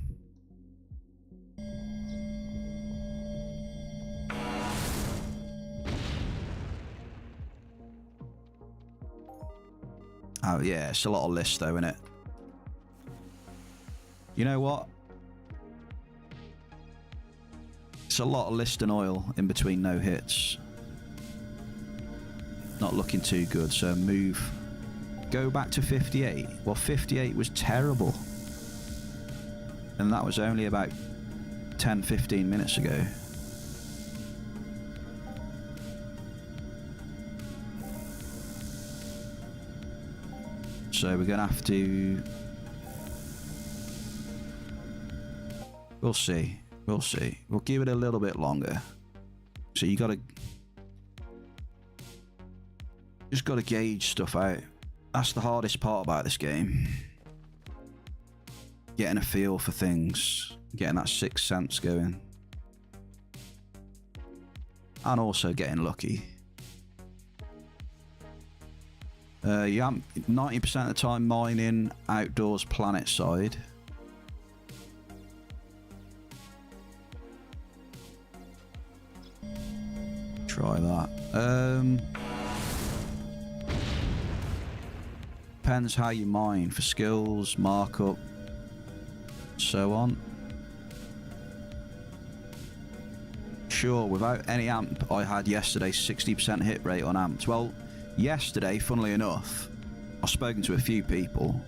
Oh yeah, it's a lot of lists though, isn't it? You know what? It's a lot of list and oil in between no hits. Not looking too good, so move. Go back to 58. Well, 58 was terrible. And that was only about 10-15 minutes ago. So we're going to have to... We'll see. We'll see. We'll give it a little bit longer. So you gotta... Just gotta gauge stuff out. That's the hardest part about this game. Getting a feel for things. Getting that sixth sense going. And also getting lucky. Yeah, 90% of the time mining outdoors planet side. Try that. Depends how you mine for skills, markup, so on. Sure, without any amp, I had yesterday 60% hit rate on amps. Well, yesterday, funnily enough, I've spoken to a few people.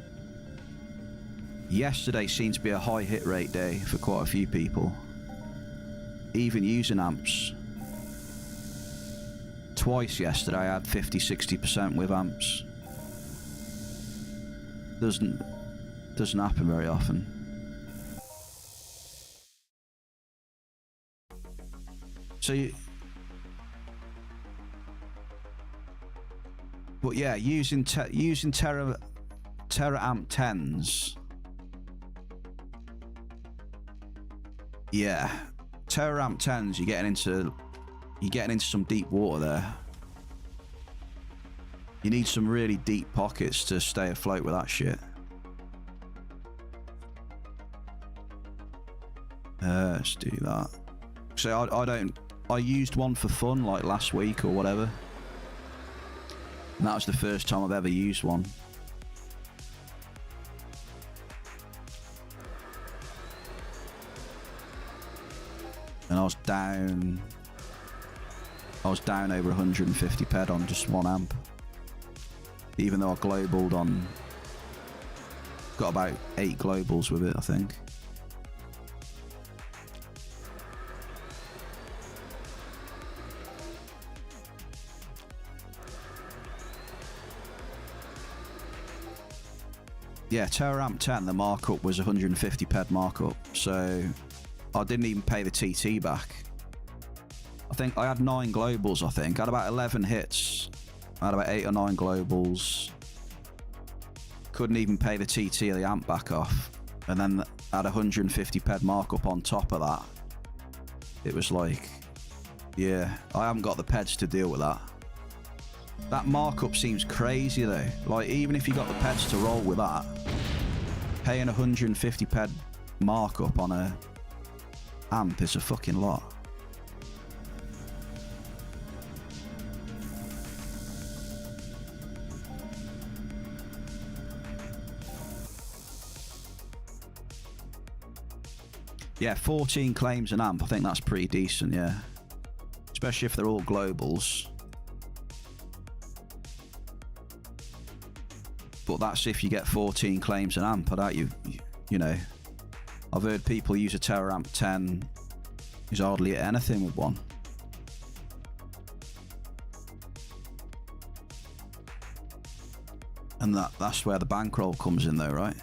Yesterday seemed to be a high hit rate day for quite a few people. Even using amps. twice yesterday. I had 50-60% with amps. Doesn't happen very often. So but yeah, using Terra Amp 10s. Yeah, Terra Amp 10s. You're getting into some deep water there. You need some really deep pockets to stay afloat with that shit. Let's do that. So I used one for fun like last week or whatever. And that was the first time I've ever used one. And I was down over 150 ped on just one amp. Even though I globaled on, got about 8 globals with it, I think. Yeah, Terra Amp 10, the markup was 150 ped markup, so I didn't even pay the TT back. I think I had 9 globals, I had about 11 hits. I had about 8 or 9 globals. Couldn't even pay the TT or the amp back off. And then had 150 ped markup on top of that. It was like, yeah, I haven't got the peds to deal with that. That markup seems crazy though. Like, even if you got the peds to roll with that, paying 150 ped markup on a amp is a fucking lot. Yeah, 14 claims an amp. I think that's pretty decent, yeah. Especially if they're all globals. But that's if you get 14 claims an amp. I doubt you know. I've heard people use a Terra Amp 10 who's hardly at anything with one. And that's where the bankroll comes in though, right?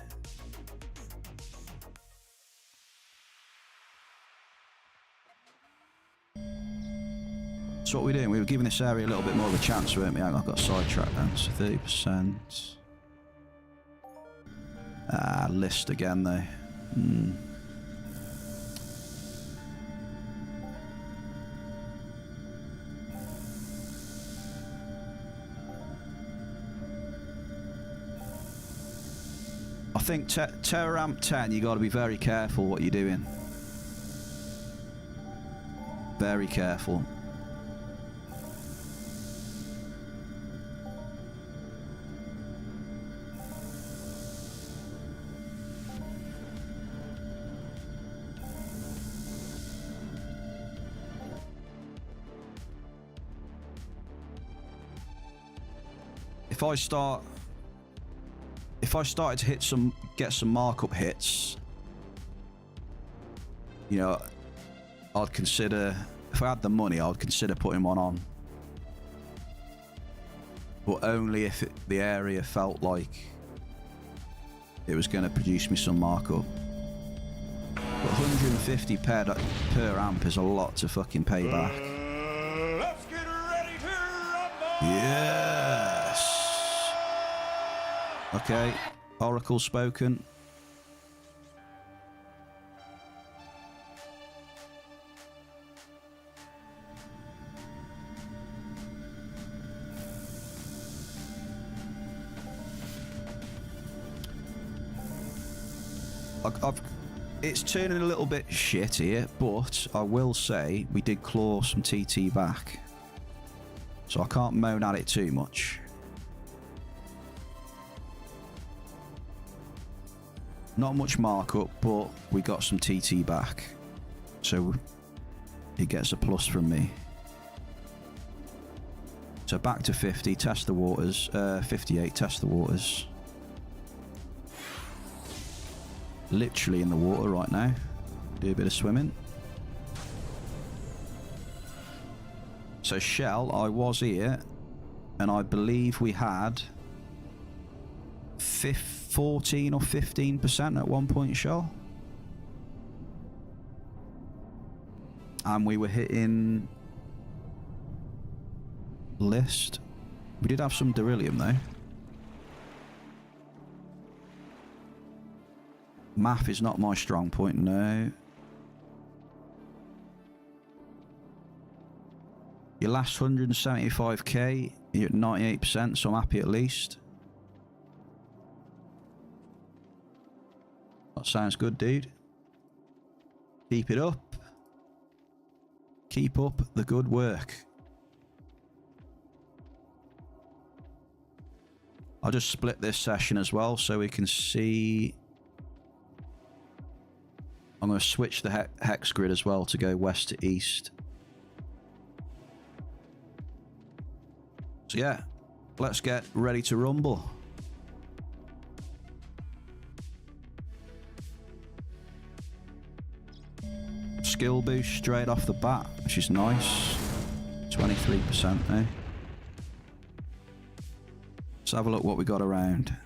So what we're doing, we were giving this area a little bit more of a chance, weren't we? I've got sidetracked then, so 30%. List again though. I think Terra Amp 10, you got to be very careful what you're doing. Very careful. If I started to get some markup hits, you know, I'd consider, if I had the money, I'd consider putting one on. But only if the area felt like it was going to produce me some markup. But 150 per amp is a lot to fucking pay back. Let's get ready to rumble! Yes! Okay, Oracle spoken. It's turning a little bit shit here, but I will say we did claw some TT back, so I can't moan at it too much. Not much markup, but we got some TT back, so it gets a plus from me. So back to 50, test the waters, 58, test the waters. Literally in the water right now. Do a bit of swimming. So Shell, I was here, and I believe we had 14 or 15% at one point, Shell. And we were hitting list. We did have some beryllium though. Math is not my strong point, no. Your last 175k, you're at 98%, so I'm happy at least. That sounds good, dude. Keep it up. Keep up the good work. I'll just split this session as well so we can see. I'm going to switch the hex grid as well to go west to east. So yeah, let's get ready to rumble. Skill boost straight off the bat, which is nice. 23% eh? Let's have a look what we got around.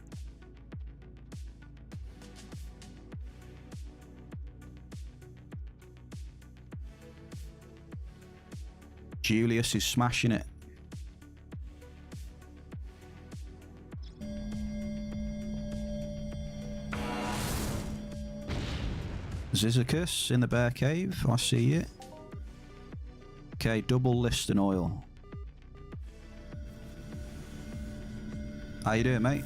Julius is smashing it. Zizicus in the bear cave, I see it. Okay, double list and oil. How you doing, mate?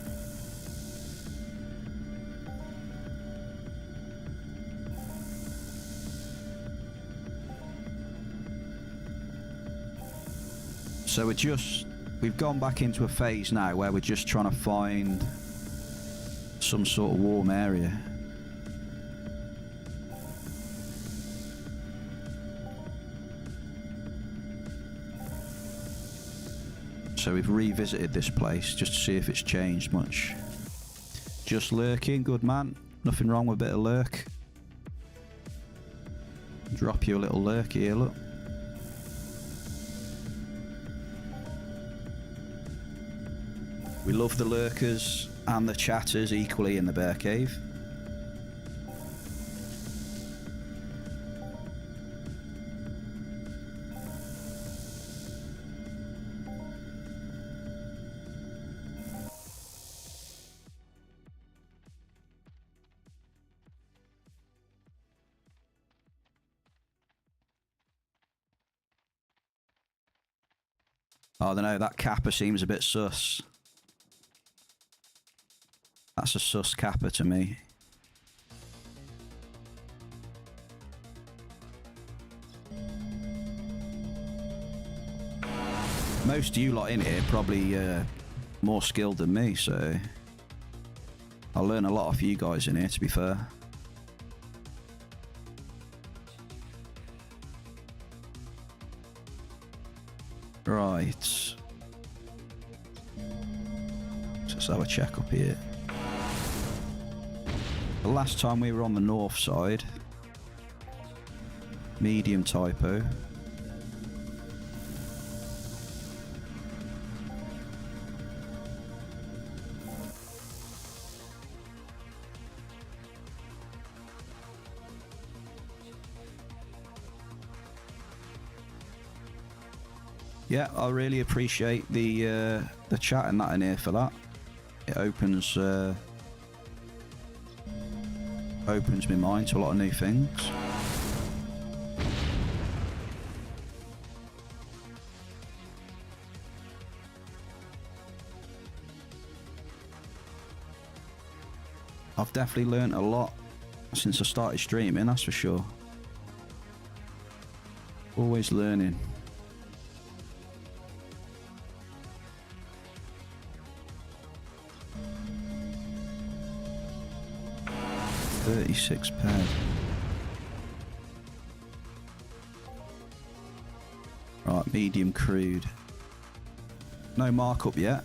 So we've gone back into a phase now where we're just trying to find some sort of warm area. So we've revisited this place just to see if it's changed much. Just lurking, good man. Nothing wrong with a bit of lurk. Drop you a little lurk here, look. We love the lurkers and the chatters equally in the bear cave. I don't know, that kappa seems a bit sus. That's a sus kappa to me. Most of you lot in here probably more skilled than me, so I'll learn a lot off you guys in here, to be fair. Right. Let's have a check up here. The last time we were on the north side, medium typo. Yeah, I really appreciate the chat and that in here for that. It opens my mind to a lot of new things. I've definitely learnt a lot since I started streaming, that's for sure. Always learning. £36. Right, medium crude. No markup yet.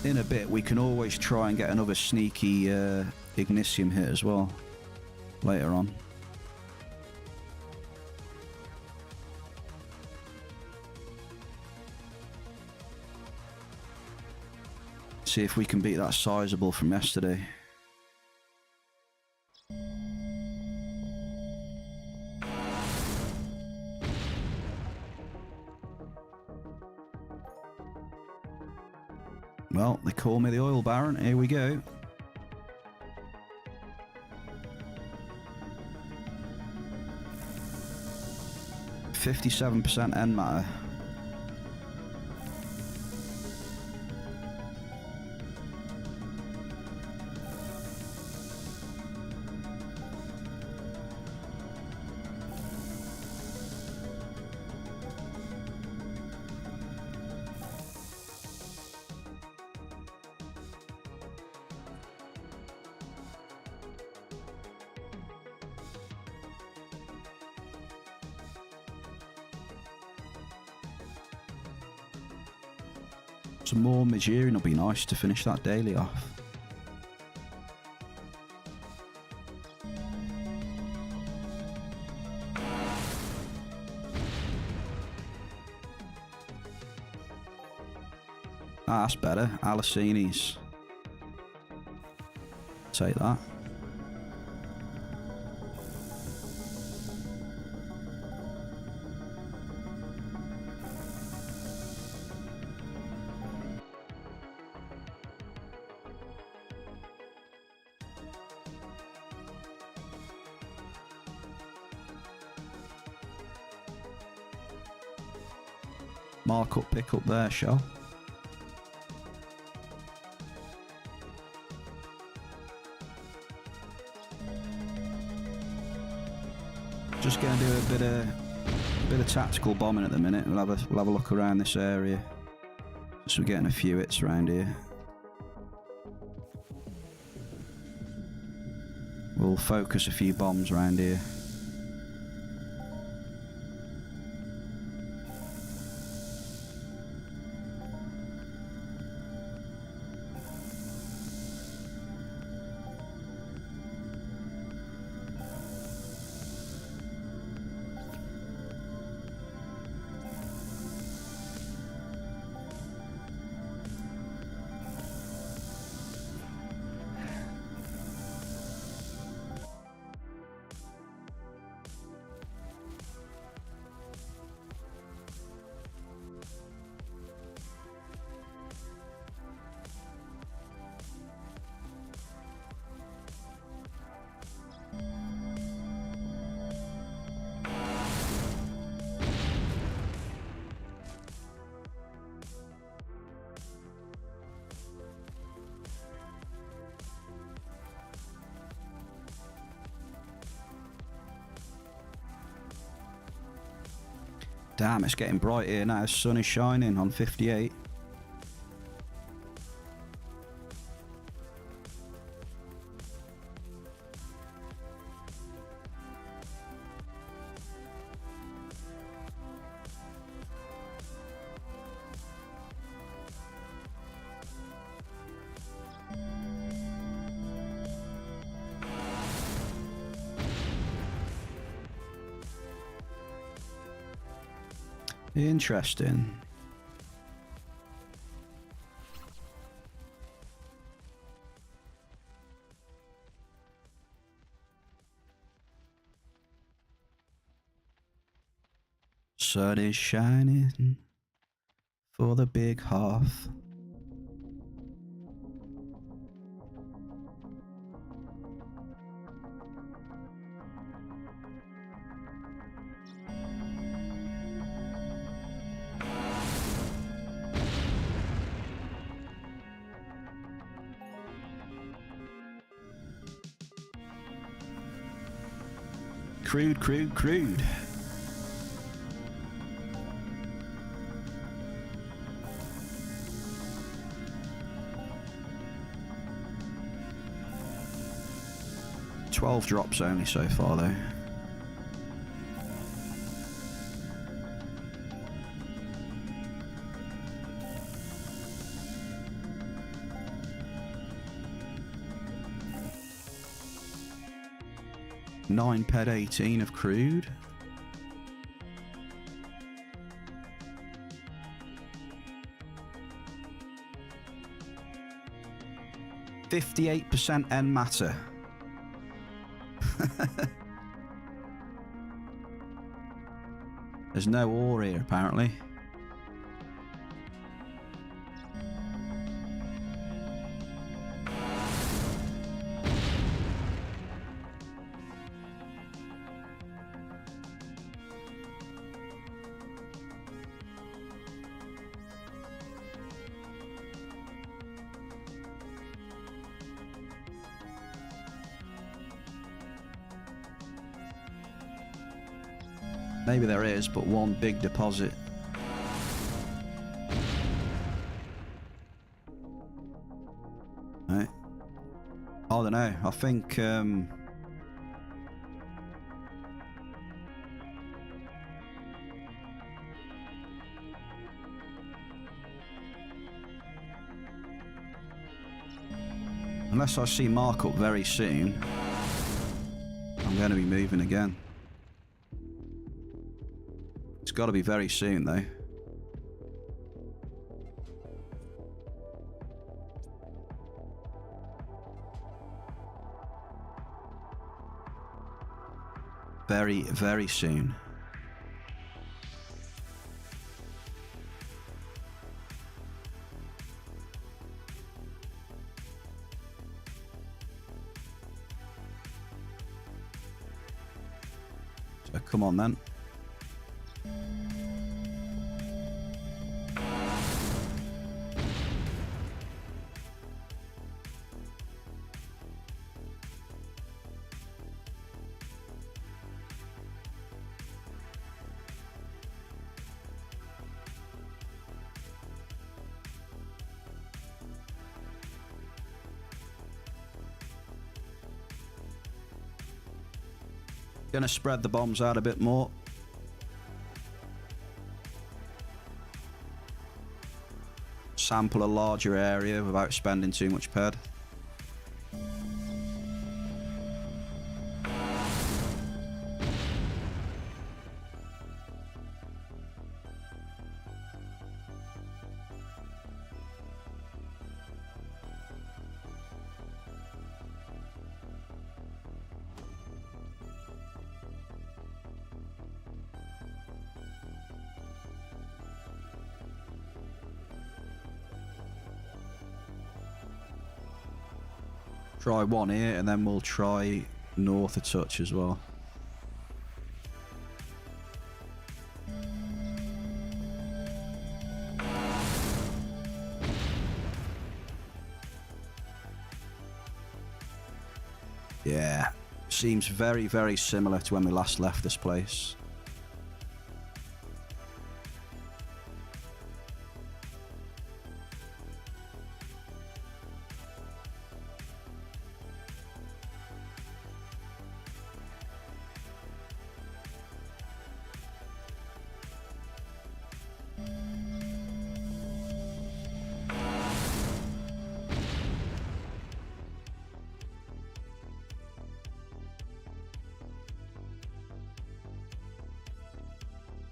in a bit, we can always try and get another sneaky Ignitium hit as well later on. See if we can beat that sizable from yesterday. Well, they call me the Oil Baron. Here we go. %57% end matter. Some more Majirian will be nice to finish that daily off. Ah, that's better. Alicini's. Take that. Markup pick up there, shall. Just gonna do a bit of tactical bombing at the minute. We'll have a look around this area. So we're getting a few hits around here. We'll focus a few bombs around here. Damn, it's getting bright here now. The sun is shining on 58. Interesting. Sun is shining for the big half. Crude. $12 drops only so far though. 9 ped 18 of crude. %58% N matter. There's no ore here apparently. Maybe there is, but one big deposit. Right. I don't know. I think unless I see markup very soon, I'm going to be moving again. It's got to be very soon, though. Very, very soon. So come on, then. Gonna spread the bombs out a bit more. Sample a larger area without spending too much ped. Try one here, and then we'll try north a touch as well. Yeah, seems very, very similar to when we last left this place.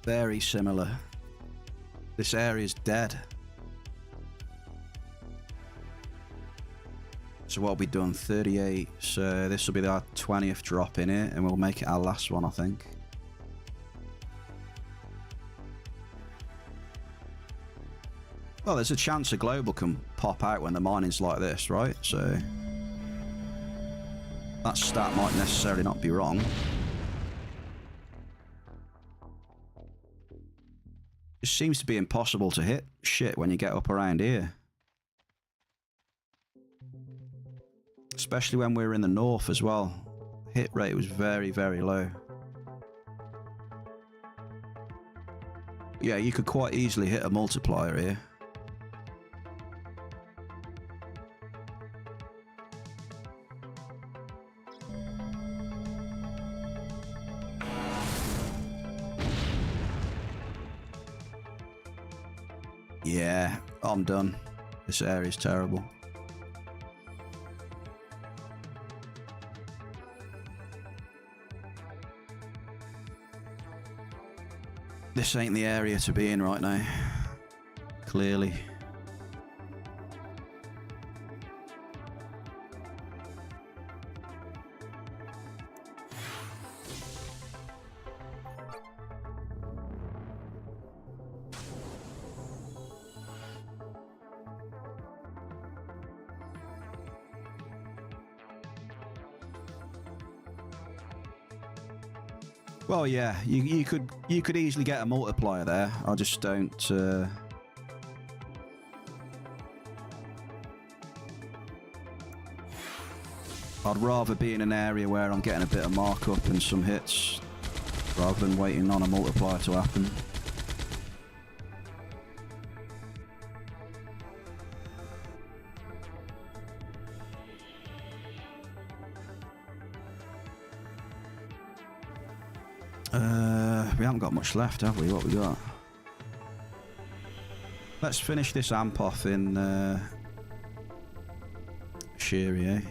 Very similar. This area's dead. So what have we done? 38. So this will be our 20th drop in it, and we'll make it our last one, I think. Well, there's a chance a global can pop out when the mining's like this, right? So that stat might necessarily not be wrong. It seems to be impossible to hit shit when you get up around here. Especially when we were in the north as well. Hit rate was very, very low. Yeah, you could quite easily hit a multiplier here. Yeah, I'm done. This area's terrible. This ain't the area to be in right now. Clearly. Well, yeah, you could easily get a multiplier there. I just don't. I'd rather be in an area where I'm getting a bit of markup and some hits, rather than waiting on a multiplier to happen. We haven't got much left, have we? What we got? Let's finish this amp off in Sherry, eh?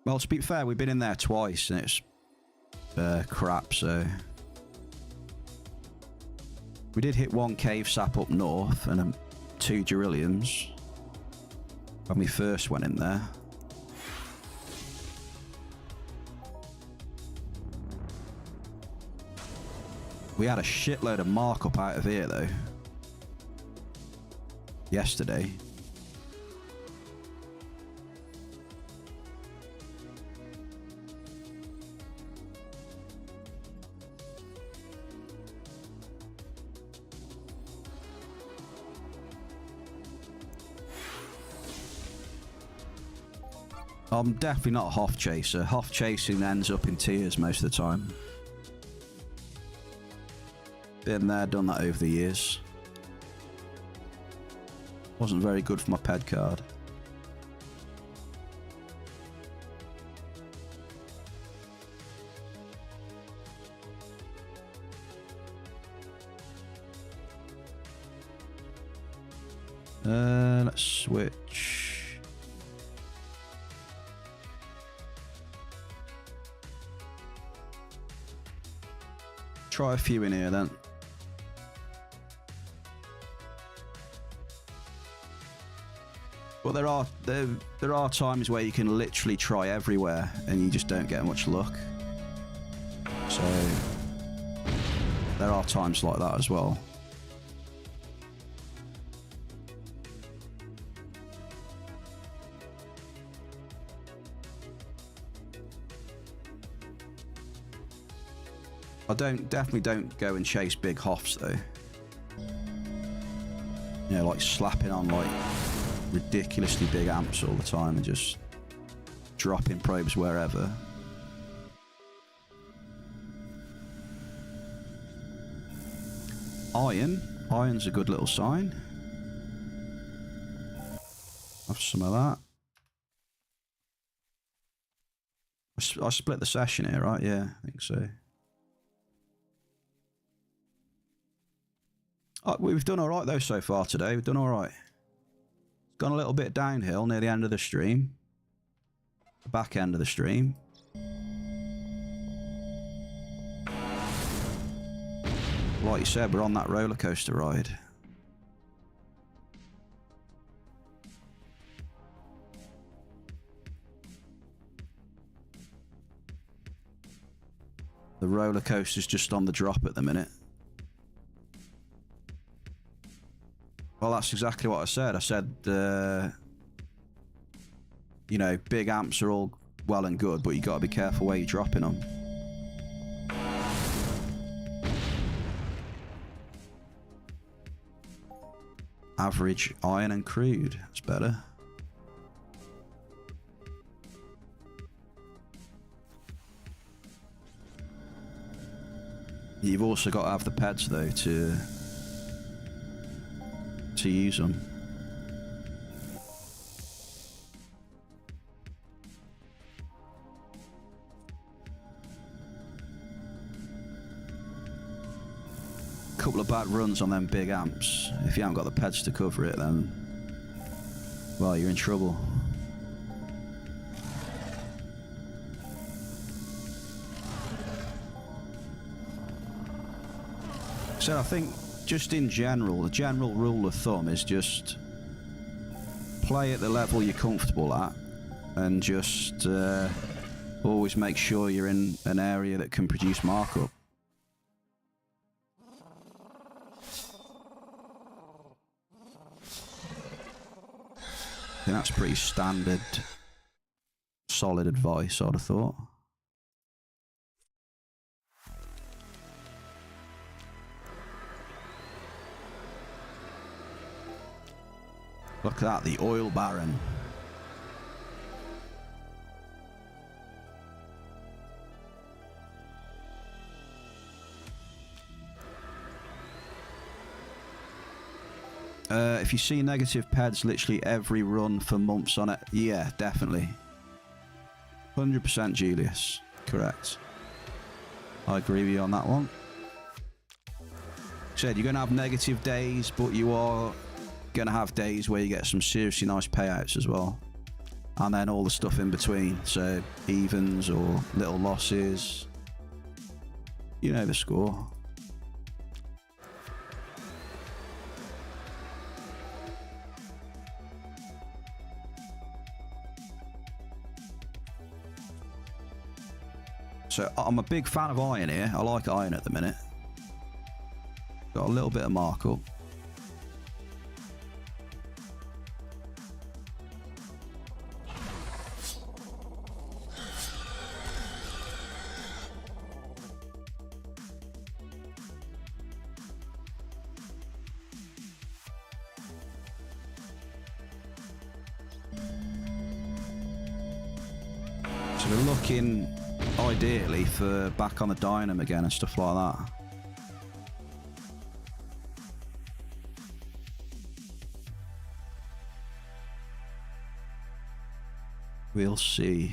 Well, to be fair, we've been in there twice and it's crap, so... We did hit one cave sap up north and 2 Gerilliums when we first went in there. We had a shitload of markup out of here though. Yesterday. I'm definitely not a Hoff chaser. Hoff chasing ends up in tears most of the time. Been there, done that over the years. Wasn't very good for my ped card. Let's switch. Try a few in here then. But there are times where you can literally try everywhere and you just don't get much luck. So there are times like that as well. Definitely don't go and chase big Hoffs though. You know, like slapping on like ridiculously big amps all the time and just dropping probes wherever. Iron's a good little sign. Have some of that. I split the session here, right? Yeah, I think so. Oh, we've done all right though so far today. We've done all right. It's gone a little bit downhill near the end of the stream. The back end of the stream. Like you said, we're on that roller coaster ride. The roller coaster's just on the drop at the minute. Well, that's exactly what I said. I said, you know, big amps are all well and good, but you got to be careful where you're dropping them. Average iron and crude. That's better. You've also got to have the pads though to use them. Couple of bad runs on them big amps. If you haven't got the peds to cover it, then, well, you're in trouble. So I think, just in general, the general rule of thumb is just play at the level you're comfortable at, and just always make sure you're in an area that can produce markup. I think that's pretty standard, solid advice, I'd have thought. Look at that, the oil baron. If you see negative peds literally every run for months on it, yeah, definitely. 100% Julius, correct. I agree with you on that one. Said you're going to have negative days, but you are going to have days where you get some seriously nice payouts as well. And then all the stuff in between, so evens or little losses. You know the score. So I'm a big fan of iron here. I like iron at the minute. Got a little bit of markup. So we're looking ideally for back on the dynam again and stuff like that. We'll see.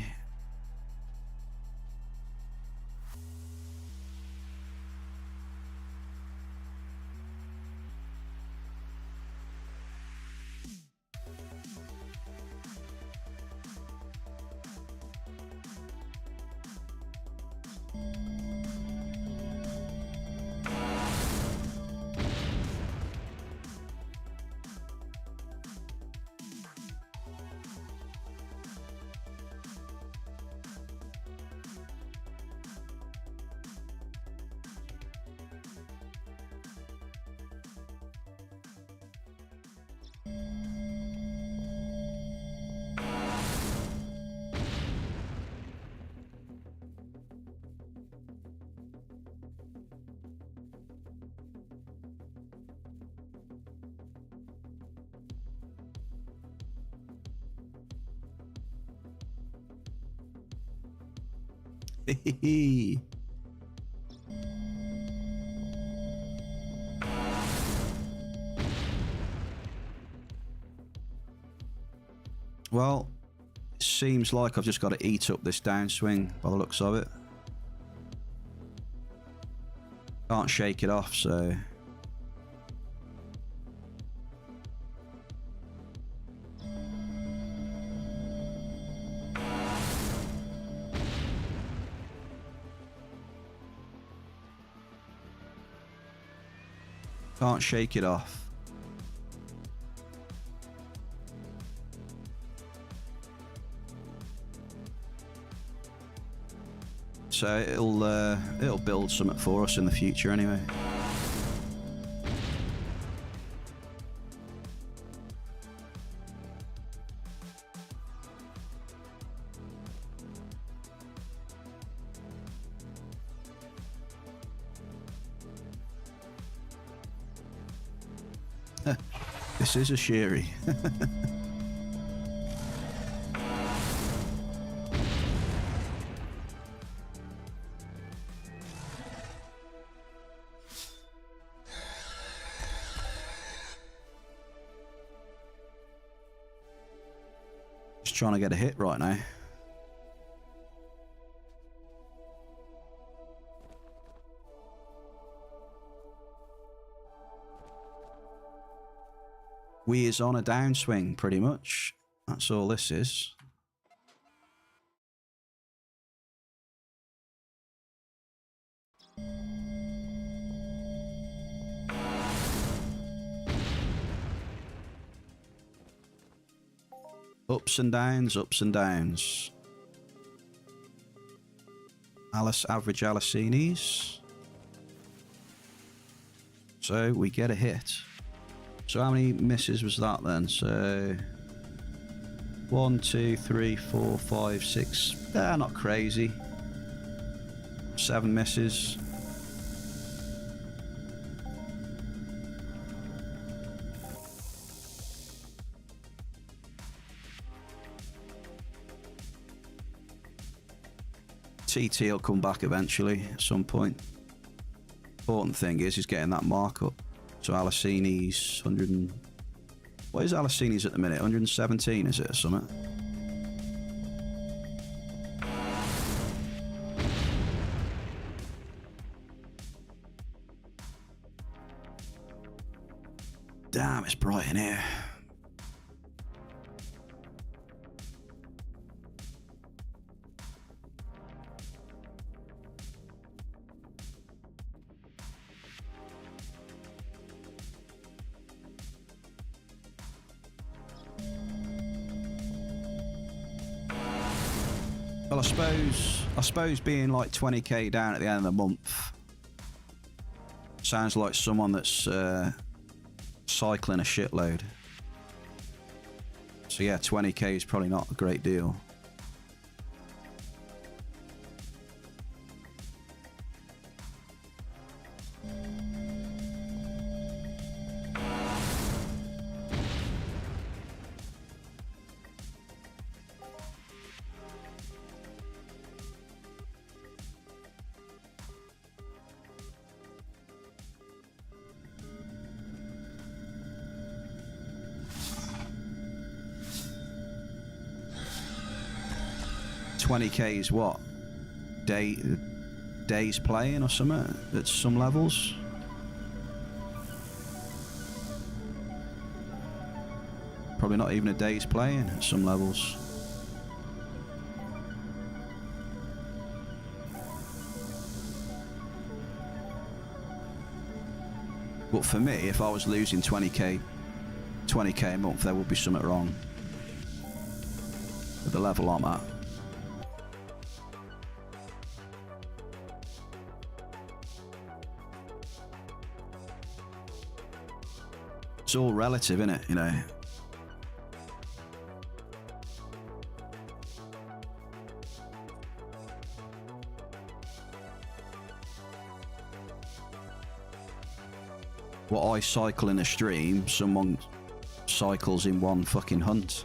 Well, it seems like I've just got to eat up this downswing by the looks of it. Can't shake it off, so... Can't shake it off. So it'll build something for us in the future anyway. This is a sherry. Just trying to get a hit right now. We is on a downswing, pretty much. That's all this is. Ups and downs, ups and downs. Average Alicinis. So we get a hit. So how many misses was that then? So 1, 2, 3, 4, 5, 6. Not crazy. 7 misses. TT will come back eventually at some point. Important thing is getting that markup. So Alicini's 100 and... What is Alicini's at the minute? 117, is it, or something? Damn, it's bright in here. Well, I suppose being like 20k down at the end of the month sounds like someone that's cycling a shitload. So yeah, 20k is probably not a great deal. $20k is what? Days playing or something at some levels? Probably not even a day's playing at some levels. But for me, if I was losing 20k a month, there would be something wrong at the level I'm at. It's all relative, isn't it? You know. What I cycle in a stream, someone cycles in one fucking hunt.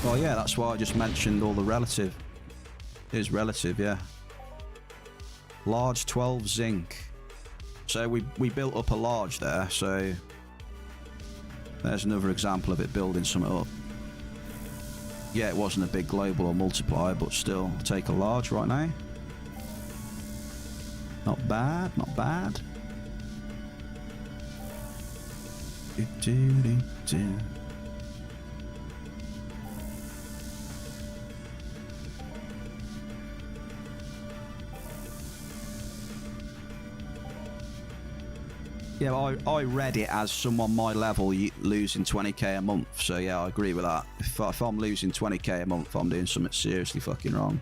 Well, yeah, that's why I just mentioned all the relative. It is relative, yeah. Large 12 zinc. So we built up a large there, so there's another example of it building something up. Yeah, it wasn't a big global or multiplier, but still, take a large right now. Not bad, not bad. Yeah, I read it as someone my level losing 20k a month, so yeah, I agree with that. If I'm losing 20k a month, I'm doing something seriously fucking wrong.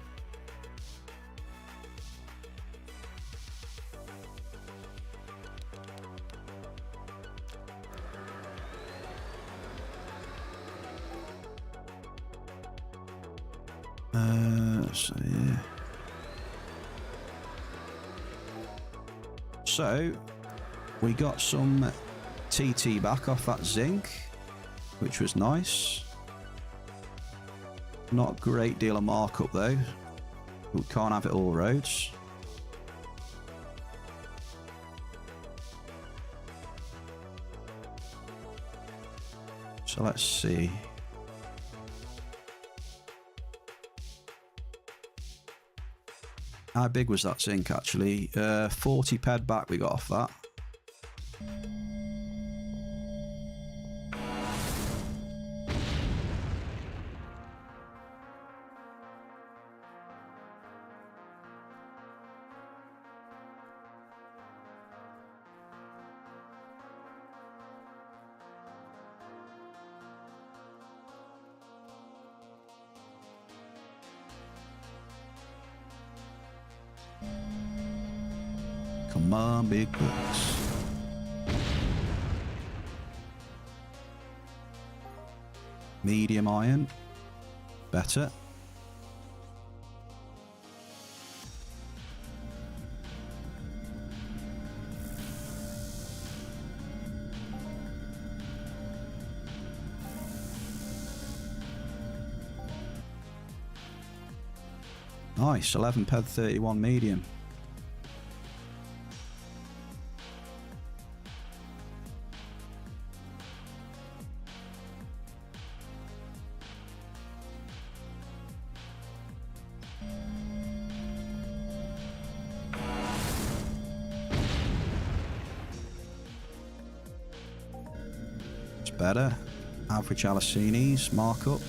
So yeah. So we got some TT back off that zinc, which was nice. Not a great deal of markup though. We can't have it all roads. So let's see. How big was that zinc actually? 40 ped back we got off that. Come on, big bucks. Medium iron. Better. Nice, 11 ped 31 medium. It's better. Average Alicinis, markup.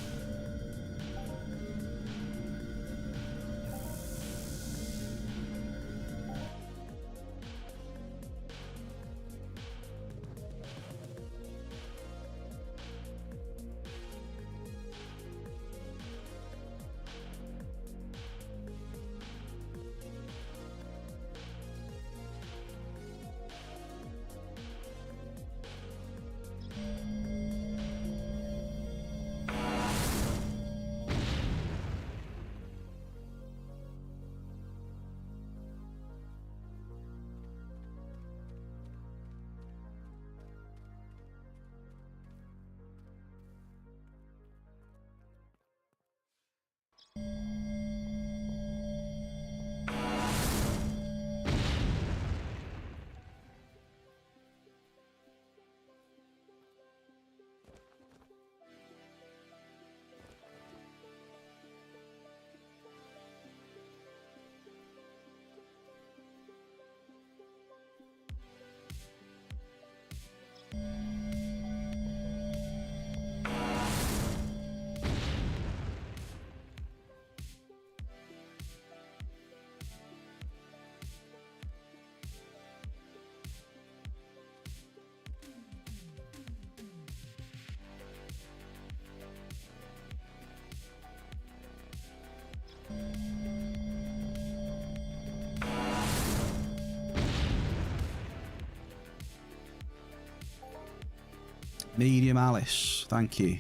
Medium Alice, thank you.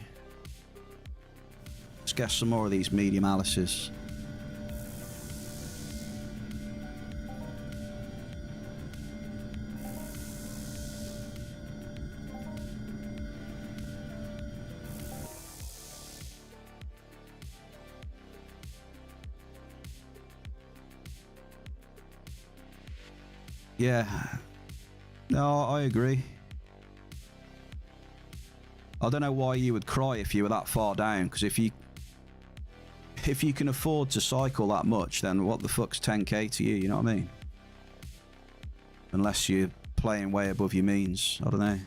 Let's get some more of these medium Alices. Yeah, no, I agree. I don't know why you would cry if you were that far down, because if you can afford to cycle that much, then what the fuck's 10k to you, you know what I mean? Unless you're playing way above your means, I don't know.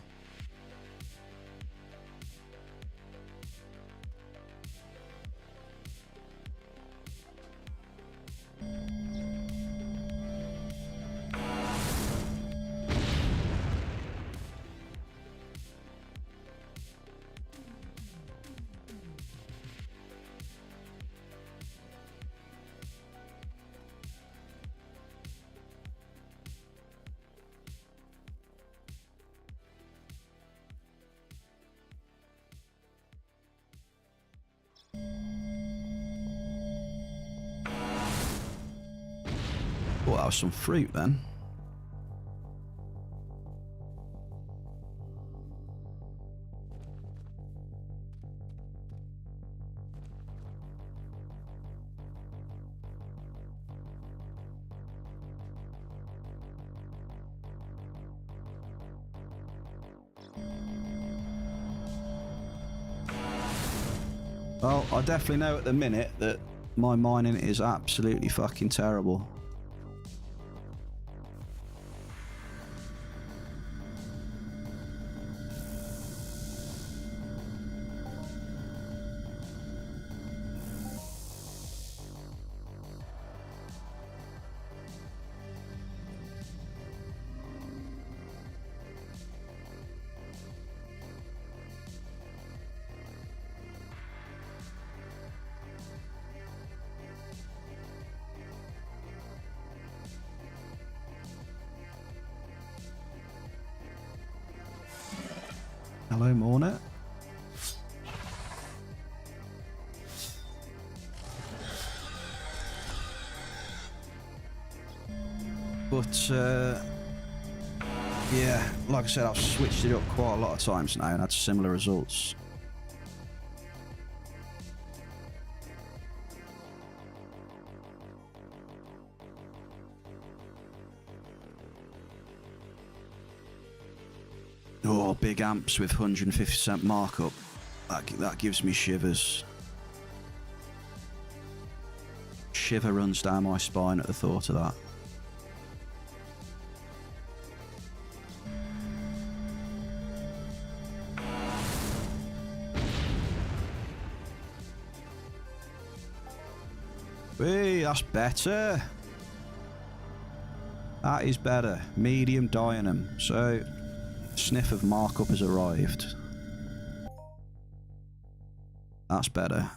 Thought that was some fruit then. Well, I definitely know at the minute that my mining is absolutely fucking terrible. Hello, Mornet. But, yeah, like I said, I've switched it up quite a lot of times now and had similar results. Oh, big amps with 150% markup. That gives me shivers. Shiver runs down my spine at the thought of that. Hey, that's better. That is better. Medium dynam. So, sniff of markup has arrived. That's better.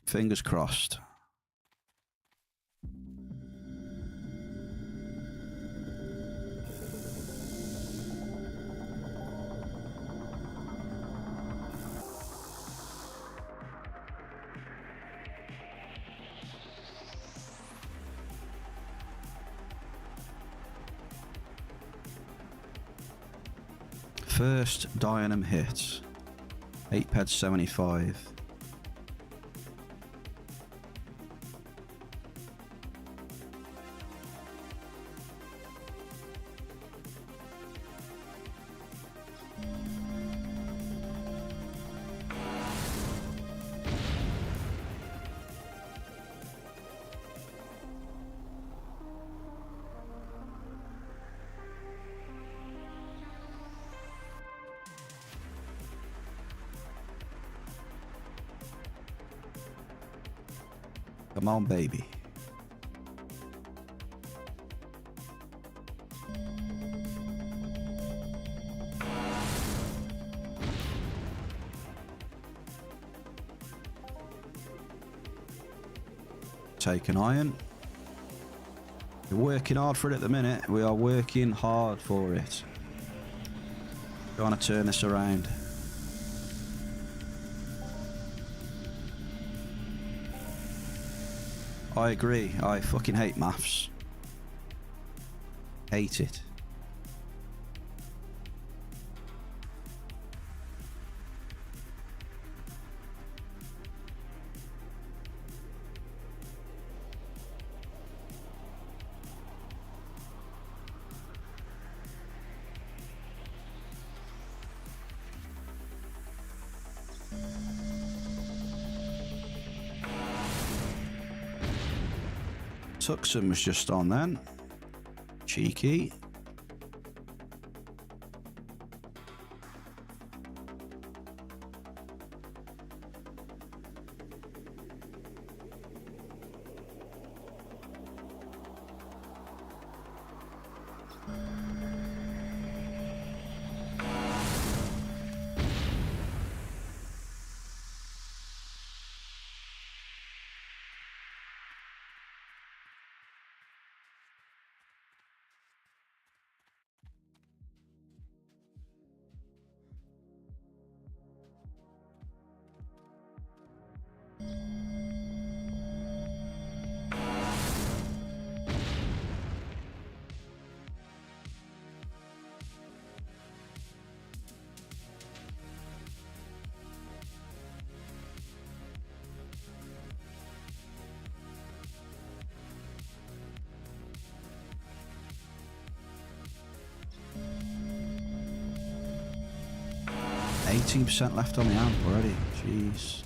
Fingers crossed. First dynam hit. 8 ped 75. Come on, baby. Take an iron. We're working hard for it at the minute. We are working hard for it. Trying to turn this around. I agree. I fucking hate maths. Hate it. Tuxum was just on then. Cheeky. 18% left on the amp already. Jeez.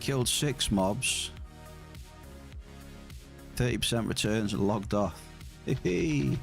Killed 6 mobs. 30% returns and logged off. Hee.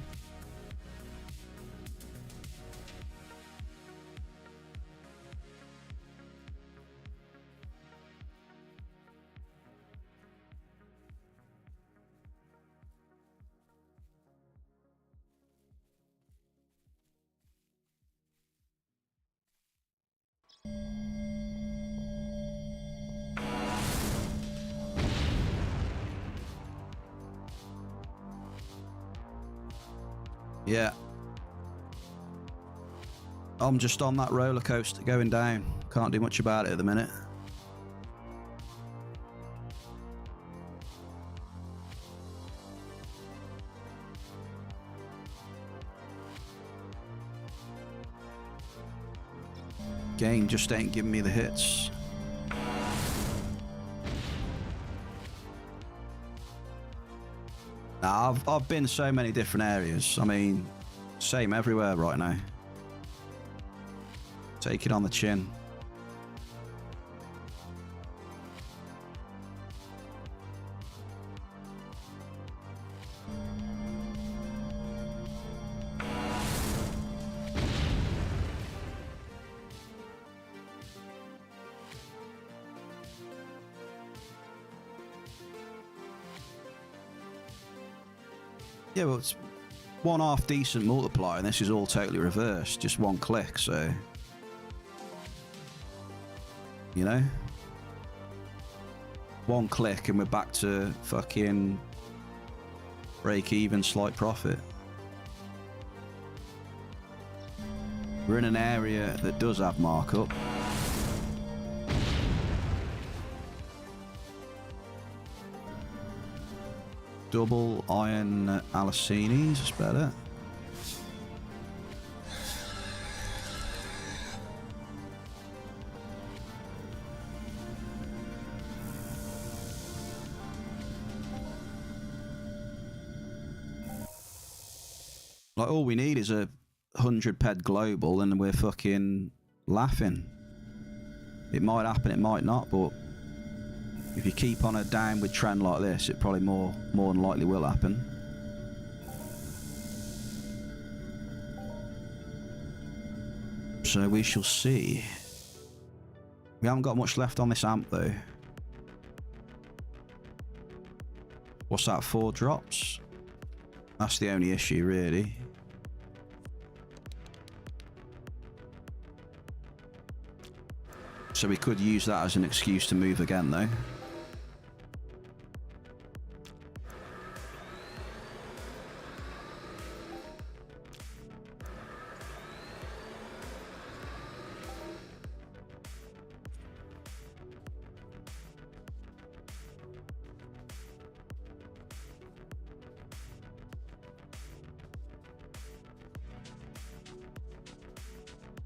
Yeah. I'm just on that roller coaster going down. Can't do much about it at the minute. Game just ain't giving me the hits. Nah, I've been so many different areas. I mean, same everywhere right now. Take it on the chin. Yeah, well, it's one half decent multiplier, and this is all totally reversed. Just one click, so... You know? One click and we're back to fucking break even, slight profit. We're in an area that does have markup. Double iron alicinis is better. Like, all we need is a 100 ped global and we're fucking laughing. It might happen, it might not, but if you keep on a downward trend like this, it probably more than likely will happen. So we shall see. We haven't got much left on this amp though. What's that, 4 drops? That's the only issue really. So we could use that as an excuse to move again though.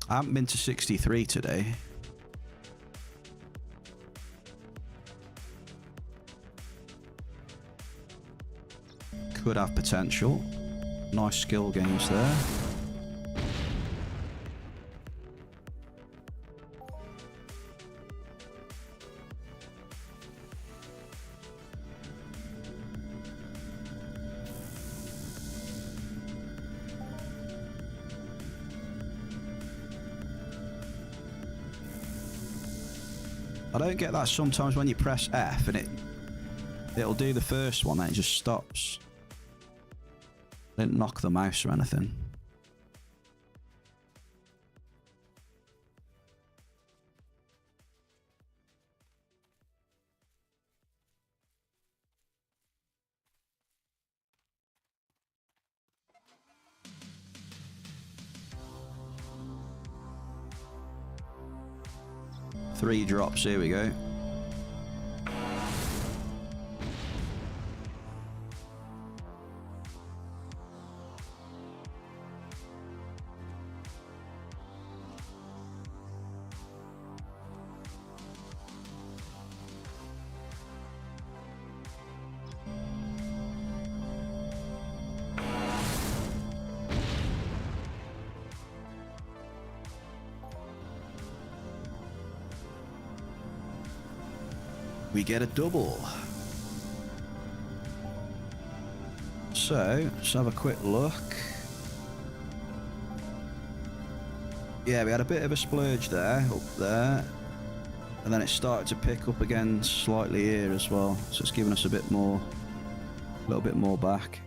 I haven't been to 63 today. Could have potential. Nice skill gains there. I don't get that sometimes when you press F and it'll do the first one, then it just stops. I didn't knock the mouse or anything. 3 drops, here we go. We get a double. So, let's have a quick look. Yeah, we had a bit of a splurge there, up there. And then it started to pick up again slightly here as well. So it's giving us a bit more, a little bit more back.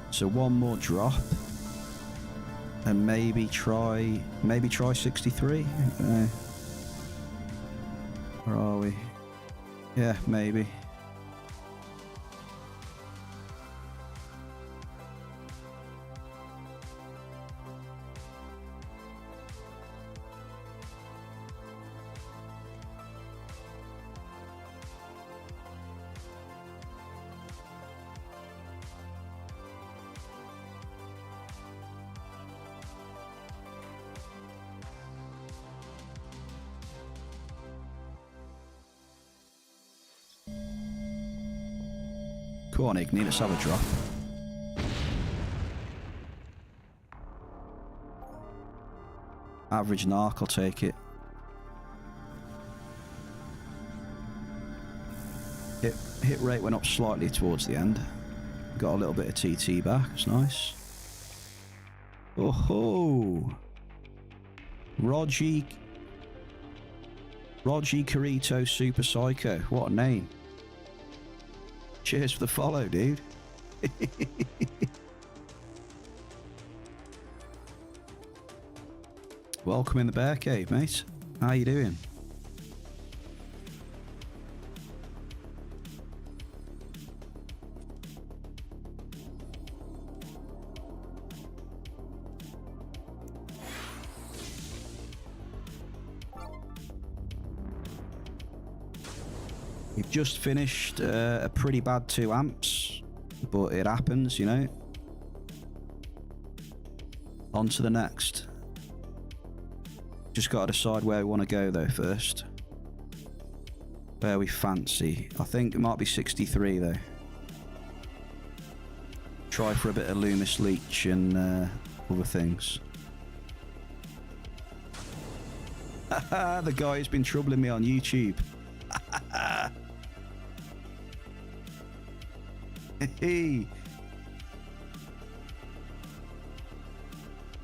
So one more drop, and maybe try 63. Where are we? Yeah, maybe. Come on, Igni, let's have a drop. Average narc, I'll take it. Hit rate went up slightly towards the end. Got a little bit of TT back, it's nice. Oh ho! Rogi Carito Super Psycho, what a name. Cheers for the follow, dude. Welcome in the bear cave, mate. How you doing? We've just finished a pretty bad 2 amps, but it happens, you know. On to the next. Just got to decide where we want to go though first. Where we fancy. I think it might be 63 though. Try for a bit of Loomis Leech and other things. The guy who's been troubling me on YouTube. Hey.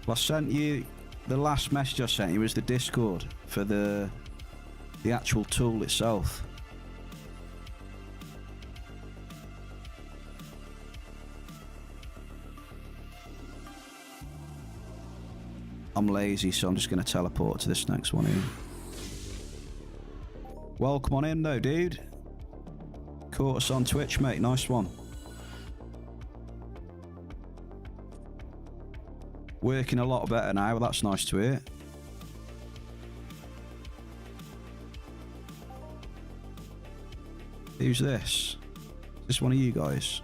Well, I sent you the last message I sent you was the Discord for the actual tool itself. I'm lazy, so I'm just going to teleport to this next one here. Welcome on in though, dude. Caught us on Twitch, mate. Nice one. Working a lot better now, well, that's nice to hear. Who's this? Is this one of you guys?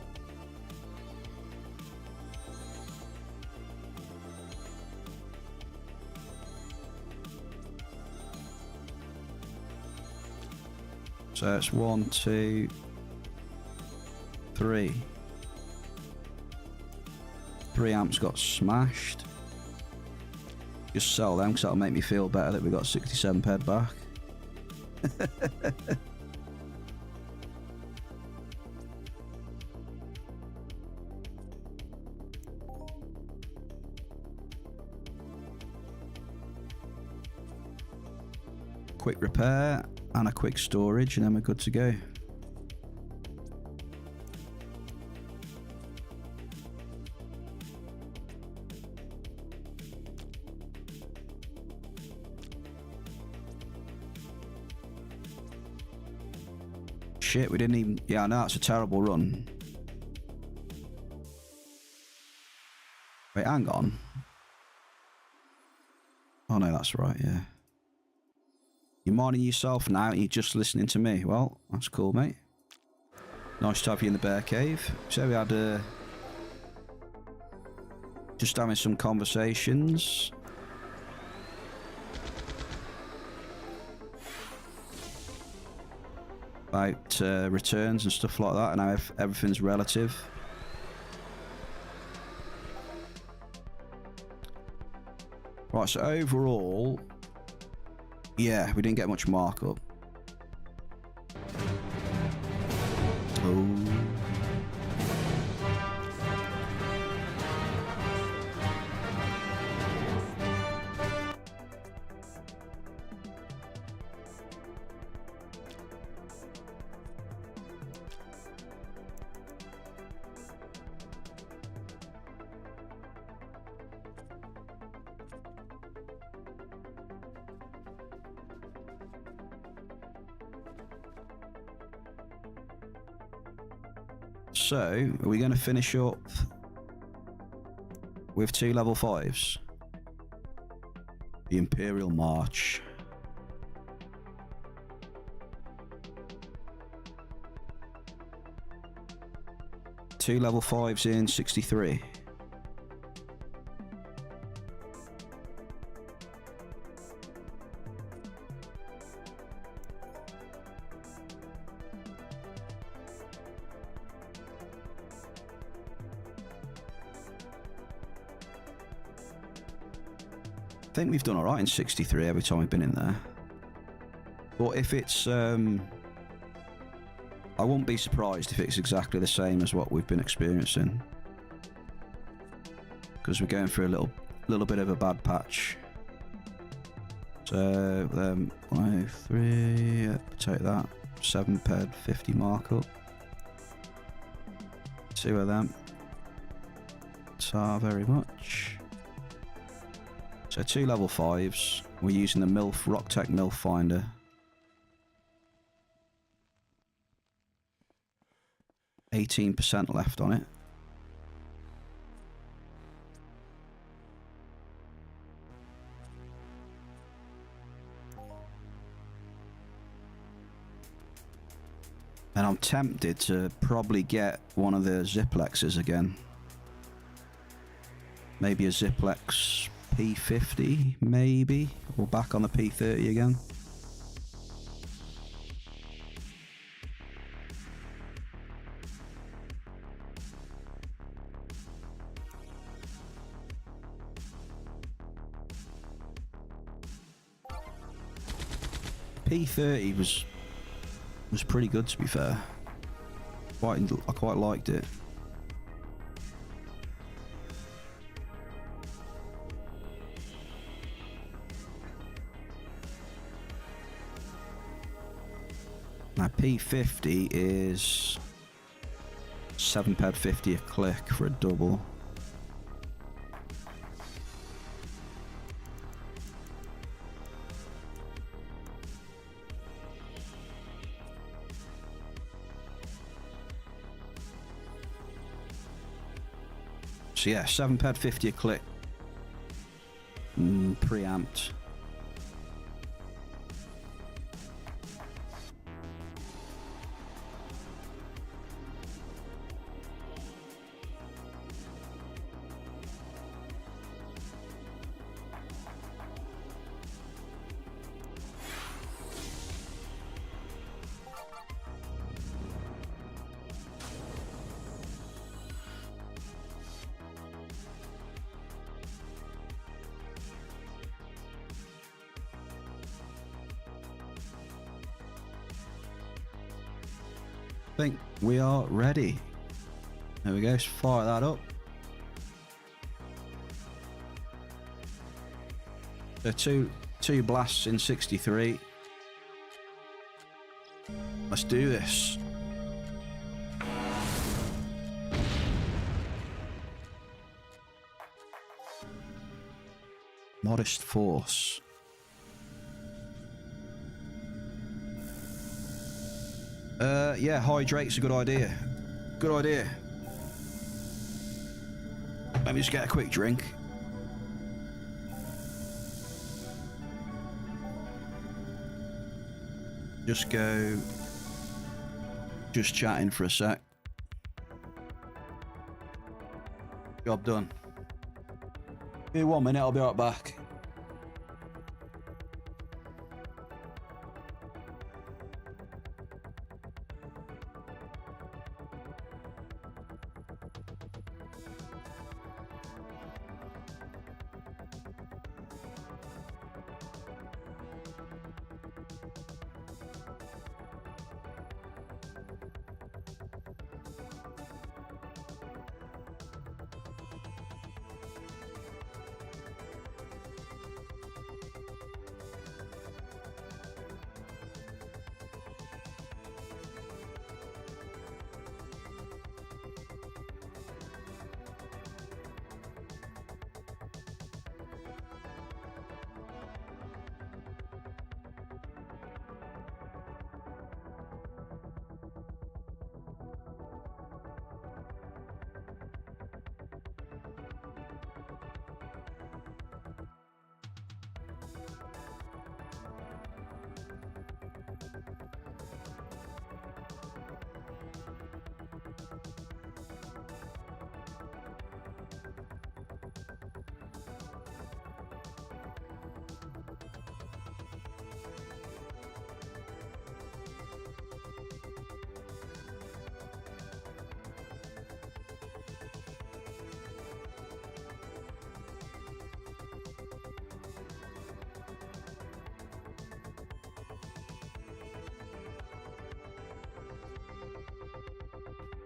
So it's 1, 2, 3. 3 amps got smashed. Just sell them because that'll make me feel better that we got 67 ped back. Quick repair and a quick storage and then we're good to go. Shit, we didn't even... Yeah, I know, it's a terrible run. Wait, hang on. Oh, no, that's right, yeah. You're minding yourself now and you're just listening to me. Well, that's cool, mate. Nice to have you in the bear cave. So we had... just having some conversations. About returns and stuff like that, and how everything's relative. Right, so overall, yeah, we didn't get much markup. Oh. So, are we going to finish up with 2 level 5s? The Imperial March. Two level 5s in 63. I think we've done alright in 63 every time we've been in there. But if it's... I won't be surprised if it's exactly the same as what we've been experiencing. Because we're going through a little bit of a bad patch. So, 103, take that. 7 ped, 50 markup. 2 of them. Tar very much. So 2 level 5s. We're using the MILF, Rocktech MILF finder. %left on it. And I'm tempted to probably get one of the Ziplexes again. Maybe a Ziplex P50, maybe? Or back on the P30 again. P30 was pretty good, to be fair. I quite liked it. Now P50 is 7 ped 50 a click for a double. So yeah, 7 ped 50 a click. Preamped. I think we are ready. There we go, let's fire that up. So two blasts in 63. Let's do this. Modest force. Yeah, hydrate's a good idea. Good idea. Let me just get a quick drink. Just chatting for a sec. Job done. Give me 1 minute, I'll be right back.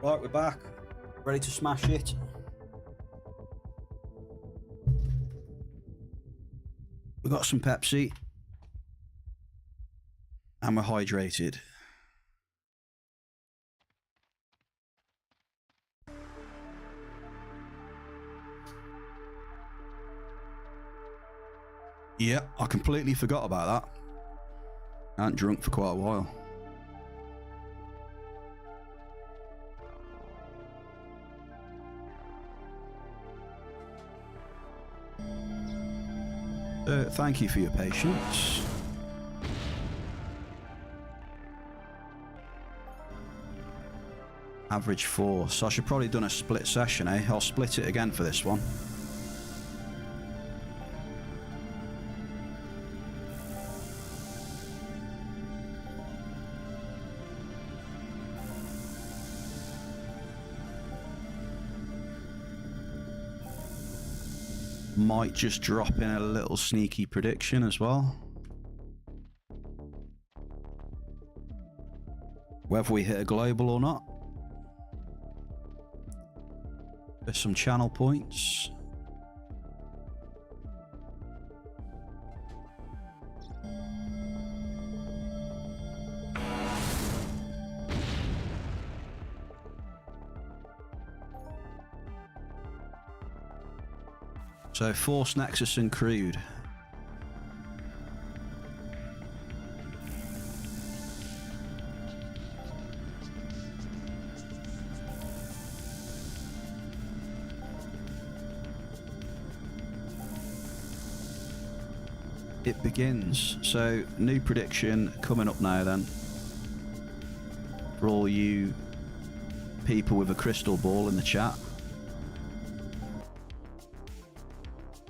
Right, we're back. Ready to smash it. We've got some Pepsi. And we're hydrated. Yeah, I completely forgot about that. I hadn't drunk for quite a while. Thank you for your patience. Average 4. So I should probably done a split session, eh? I'll split it again for this one. Might just drop in a little sneaky prediction as well. Whether we hit a global or not. There's some channel points. So Force, Nexus and Crude. It begins. So new prediction coming up now then. For all you people with a crystal ball in the chat.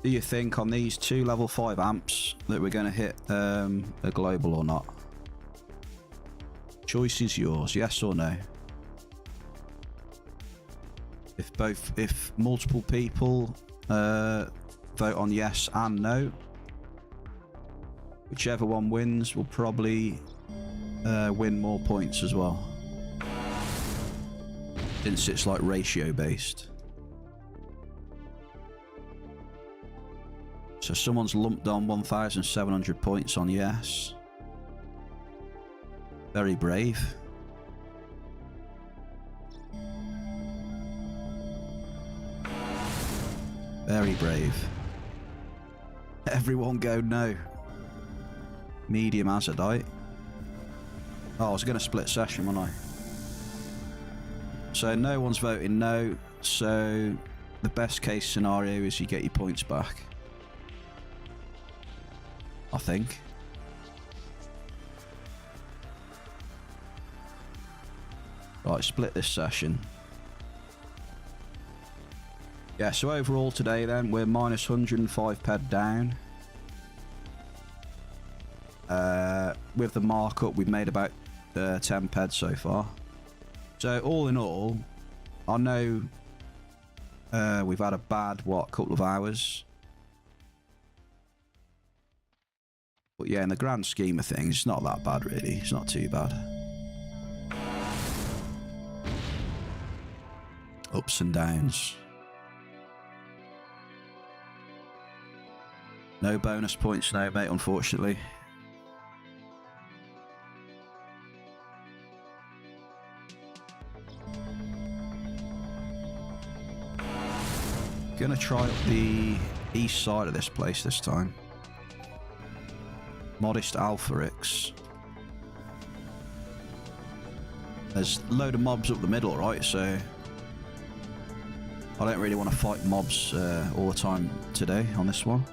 Do you think on these 2 level 5 amps that we're going to hit a global or not? Choice is yours, yes or no. If multiple people vote on yes and no, whichever one wins will probably win more points as well. Since it's like ratio based. So someone's lumped on 1,700 points on yes. Very brave. Very brave. Everyone go no. Medium azadite. Oh, I was going to split session, wasn't I? So no one's voting no. So the best case scenario is you get your points back. I think. Right, split this session. Yeah, so overall today then, we're minus 105 ped down. With the markup, we've made about 10 ped so far. So all in all, I know we've had a bad, couple of hours. But yeah, in the grand scheme of things, it's not that bad really. It's not too bad. Ups and downs. No bonus points now, mate, unfortunately. Gonna try up the east side of this place this time. Modest Alpharix. There's a load of mobs up the middle, right? So I don't really want to fight mobs all the time today on this one.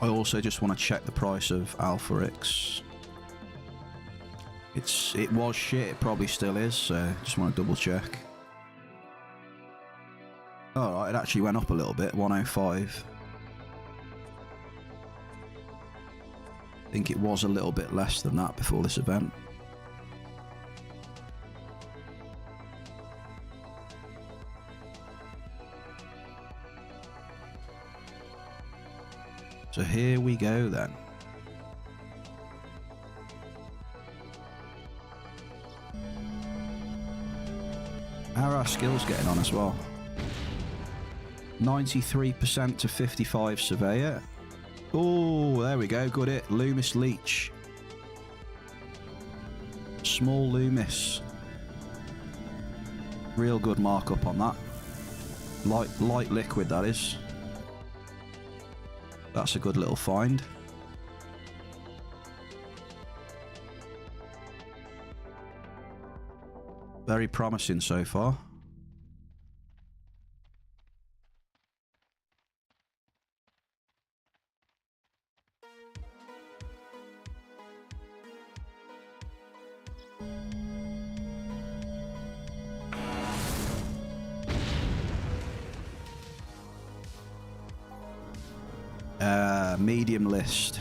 I also just want to check the price of Alpharix. It was shit, it probably still is, so just want to double check. Alright, it actually went up a little bit, 105. I think it was a little bit less than that before this event. So here we go then. How are our skills getting on as well? 93% to 55 Surveyor. Oh, there we go, got it. Loomis Leech. Small Loomis. Real good markup on that. Light liquid, that is. That's a good little find. Very promising so far. Medium list.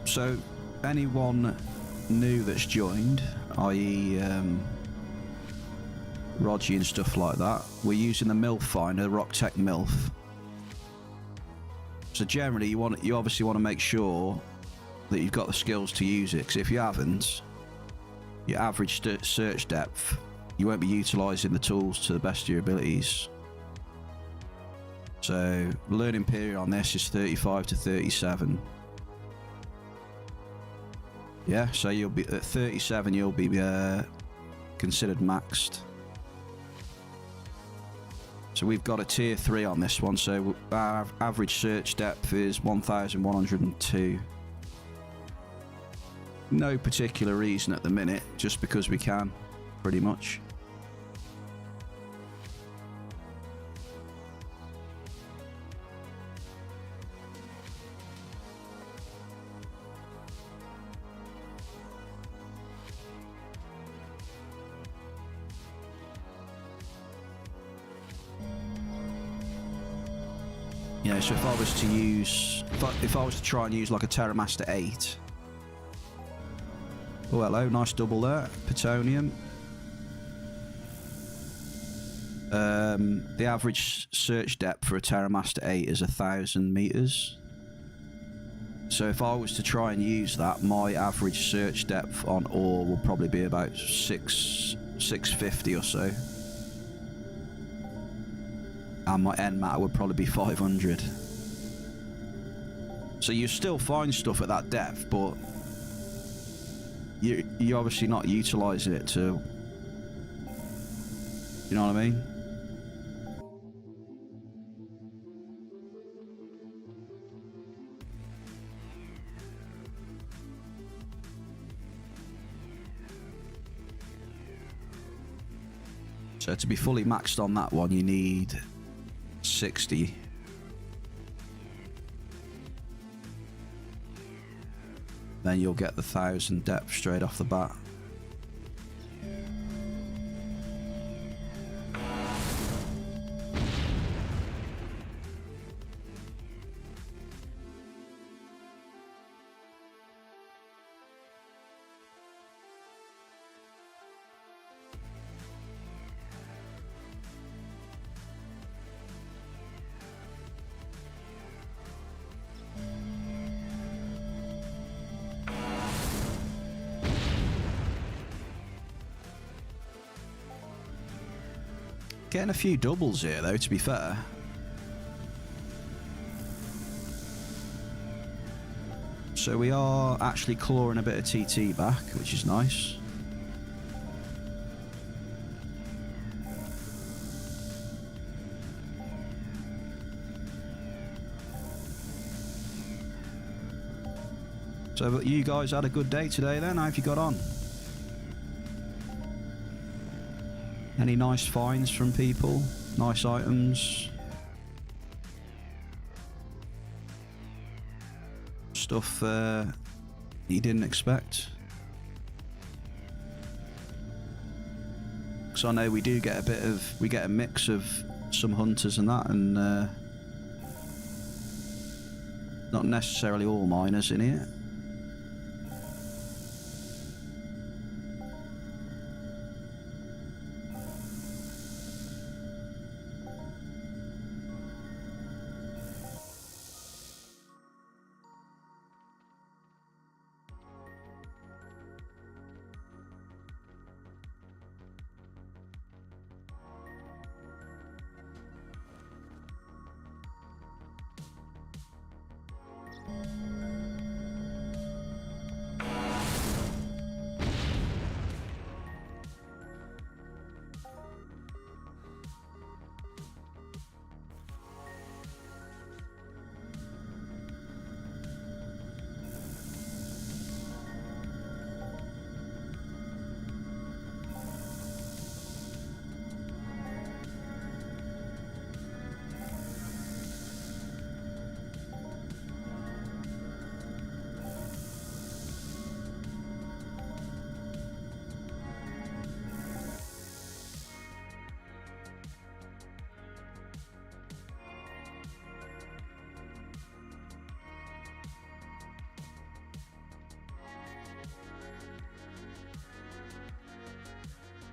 So, anyone new that's joined, i.e. Rogie and stuff like that, we're using the MILF finder, RockTech MILF. So generally you obviously want to make sure that you've got the skills to use it, because if you haven't, your average search depth, you won't be utilising the tools to the best of your abilities. So learning period on this is 35 to 37. Yeah, so you'll be at 37, you'll be considered maxed. So we've got a tier 3 on this one, so our average search depth is 1102. No particular reason at the minute, just because we can, pretty much. Yeah, so if I was to use, if I was to try and use like a TerraMaster 8. Oh, hello, nice double there. Plutonium. The average search depth for a TerraMaster 8 is 1,000 meters. So if I was to try and use that, my average search depth on ore will probably be about 650 or so. And my end matter would probably be 500. So you still find stuff at that depth, but you're obviously not utilising it to... You know what I mean? So to be fully maxed on that one, you need 60. Then you'll get the 1,000 depth straight off the bat. Getting a few doubles here, though, to be fair. So we are actually clawing a bit of TT back, which is nice. So you guys had a good day today then? How have you got on? Any nice finds from people? Nice items? Stuff you didn't expect? Because I know we do get we get a mix of some hunters and that, and not necessarily all miners in here.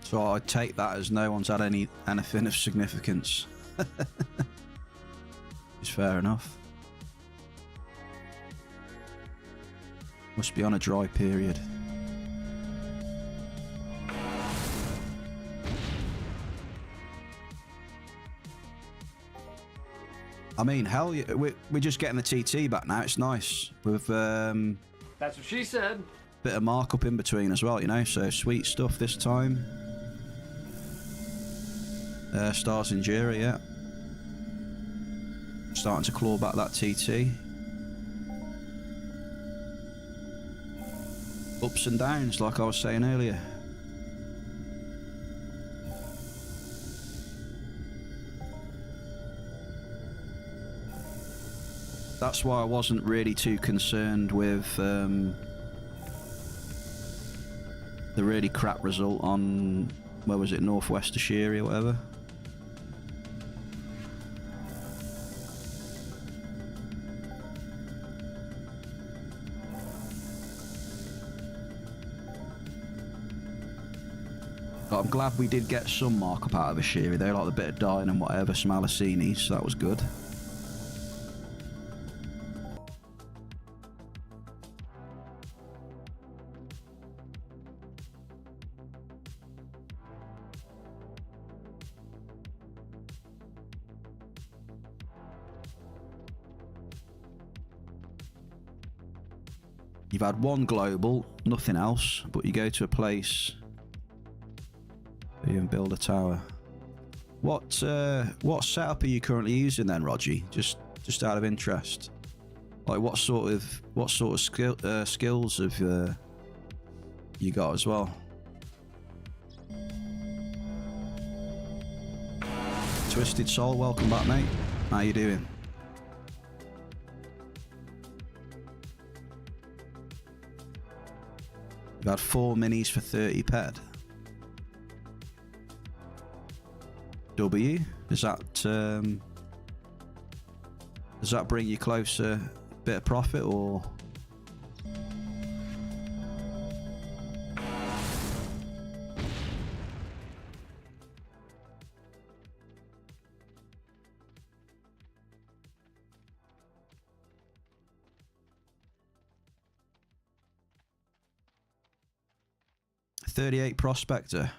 So I take that as no one's had anything of significance. It's fair enough. Must be on a dry period. I mean, hell, we're just getting the TT back now. It's nice with That's what she said. bit of markup in between as well, you know. So sweet stuff this time. Stars in Jura, yeah. Starting to claw back that TT. Ups and downs, like I was saying earlier. That's why I wasn't really too concerned with the really crap result on, where was it, Northwest Ashiri or whatever. But I'm glad we did get some markup out of Ashiri. They like a bit of dying and whatever, some Alicini, so that was good. You've had one global, nothing else, but you go to a place, you can build a tower. What setup are you currently using then, Roger? Just out of interest. Like what sort of skills have you got as well? Twisted Soul, welcome back, mate. How you doing? You've had 4 minis for 30 ped. W, does that bring you closer a bit of profit or? .38 Prospector.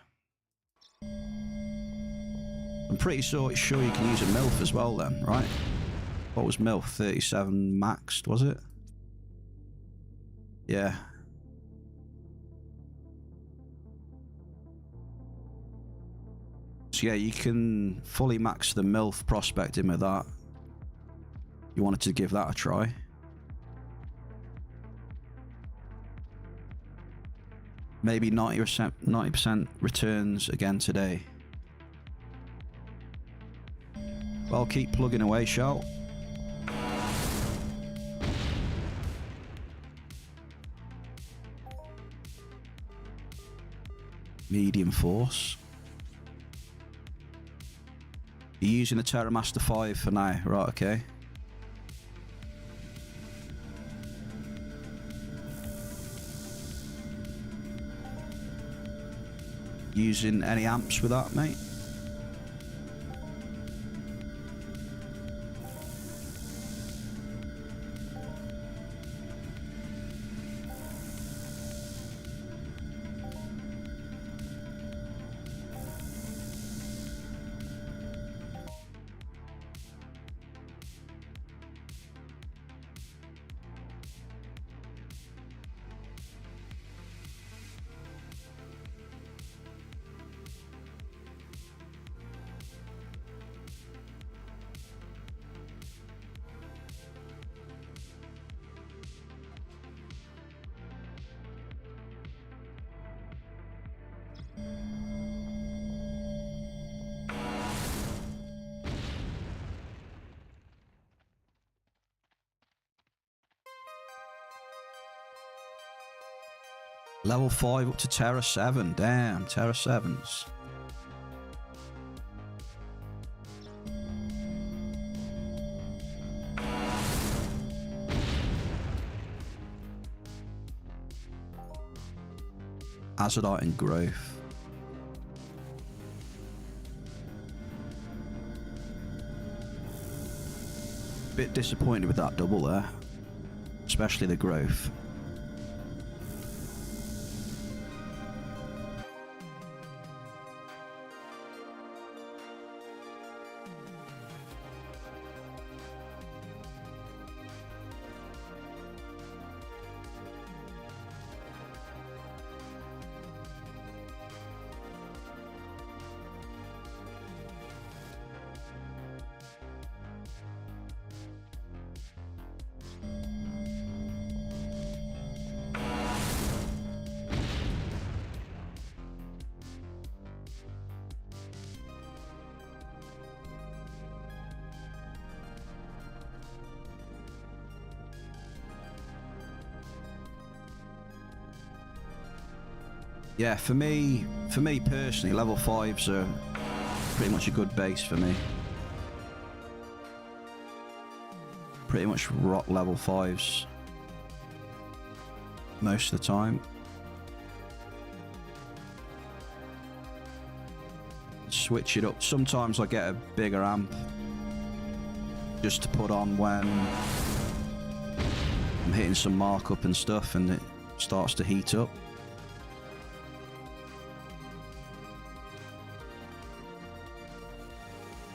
I'm pretty sure you can use a MILF as well then, right? What was MILF? 37 maxed, was it? Yeah. So yeah, you can fully max the MILF prospecting with that. You wanted to give that a try. Maybe 90% returns again today. Well, keep plugging away, Shell. Medium force. You're using the TerraMaster 5 for now, right? Okay. Using any amps with that, mate? Level 5 up to Terra 7. Damn, Terra 7s. Azadite and growth. Bit disappointed with that double there. Especially the growth. Yeah, for me personally, level 5s are pretty much a good base for me. Pretty much rock level 5s most of the time. Switch it up. Sometimes I get a bigger amp just to put on when I'm hitting some markup and stuff and it starts to heat up.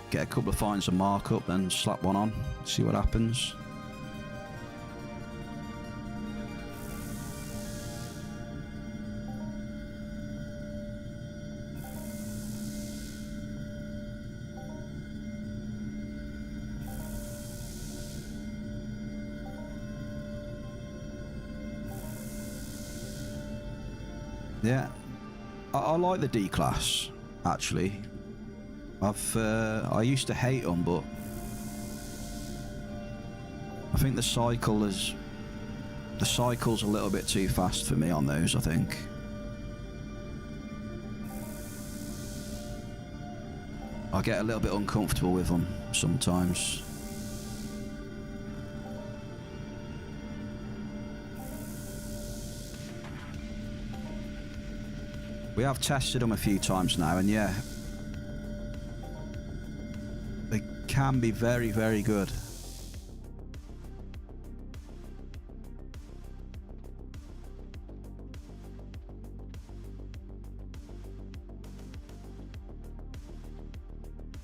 Get a couple of fines of markup, then slap one on, see what happens. Yeah, I like the D class actually. I used to hate them, but I think the cycle's a little bit too fast for me on those, I think. I get a little bit uncomfortable with them sometimes. We have tested them a few times now, and yeah, they can be very, very good.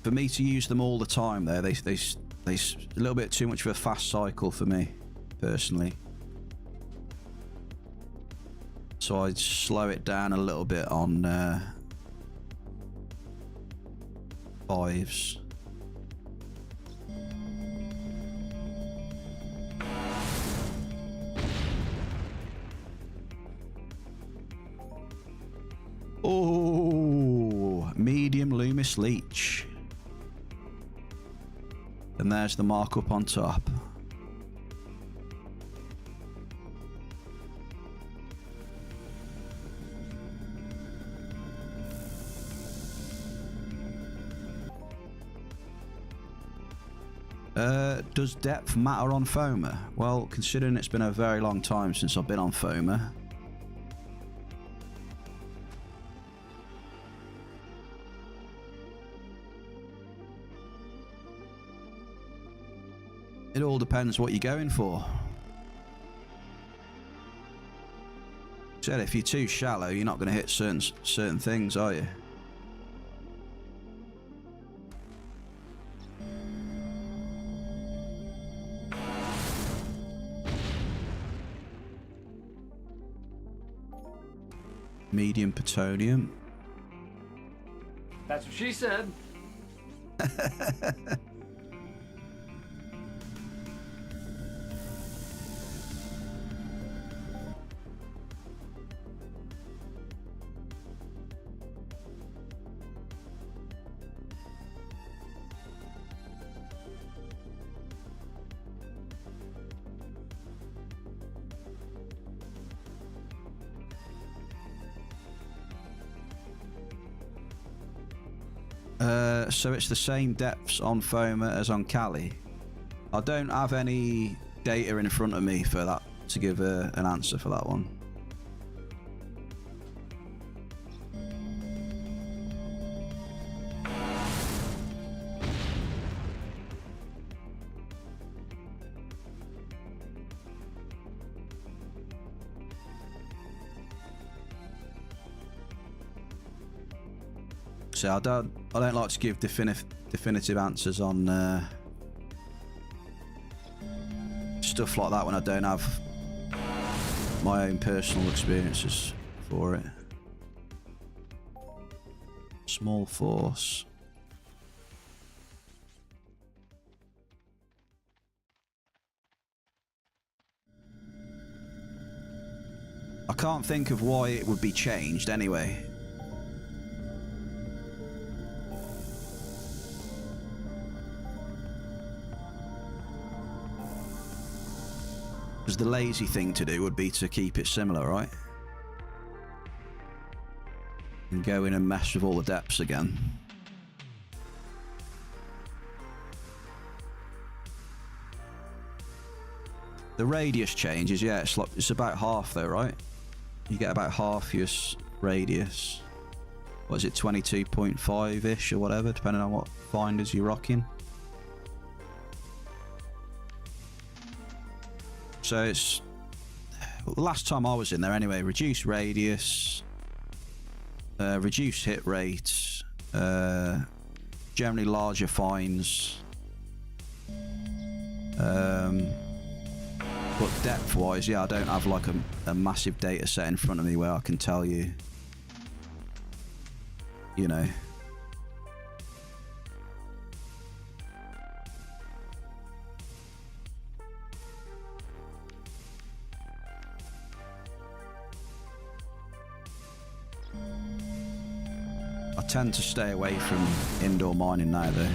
For me to use them all the time there, they a little bit too much of a fast cycle for me, personally. So I'd slow it down a little bit on 5s. Oh, medium Loomis Leech. And there's the markup on top. Does depth matter on foamer? Well, considering it's been a very long time since I've been on foamer, it all depends what you're going for. Said if you're too shallow, you're not going to hit certain things, are you? Medium plutonium. That's what she said. So it's the same depths on foamer as on Cali. I don't have any data in front of me for that to give an answer for that one. So I don't like to give definitive answers on stuff like that when I don't have my own personal experiences for it. Small force. I can't think of why it would be changed anyway. Because the lazy thing to do would be to keep it similar, right? And go in and mess with all the depths again. The radius changes, yeah, it's about half though, right? You get about half your radius. What is it, 22.5-ish or whatever, depending on what finders you're rocking. So it's, last time I was in there anyway, reduced radius, reduced hit rate, generally larger finds, but depth wise, yeah, I don't have like a massive data set in front of me where I can tell you, you know. tend to stay away from indoor mining now, though.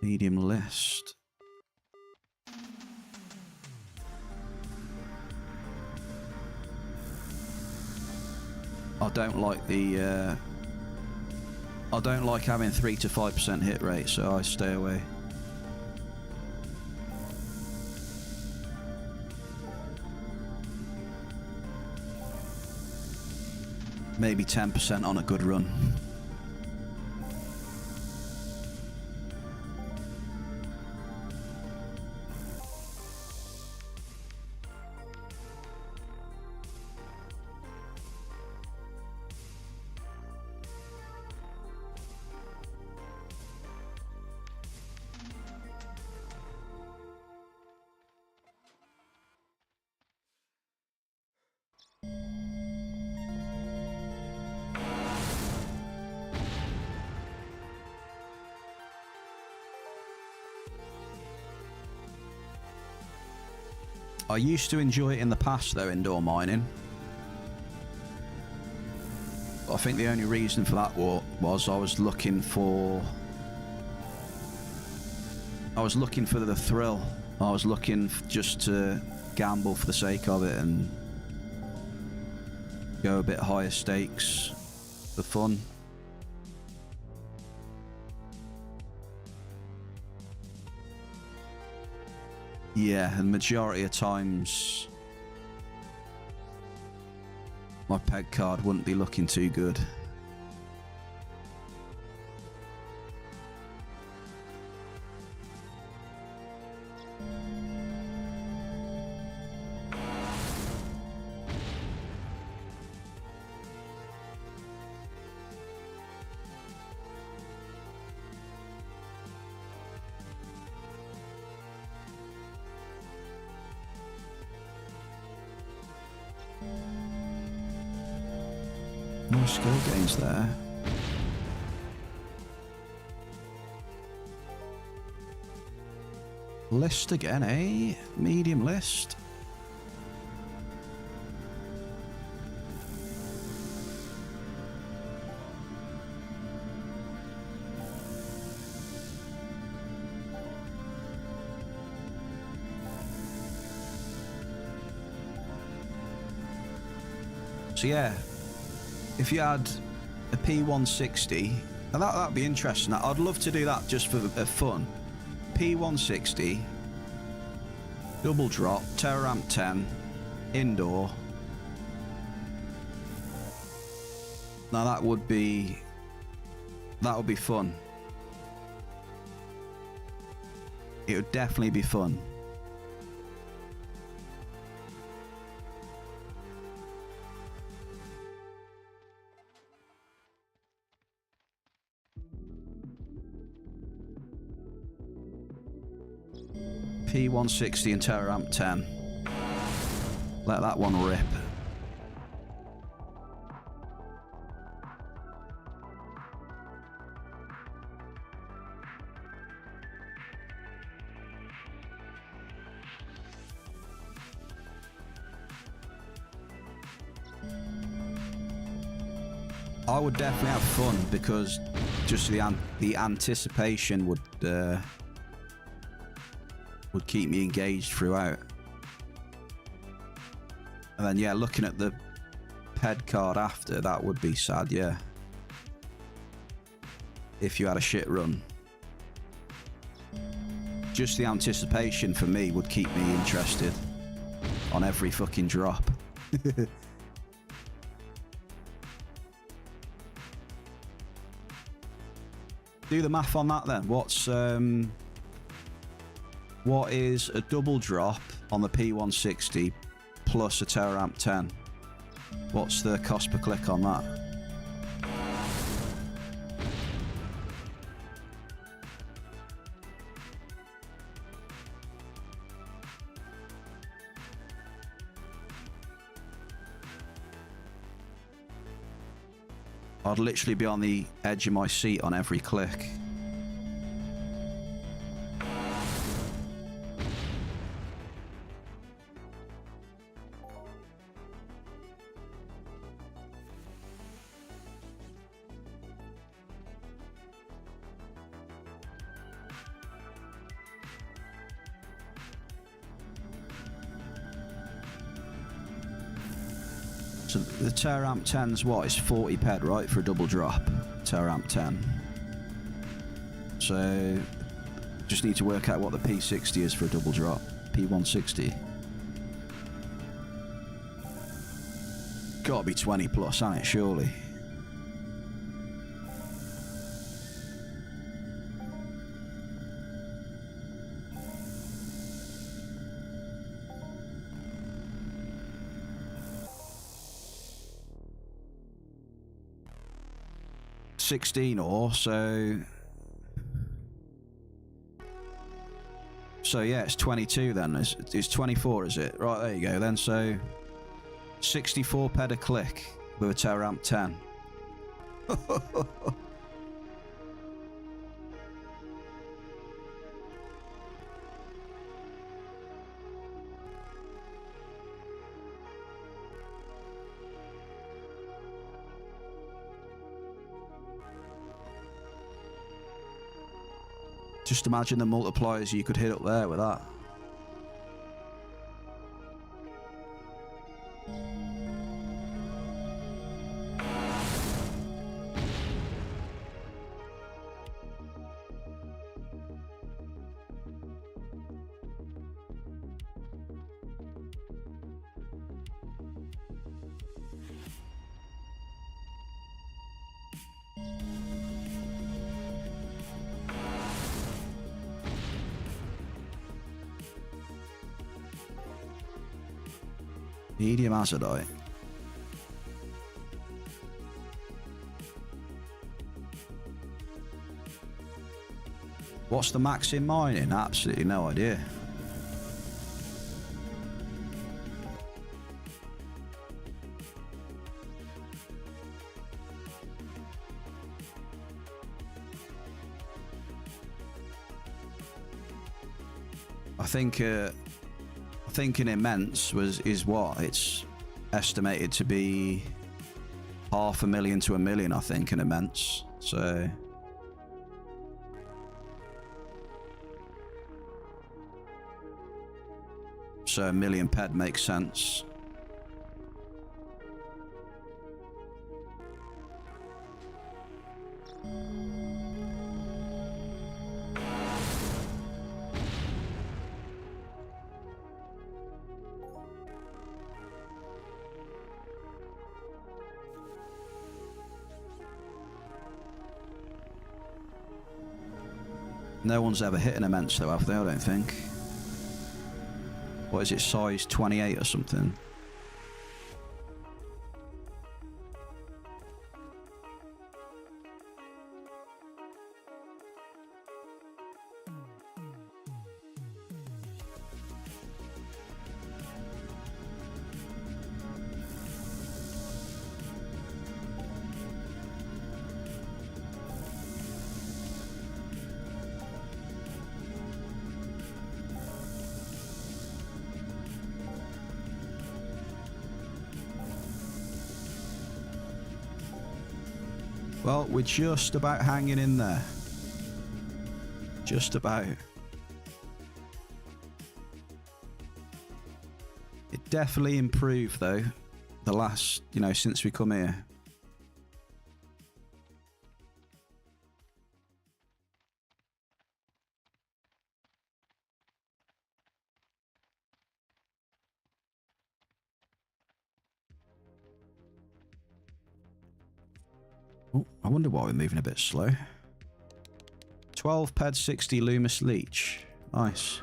Medium list. I don't like the. I don't like having 3 to 5% hit rate, so I stay away. Maybe 10% on a good run. I used to enjoy it in the past, though, indoor mining. I think the only reason for that was I was looking for the thrill. I was looking just to gamble for the sake of it and go a bit higher stakes for fun. Yeah, and majority of times my peg card wouldn't be looking too good. No skill gains there. List again, eh? Medium list. So yeah, if you had a P160, and that'd be interesting. I'd love to do that just for fun. P160, double drop, Terra Ramp 10, indoor. Now that would be fun. It would definitely be fun. P160 and Terra Ramp 10. Let that one rip. I would definitely have fun because just the anticipation would keep me engaged throughout. And then yeah, looking at the ped card after, that would be sad, yeah. If you had a shit run. Just the anticipation for me would keep me interested on every fucking drop. Do the math on that then. What is a double drop on the P160 plus a Terra Ramp 10? What's the cost per click on that? I'd literally be on the edge of my seat on every click. So the Terramp 10's what? It's 40 ped, right, for a double drop? Terramp 10. So, just need to work out what the P60 is for a double drop. P160. Gotta be 20 plus, hasn't it, surely? $16 ore, so yeah, it's 22 then. It's 24, is it? Right, there you go then. So 64 ped a click with a Terramp 10. Just imagine the multipliers you could hit up there with that. Medium azadite. What's the max in mining? Absolutely no idea. I think an immense is what it's estimated to be, 500,000 to 1 million. I think an immense. So a million ped makes sense. No one's ever hit an immense though, have they? I don't think. What is it, size 28 or something? Well, we're just about hanging in there. Just about. It definitely improved though, the last, since we come here. Oh, I wonder why we're moving a bit slow. 12 ped 60 Loomis Leech. Nice.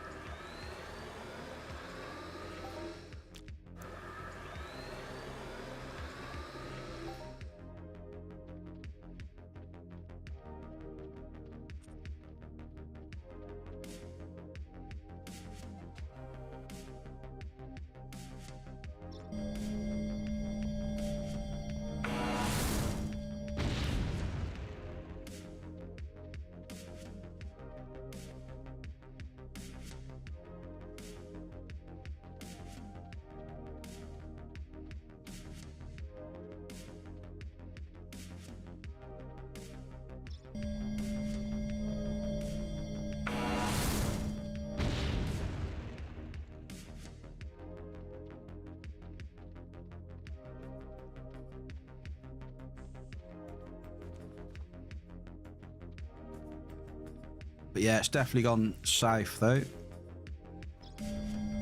But yeah, it's definitely gone south though.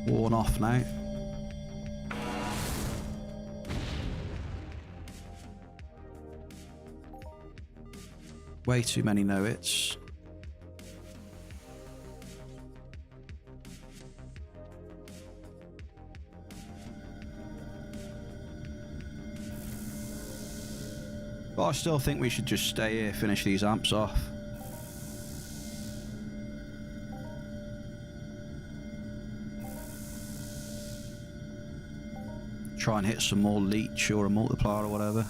Worn off now. Way too many no-hits. But I still think we should just stay here, finish these amps off. Try and hit some more leech or a multiplier or whatever.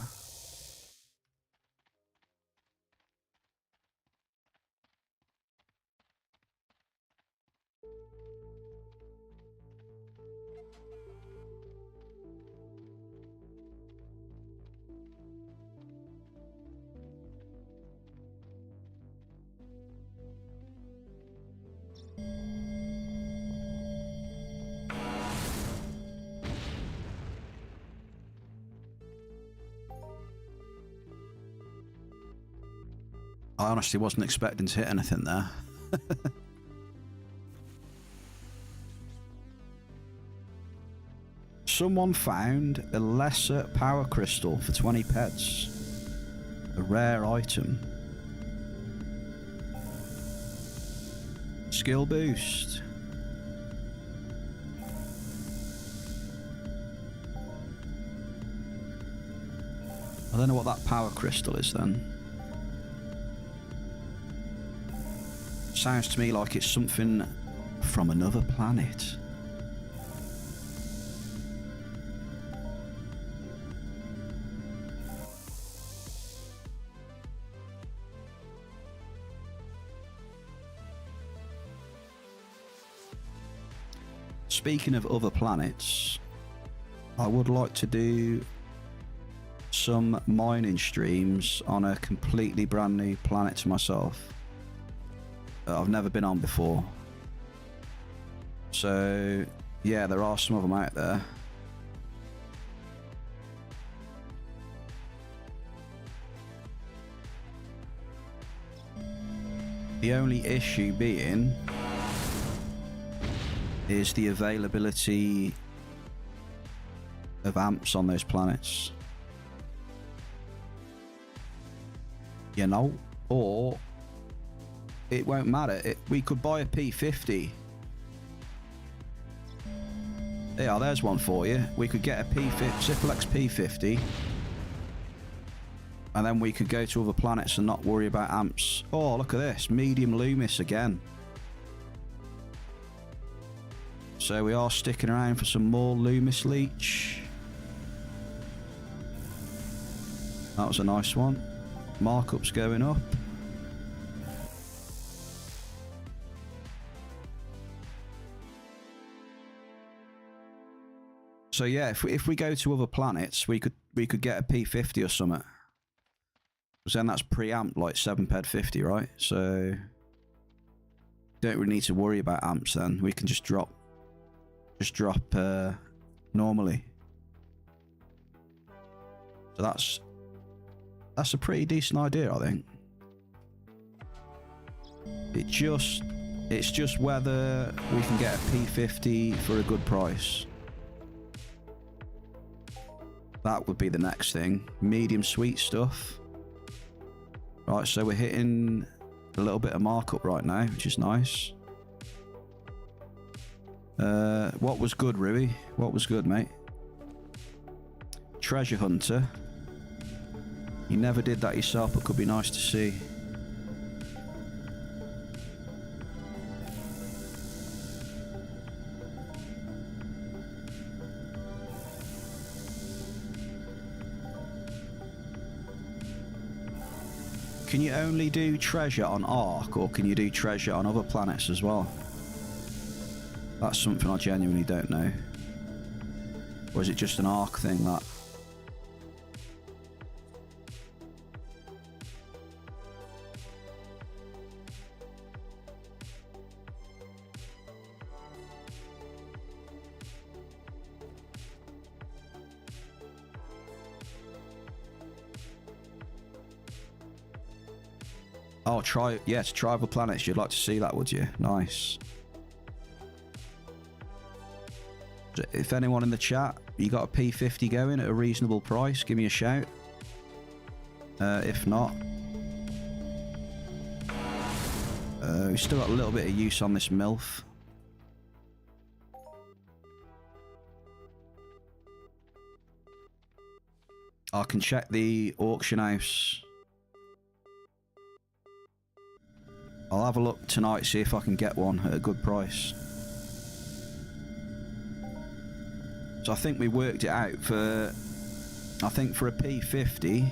I honestly wasn't expecting to hit anything there. Someone found a lesser power crystal for 20 pets. A rare item. Skill boost. I don't know what that power crystal is then. Sounds to me like it's something from another planet. Speaking of other planets, I would like to do some mining streams on a completely brand new planet to myself that I've never been on before. So yeah, there are some of them out there. The only issue being is the availability of amps on those planets. You know, or it won't matter. We could buy a P50. Yeah, there's one for you. We could get a P50, Ziplex P50, and then we could go to other planets and not worry about amps. Oh, look at this, medium Loomis again. So we are sticking around for some more Loomis leech. That was a nice one. Markup's going up. So yeah, if we go to other planets, we could get a P50 or something. Because then that's pre-amped like 7ped 50, right? So don't really need to worry about amps then. We can just drop normally. So that's a pretty decent idea, I think. It's just whether we can get a P50 for a good price. That would be the next thing. Medium sweet stuff. Right, so we're hitting a little bit of markup right now, which is nice. What was good, Rui? What was good, mate? Treasure Hunter. You never did that yourself, but could be nice to see. Can you only do treasure on Ark, or can you do treasure on other planets as well? That's something I genuinely don't know. Or is it just an Ark thing that... Oh, yes, tribal planets. You'd like to see that, would you? Nice. If anyone in the chat, you got a P50 going at a reasonable price, give me a shout. If not, we've still got a little bit of use on this MILF. I can check the auction house. I'll have a look tonight, see if I can get one at a good price. So I think we worked it out for, I think for a P50,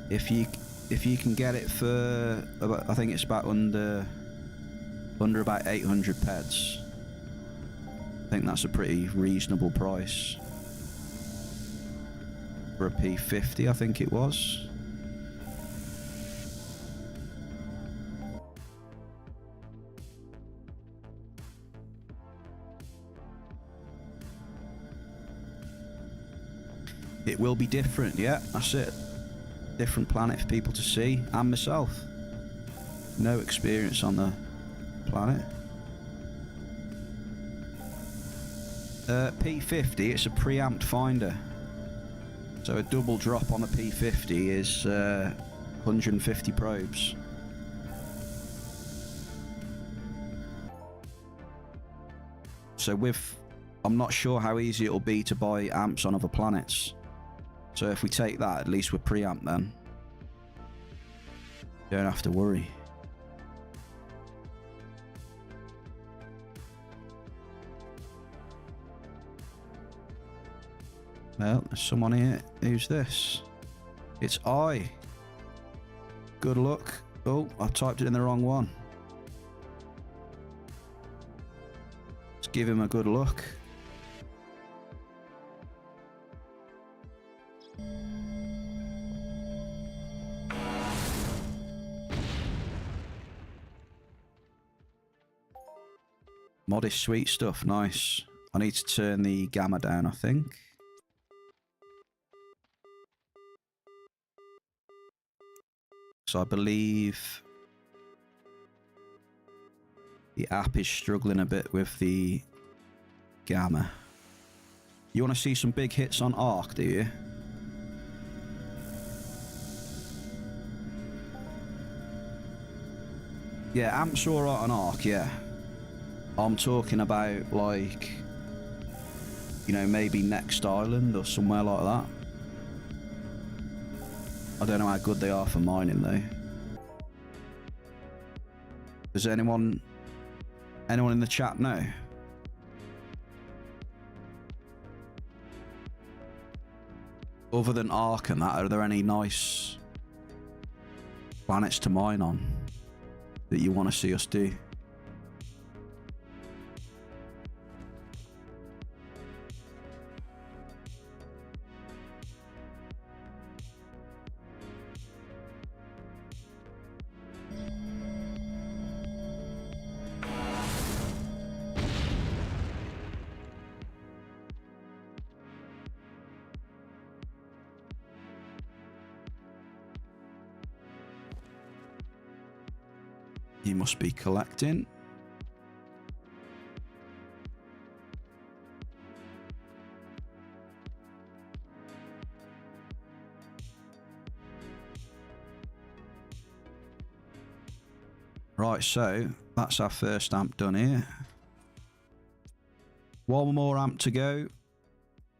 if you can get it for about, I think it's about under about 800 peds. I think that's a pretty reasonable price for a P50, I think it was. It will be different, yeah, that's it. Different planet for people to see, and myself. No experience on the planet. P50, it's a preamp finder. So a double drop on a P50 is 150 probes. So I'm not sure how easy it'll be to buy amps on other planets. So if we take that, at least we're preamp then. Don't have to worry. Well, there's someone here. Who's this? It's I. Good luck. Oh, I typed it in the wrong one. Let's give him a good look. Modest sweet stuff, nice. I need to turn the gamma down, I think. So I believe the app is struggling a bit with the gamma. You want to see some big hits on Arc, do you? Yeah, amps are alright on Arc, yeah. I'm talking about, like, you know, maybe Next Island or somewhere like that. I don't know how good they are for mining, though. Does anyone in the chat know? Other than Ark and that, are there any nice planets to mine on that you want to see us do? You must be collecting. Right, so that's our first amp done here. One more amp to go,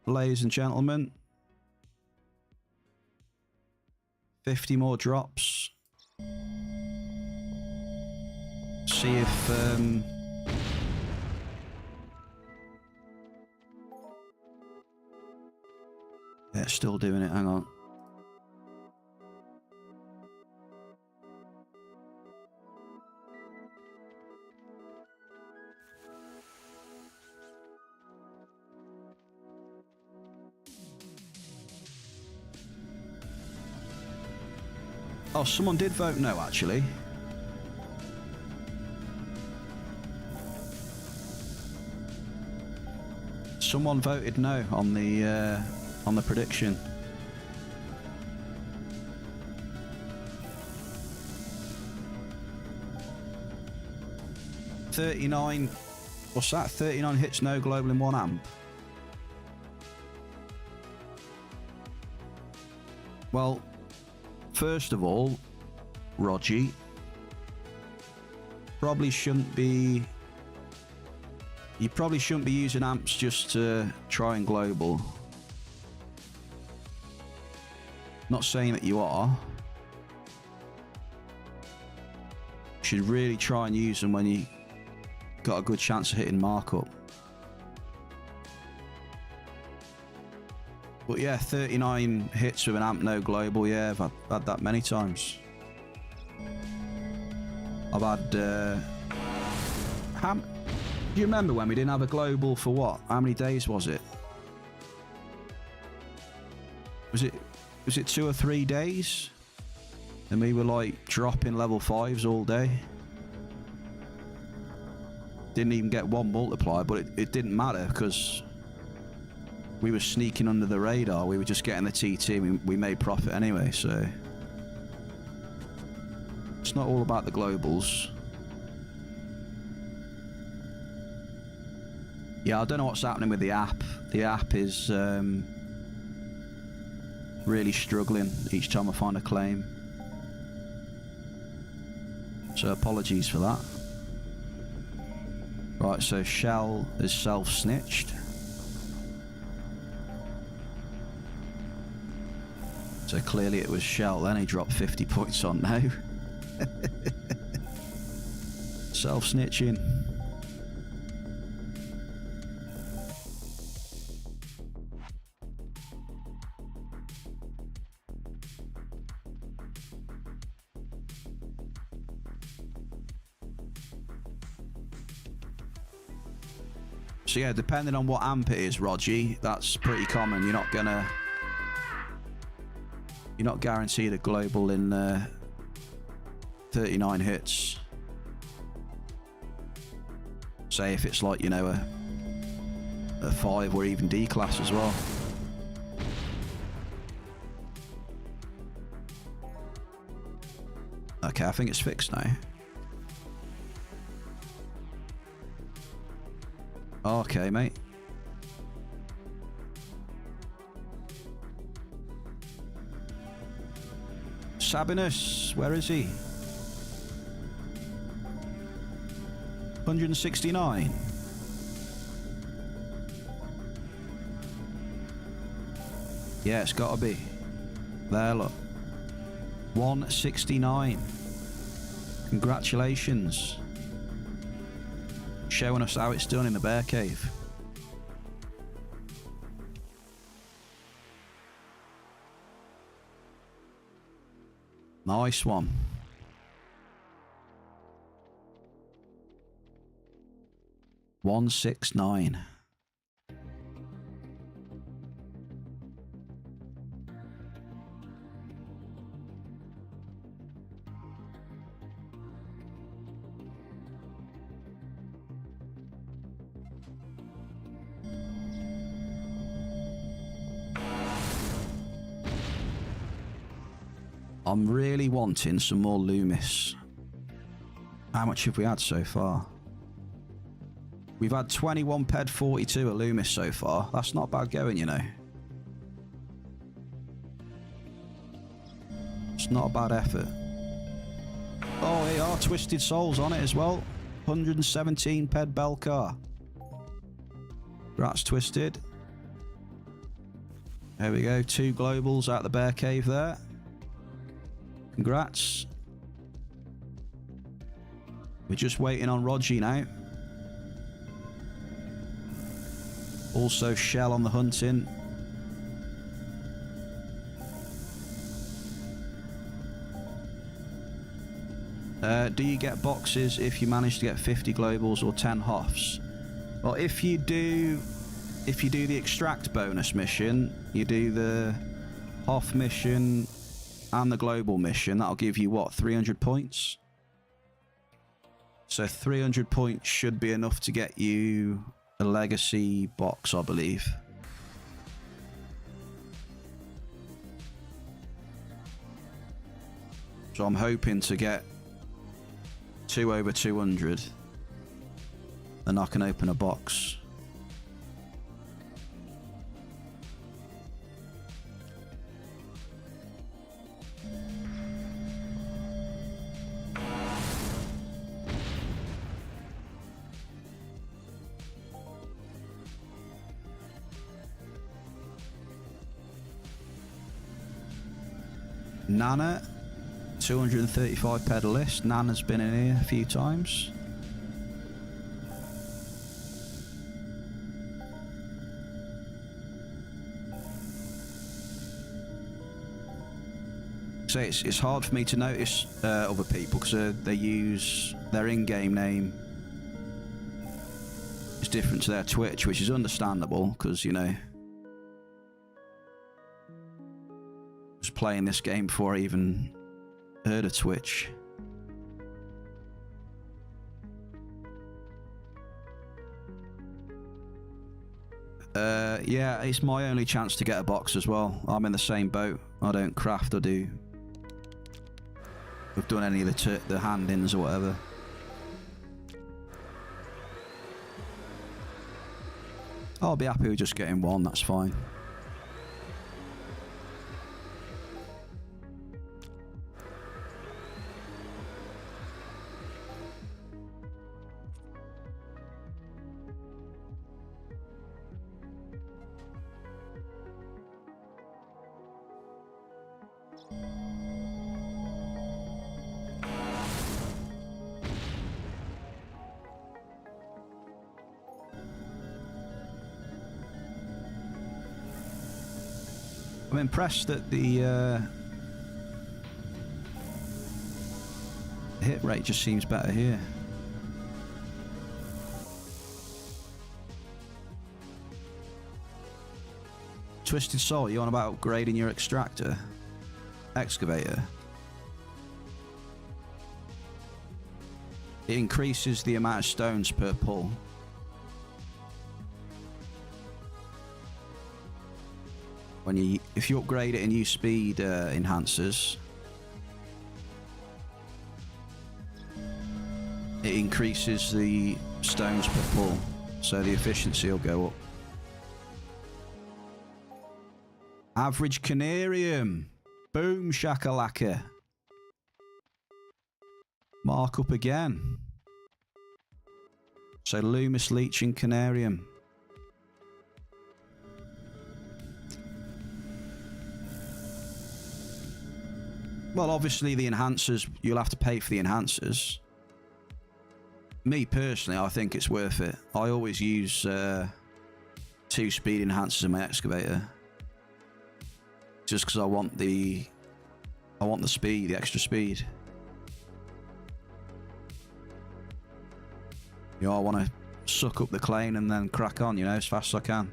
ladies and gentlemen. 50 more drops. See if yeah, still doing it, hang on. Oh, someone did vote no, actually. Someone voted no on the prediction. 39. What's that? 39 hits, no global in 1 amp. Well, first of all, Rogie, probably shouldn't be. You probably shouldn't be using amps just to try and global. Not saying that you are. You should really try and use them when you got a good chance of hitting markup. But yeah, 39 hits with an amp, no global. Yeah, I've had that many times. I've had. Do you remember when we didn't have a global for what? How many days was it? Was it 2 or 3 days? And we were like dropping level 5s all day. Didn't even get 1 multiplier, but it didn't matter because we were sneaking under the radar. We were just getting the TT. We made profit anyway, so it's not all about the globals. Yeah, I don't know what's happening with the app. The app is really struggling each time I find a claim. So apologies for that. Right, so Shell is self-snitched. So clearly it was Shell, then he dropped 50 points on now. Self-snitching. So yeah, depending on what amp it is, Rogie, that's pretty common. You're not guaranteed a global in 39 hits. Say if it's like, you know, a 5 or even D class as well. Okay, I think it's fixed now. Okay, mate. Sabinus, where is he? 169. Yeah, it's gotta be. There, look. 169. Congratulations. Showing us how it's done in the bear cave. Nice one. $169. I'm really wanting some more Loomis. How much have we had so far? We've had 21 ped 42 at Loomis so far. That's not bad going, you know. It's not a bad effort. Oh, they are Twisted Souls on it as well. 117 ped Belcar. Congrats, Twisted. There we go. 2 globals out the bear cave there. Congrats. We're just waiting on Rogie now. Also Shell on the hunting. Do you get boxes if you manage to get 50 globals or 10 hoffs? Well, if you do the extract bonus mission, you do the hoff mission and the global mission, that'll give you what, 300 points? So 300 points should be enough to get you a legacy box, I believe. So I'm hoping to get 2 over 200. and I can open a box. Nana, 235 pedalist. Nana's been in here a few times. So it's hard for me to notice other people because they use their in-game name is different to their Twitch, which is understandable because, you know, I was playing this game before I even heard of Twitch. Yeah, it's my only chance to get a box as well. I'm in the same boat. I don't craft or do. I've done any of the hand-ins or whatever. I'll be happy with just getting one, that's fine. I'm impressed that the hit rate just seems better here. Twisted Soul, you on about upgrading your extractor? Excavator? It increases the amount of stones per pull. If you upgrade it and use speed enhancers, it increases the stones per pull, so the efficiency will go up. Average Canarium. Boom shakalaka. Markup again. So Loomis, Leech and Canarium. Well, obviously the enhancers, you'll have to pay for the enhancers. Me personally, I think it's worth it. I always use 2 speed enhancers in my excavator. Just because I want the speed, the extra speed. You know, I want to suck up the claim and then crack on, you know, as fast as I can.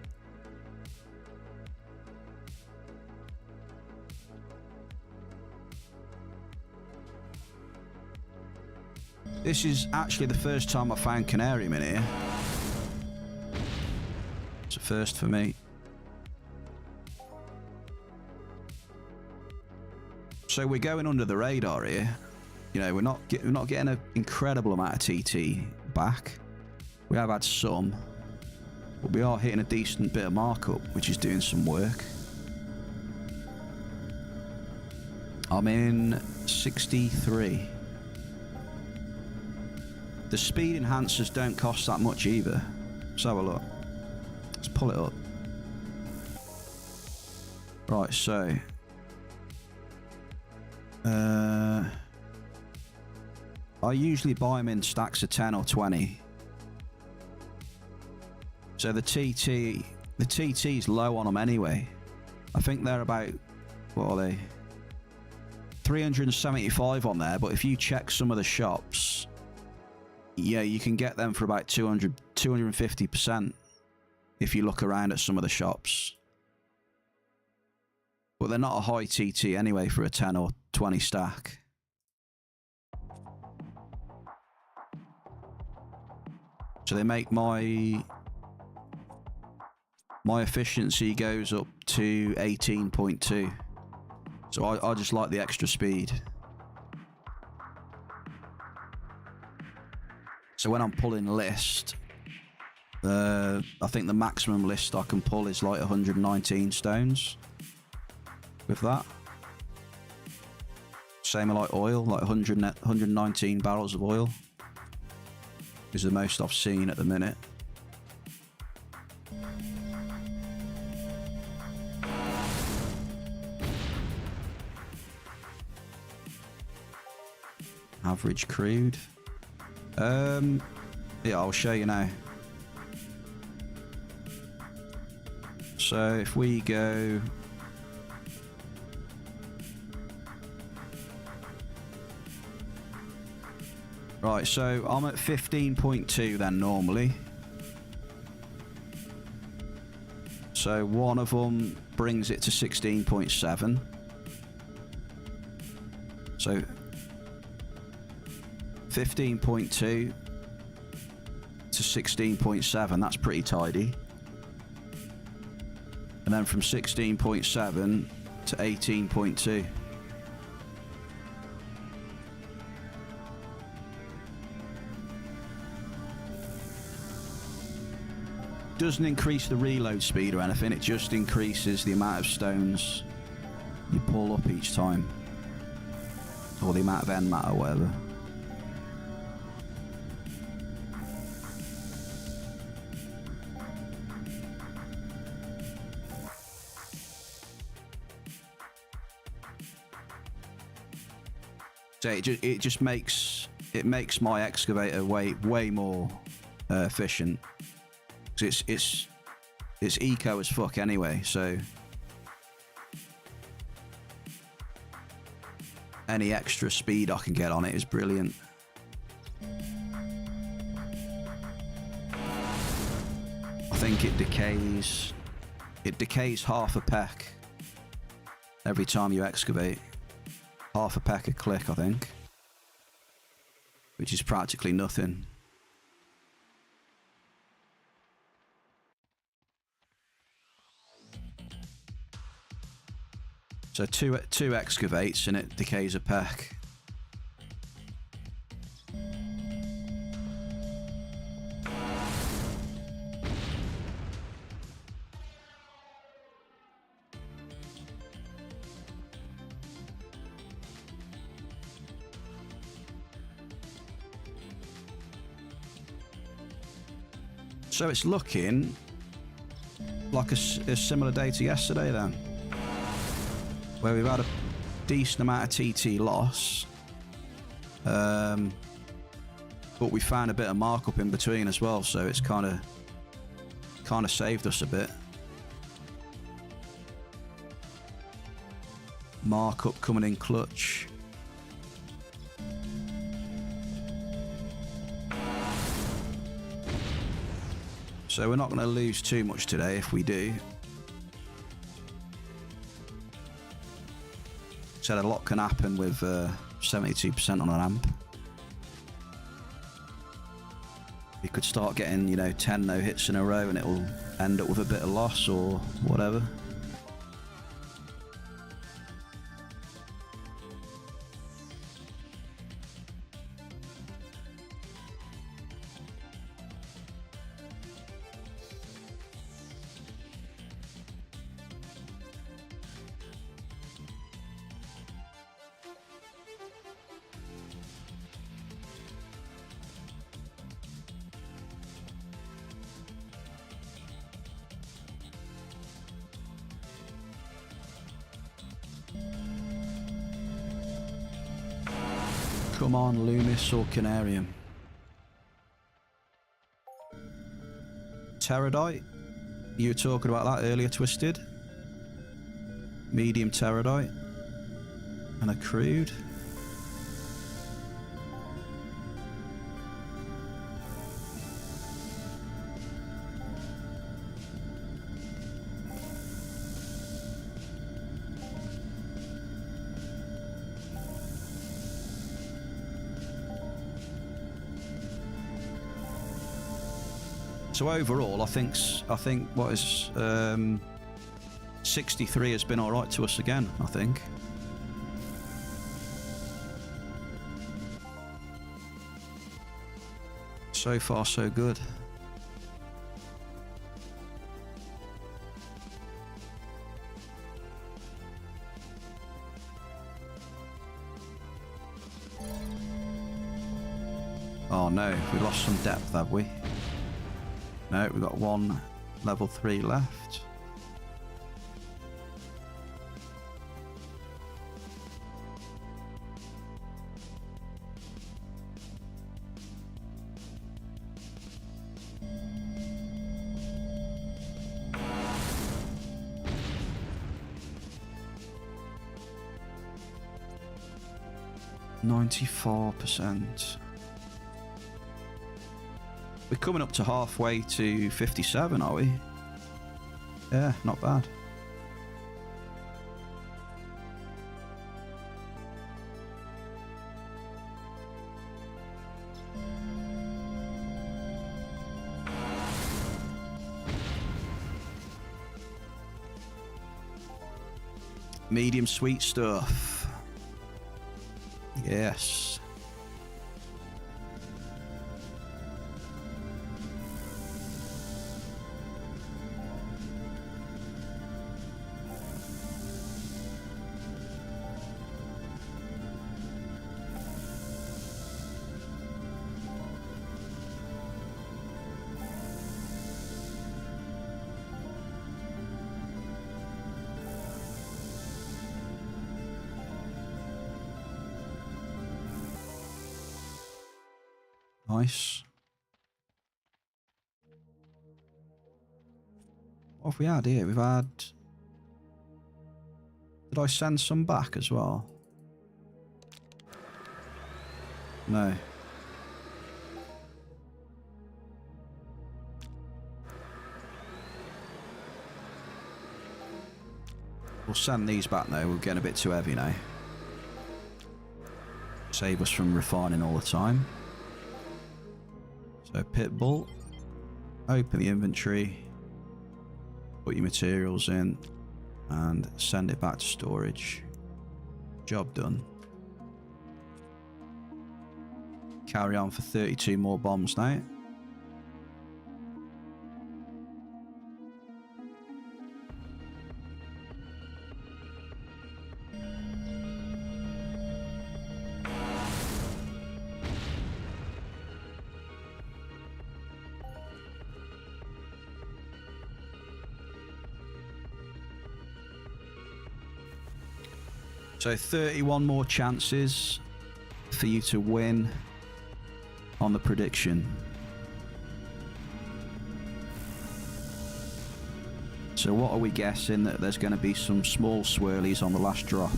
This is actually the first time I found Canarium in here. It's a first for me. So we're going under the radar here. You know, we're not getting an incredible amount of TT back. We have had some, but we are hitting a decent bit of markup, which is doing some work. I'm in 63. The speed enhancers don't cost that much either. Let's have a look. Let's pull it up. Right, so I usually buy them in stacks of 10 or 20. So the TT's low on them anyway. I think they're about, what are they? 375 on there, but if you check some of the shops, yeah, you can get them for about 250% if you look around at some of the shops. But they're not a high TT anyway for a 10 or 20 stack. So they make my efficiency goes up to 18.2. So I just like the extra speed. So when I'm pulling list, I think the maximum list I can pull is like 119 stones with that. Same like oil, like 119 barrels of oil is the most I've seen at the minute. Average crude. Yeah, I'll show you now. So if we go right, so I'm at 15.2 then normally. So one of them brings it to 16.7. So 15.2 to 16.7, that's pretty tidy. And then from 16.7 to 18.2. Doesn't increase the reload speed or anything, it just increases the amount of stones you pull up each time. Or the amount of end matter, whatever. So it just makes my excavator way more efficient. Cause it's eco as fuck anyway. So any extra speed I can get on it is brilliant. I think it decays half a peck every time you excavate. Half a peck a click, I think, which is practically nothing. So two excavates and it decays a peck. So it's looking like a similar day to yesterday then, where we've had a decent amount of TT loss, but we found a bit of markup in between as well, so it's kind of saved us a bit. Markup coming in clutch. So we're not going to lose too much today if we do. Said a lot can happen with 72% on an amp. You could start getting, 10 no hits in a row and it'll end up with a bit of loss or whatever. Come on, Loomis or Canarium. Pterodite. You were talking about that earlier, Twisted. Medium Pterodite. And a crude. So overall, I think what is 63 has been all right to us again. I think. So far, so good. Oh no, we lost some depth, have we? No, we've got one level 3 left. %. We're coming up to halfway to 57, are we? Yeah, not bad. Medium sweet stuff. Yes. Nice. What have we had here? We've had... Did I send some back as well? No. We'll send these back now. We're getting a bit too heavy now. Save us from refining all the time. So Pitbull, open the inventory, put your materials in, and send it back to storage. Job done. Carry on for 32 more bombs now. So 31 more chances for you to win on the prediction. So what are we guessing? That there's going to be some small swirlies on the last drop.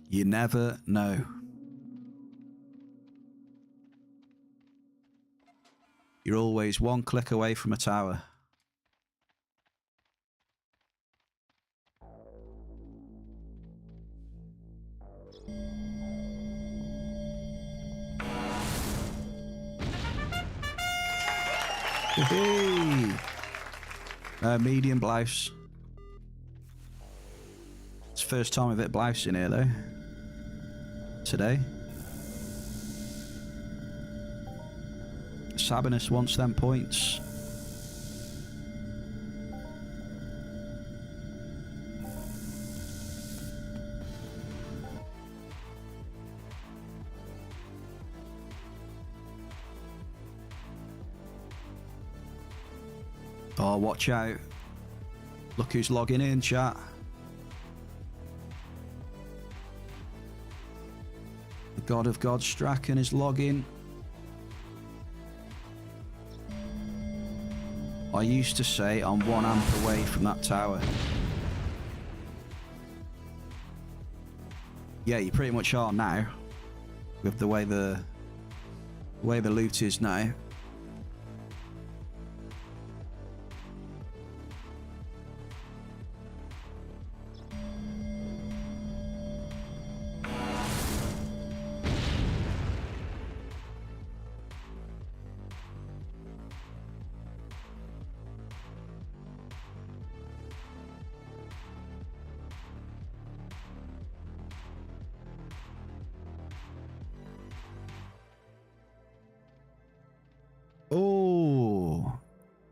You never know. You're always one click away from a tower. Hey! Medium blouse. It's the first time I've hit blouse in here though. Today. Sabinus wants them points. Oh, watch out. Look who's logging in, chat. The God of God, Strachan, is logging. I used to say I'm 1 amp away from that tower. Yeah, you pretty much are now. With the way the loot is now.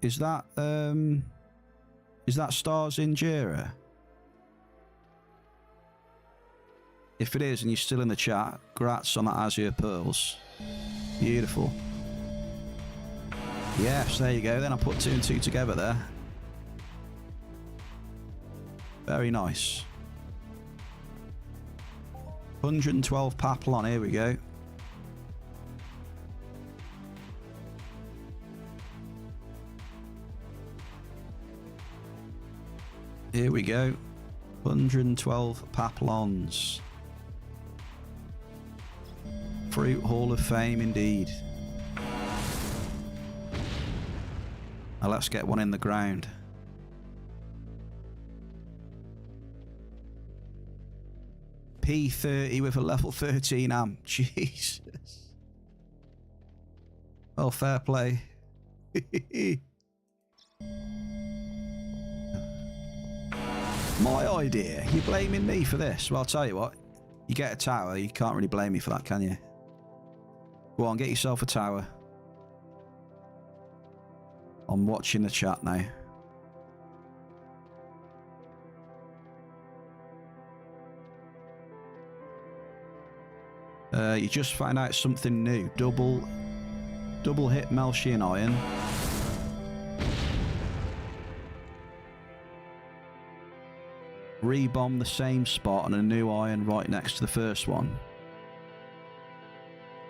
Is that Stars in Jira? If it is and you're still in the chat, grats on that Azure Pearls. Beautiful. Yes, there you go. Then I put 2 and 2 together there. Very nice. 112 Papillon, here we go. Here we go. 112 Papillons. Fruit Hall of Fame indeed. Now let's get one in the ground. P30 with a level 13 amp. Jesus. Well, fair play. My idea. You're blaming me for this? Well, I'll tell you what. You get a tower, you can't really blame me for that, can you? Go on, get yourself a tower. I'm watching the chat now. You just find out something new. Double hit Melchian Iron. Rebomb the same spot and a new iron right next to the first one.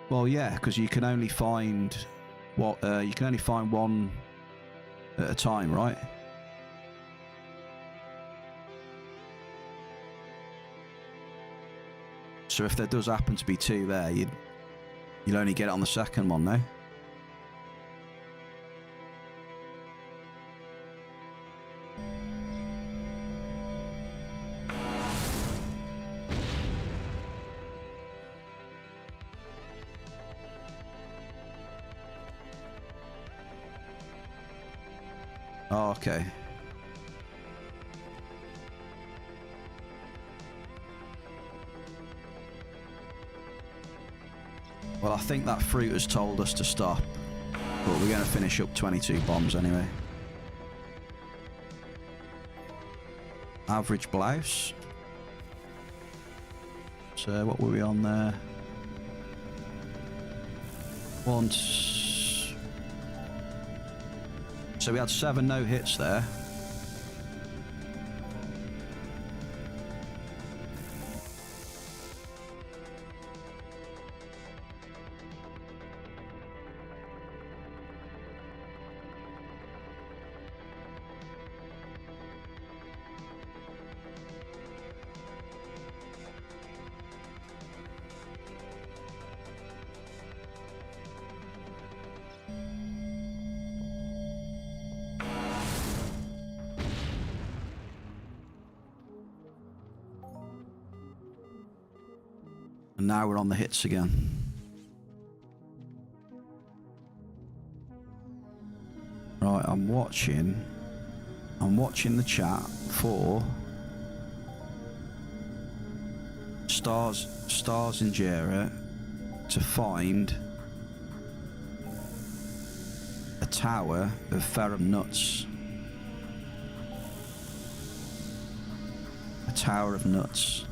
Well, yeah, because you can only find one at a time, right? So if there does happen to be 2 there, you'll only get it on the second one, no? Oh, okay. Well, I think that fruit has told us to stop, but we're going to finish up 22 bombs anyway. Average blouse. So what were we on there? So we had 7 no hits there. And now we're on the hits again. Right, I'm watching the chat for Stars in Jera to find a tower of Ferrum Nuts. A tower of nuts.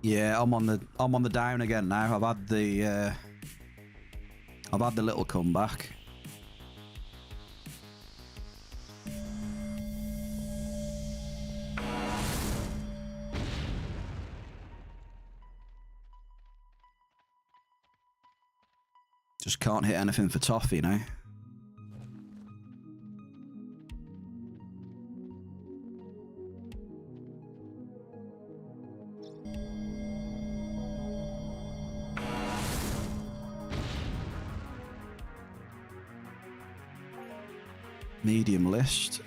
Yeah, I'm on the down again now. I've had the little comeback. Just can't hit anything for toffee, now. Medium list.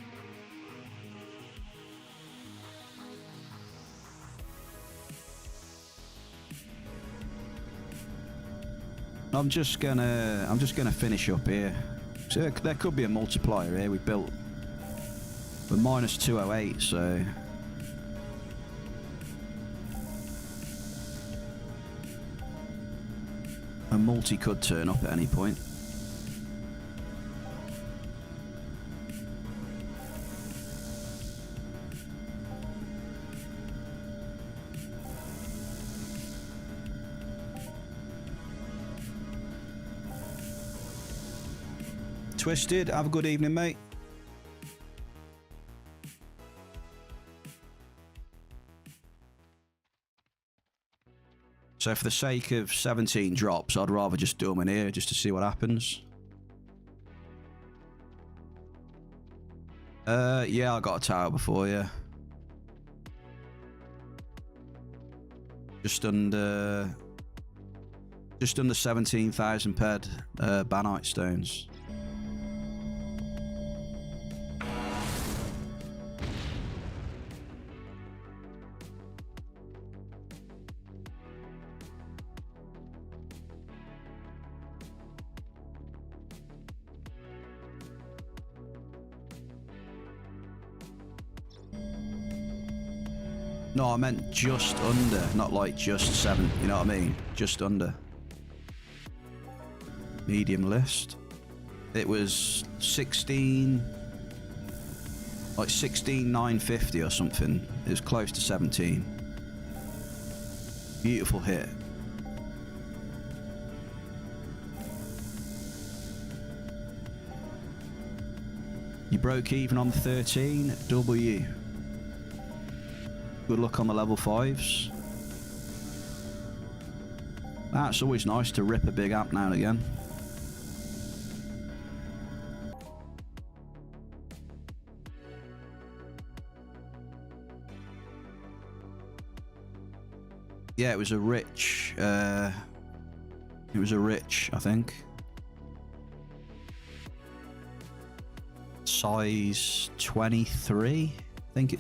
I'm just gonna finish up here. So there could be a multiplier here. We're minus 208, so a multi could turn up at any point. Twisted, have a good evening, mate. So for the sake of 17 drops, I'd rather just do them in here just to see what happens. Yeah, I got a tower before, yeah. Just under 17,000 ped Banite stones. No, I meant just under, not like just 7, you know what I mean? Just under. Medium list. It was 16,950 or something. It was close to 17. Beautiful hit. You broke even on 13, W. Good luck on the level 5s. That's always nice to rip a big amp now and again. Yeah, it was a rich, I think. Size 23. I think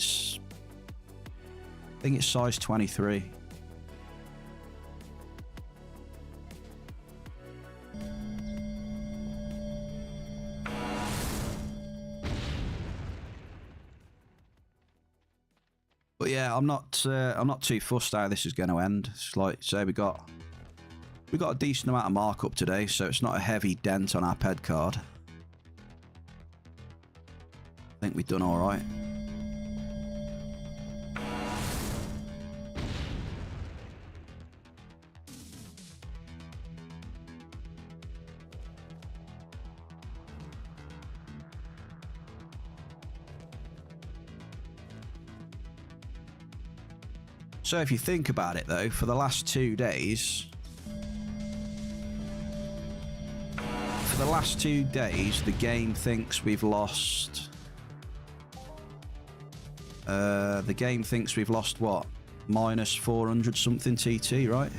it's size 23. But yeah, I'm not too fussed how this is going to end. It's like, say we got a decent amount of markup today, so it's not a heavy dent on our ped card. I think we've done all right. So if you think about it though, for the last 2 days, the game thinks we've lost. The game thinks we've lost what? Minus 400 something TT, right?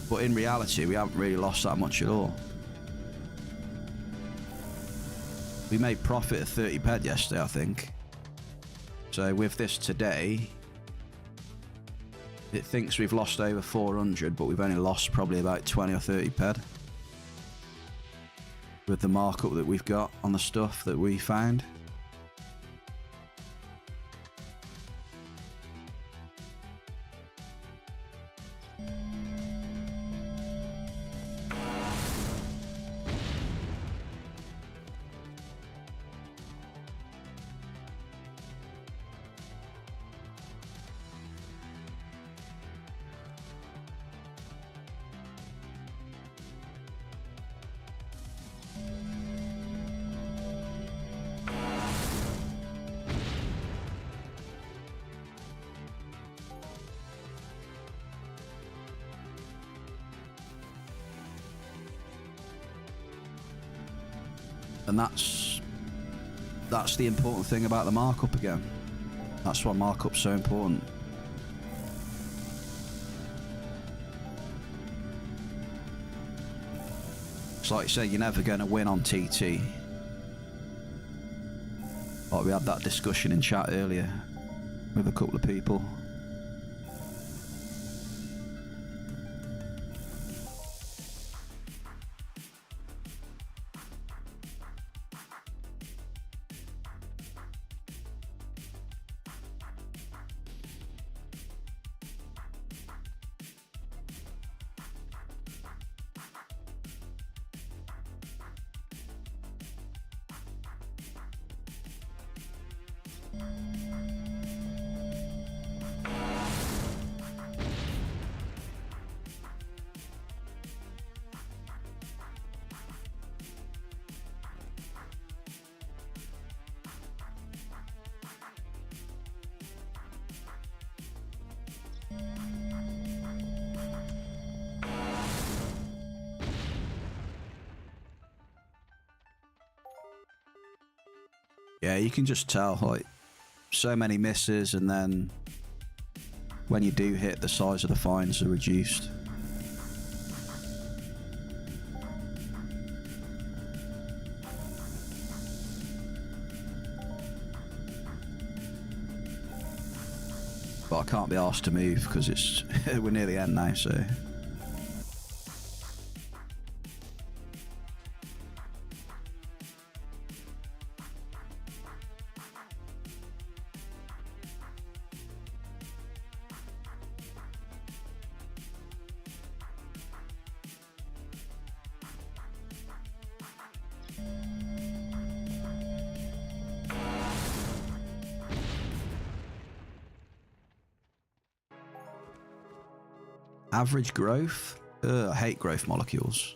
But in reality, we haven't really lost that much at all. We made profit of 30 ped yesterday, I think. So with this today, it thinks we've lost over 400, but we've only lost probably about 20 or 30 ped. With the markup that we've got on the stuff that we found. And that's the important thing about the markup again. That's why markup's so important. It's like you say, you're never going to win on TT. Like we had that discussion in chat earlier with a couple of people. Yeah, you can just tell, like, so many misses, and then when you do hit, the size of the fines are reduced. But I can't be asked to move because it's we're near the end now, so. Average growth? Ugh, I hate growth molecules.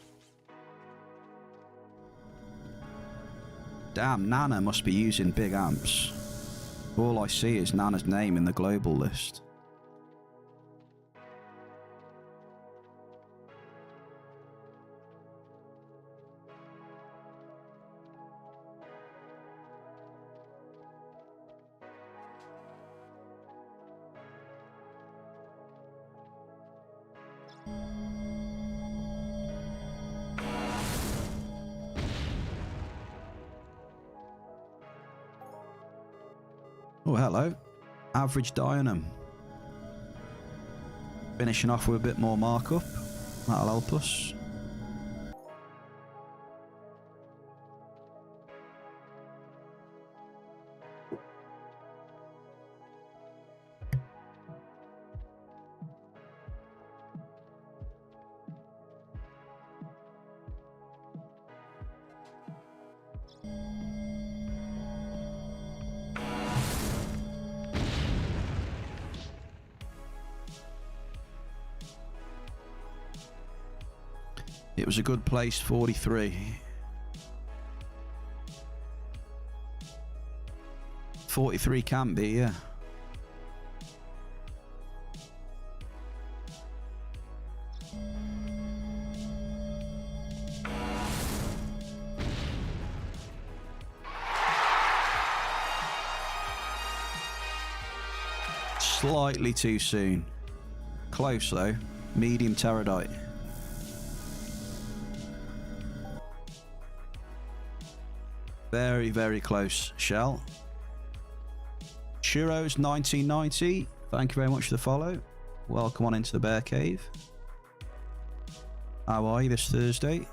Damn, Nana must be using big amps. All I see is Nana's name in the global list. Oh, hello. Average Dynam. Finishing off with a bit more markup. That'll help us. It was a good place, 43. 43 can be, yeah. Slightly too soon. Close though. Medium Pterodite. Very, very close, Shell. Churros 1990, thank you very much for the follow. Welcome on into the Bear Cave. How are you this Thursday?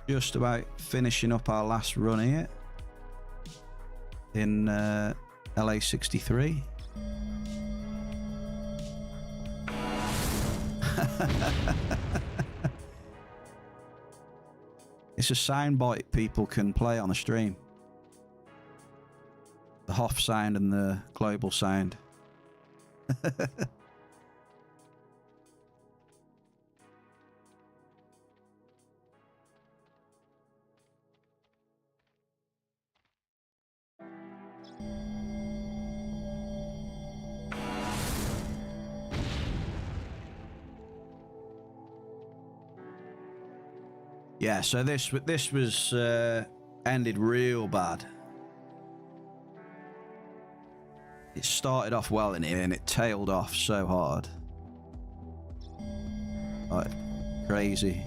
Just about finishing up our last run here in LA 63. It's a soundbite people can play on the stream. The Hoff sound and the global sound. Yeah, so this was ended real bad. It started off well in here and it tailed off so hard. Like, crazy.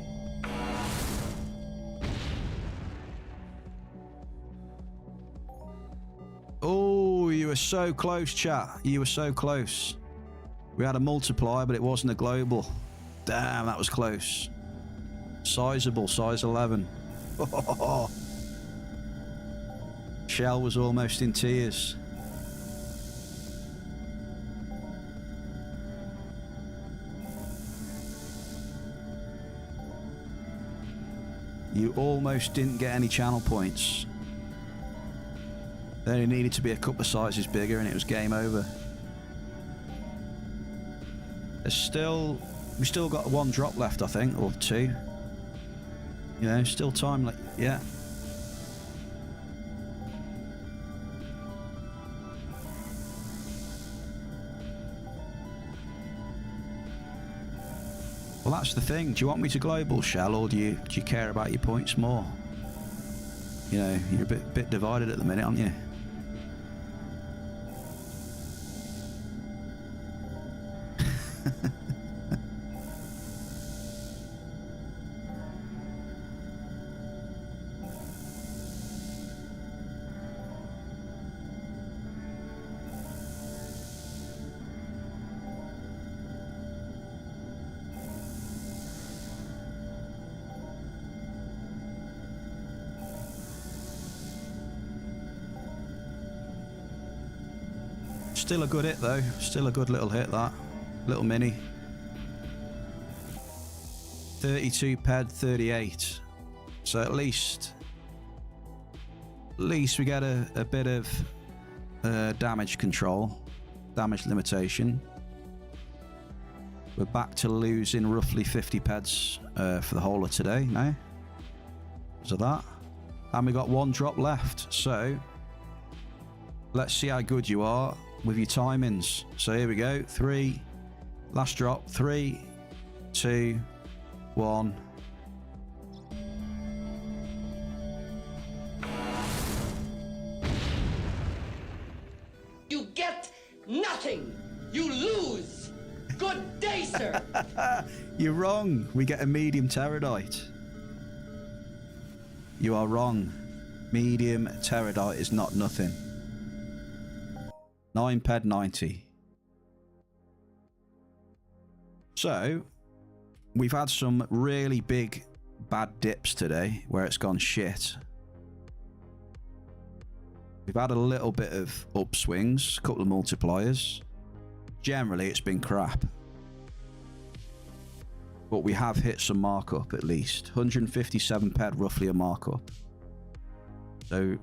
Oh, you were so close, chat. You were so close. We had a multiplier, but it wasn't a global. Damn, that was close. Sizable, size 11. Shell was almost in tears. You almost didn't get any channel points. They only needed to be a couple of sizes bigger and it was game over. We still got one drop left, I think, or two. You know, still time, like, yeah. Well, that's the thing. Do you want me to global, Shell, or do you care about your points more? You know, you're a bit divided at the minute, aren't you? Still a good hit though. Still a good little hit, that. Little mini. 32 ped, 38. So at least we get a bit of damage control. Damage limitation. We're back to losing roughly 50 peds for the whole of today now. So that. And we got one drop left. So let's see how good you are with your timings. So here we go. 3. Last drop. 3, 2, 1. You get nothing. You lose. Good day, sir. You're wrong. We get a medium pterodite. You are wrong. Medium pterodite is not nothing. 9 ped 90. So, we've had some really big bad dips today where it's gone shit. We've had a little bit of upswings, a couple of multipliers. Generally, it's been crap. But we have hit some markup at least. 157 ped, roughly a markup. So,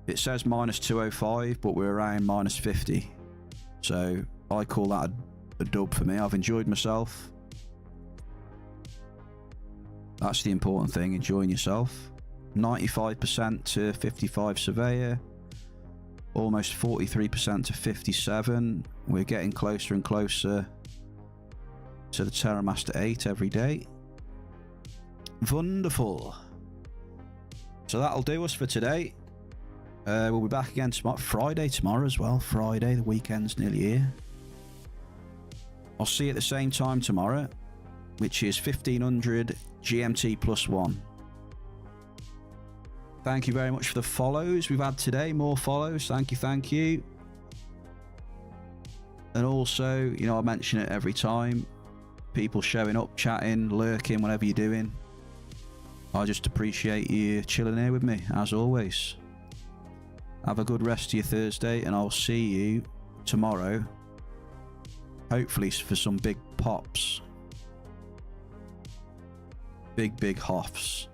it says minus 205, but we're around minus 50. So I call that a dub for me. I've enjoyed myself. That's the important thing, enjoying yourself. 95% to 55 surveyor. Almost 43% to 57. We're getting closer and closer to the Terramaster 8 every day. Wonderful. So that'll do us for today. We'll be back again tomorrow, Friday tomorrow as well. Friday, the weekend's nearly here. I'll see you at the same time tomorrow, which is 1500 GMT +1. Thank you very much for the follows we've had today. More follows. Thank you, thank you. And also, you know, I mention it every time. People showing up, chatting, lurking, whatever you're doing. I just appreciate you chilling here with me, as always. Have a good rest of your Thursday, and I'll see you tomorrow. Hopefully for some big pops. Big hoffs.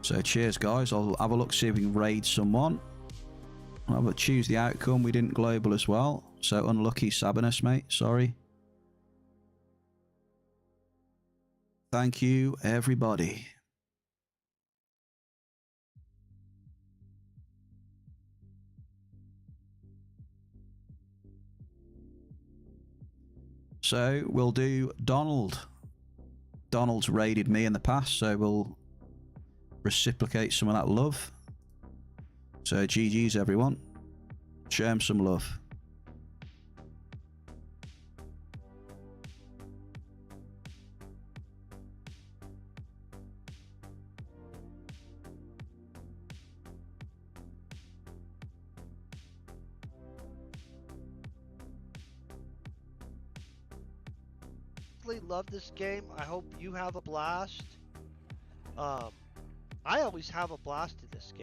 So cheers, guys. I'll have a look, see if we can raid someone. I'll choose the outcome. We didn't global as well. So unlucky Sabinus, mate. Sorry. Thank you, everybody. So we'll do Donald McDonald's raided me in the past, so we'll reciprocate some of that love. So GG's everyone. Show him some love. Love this game. I hope you have a blast. I always have a blast in this game.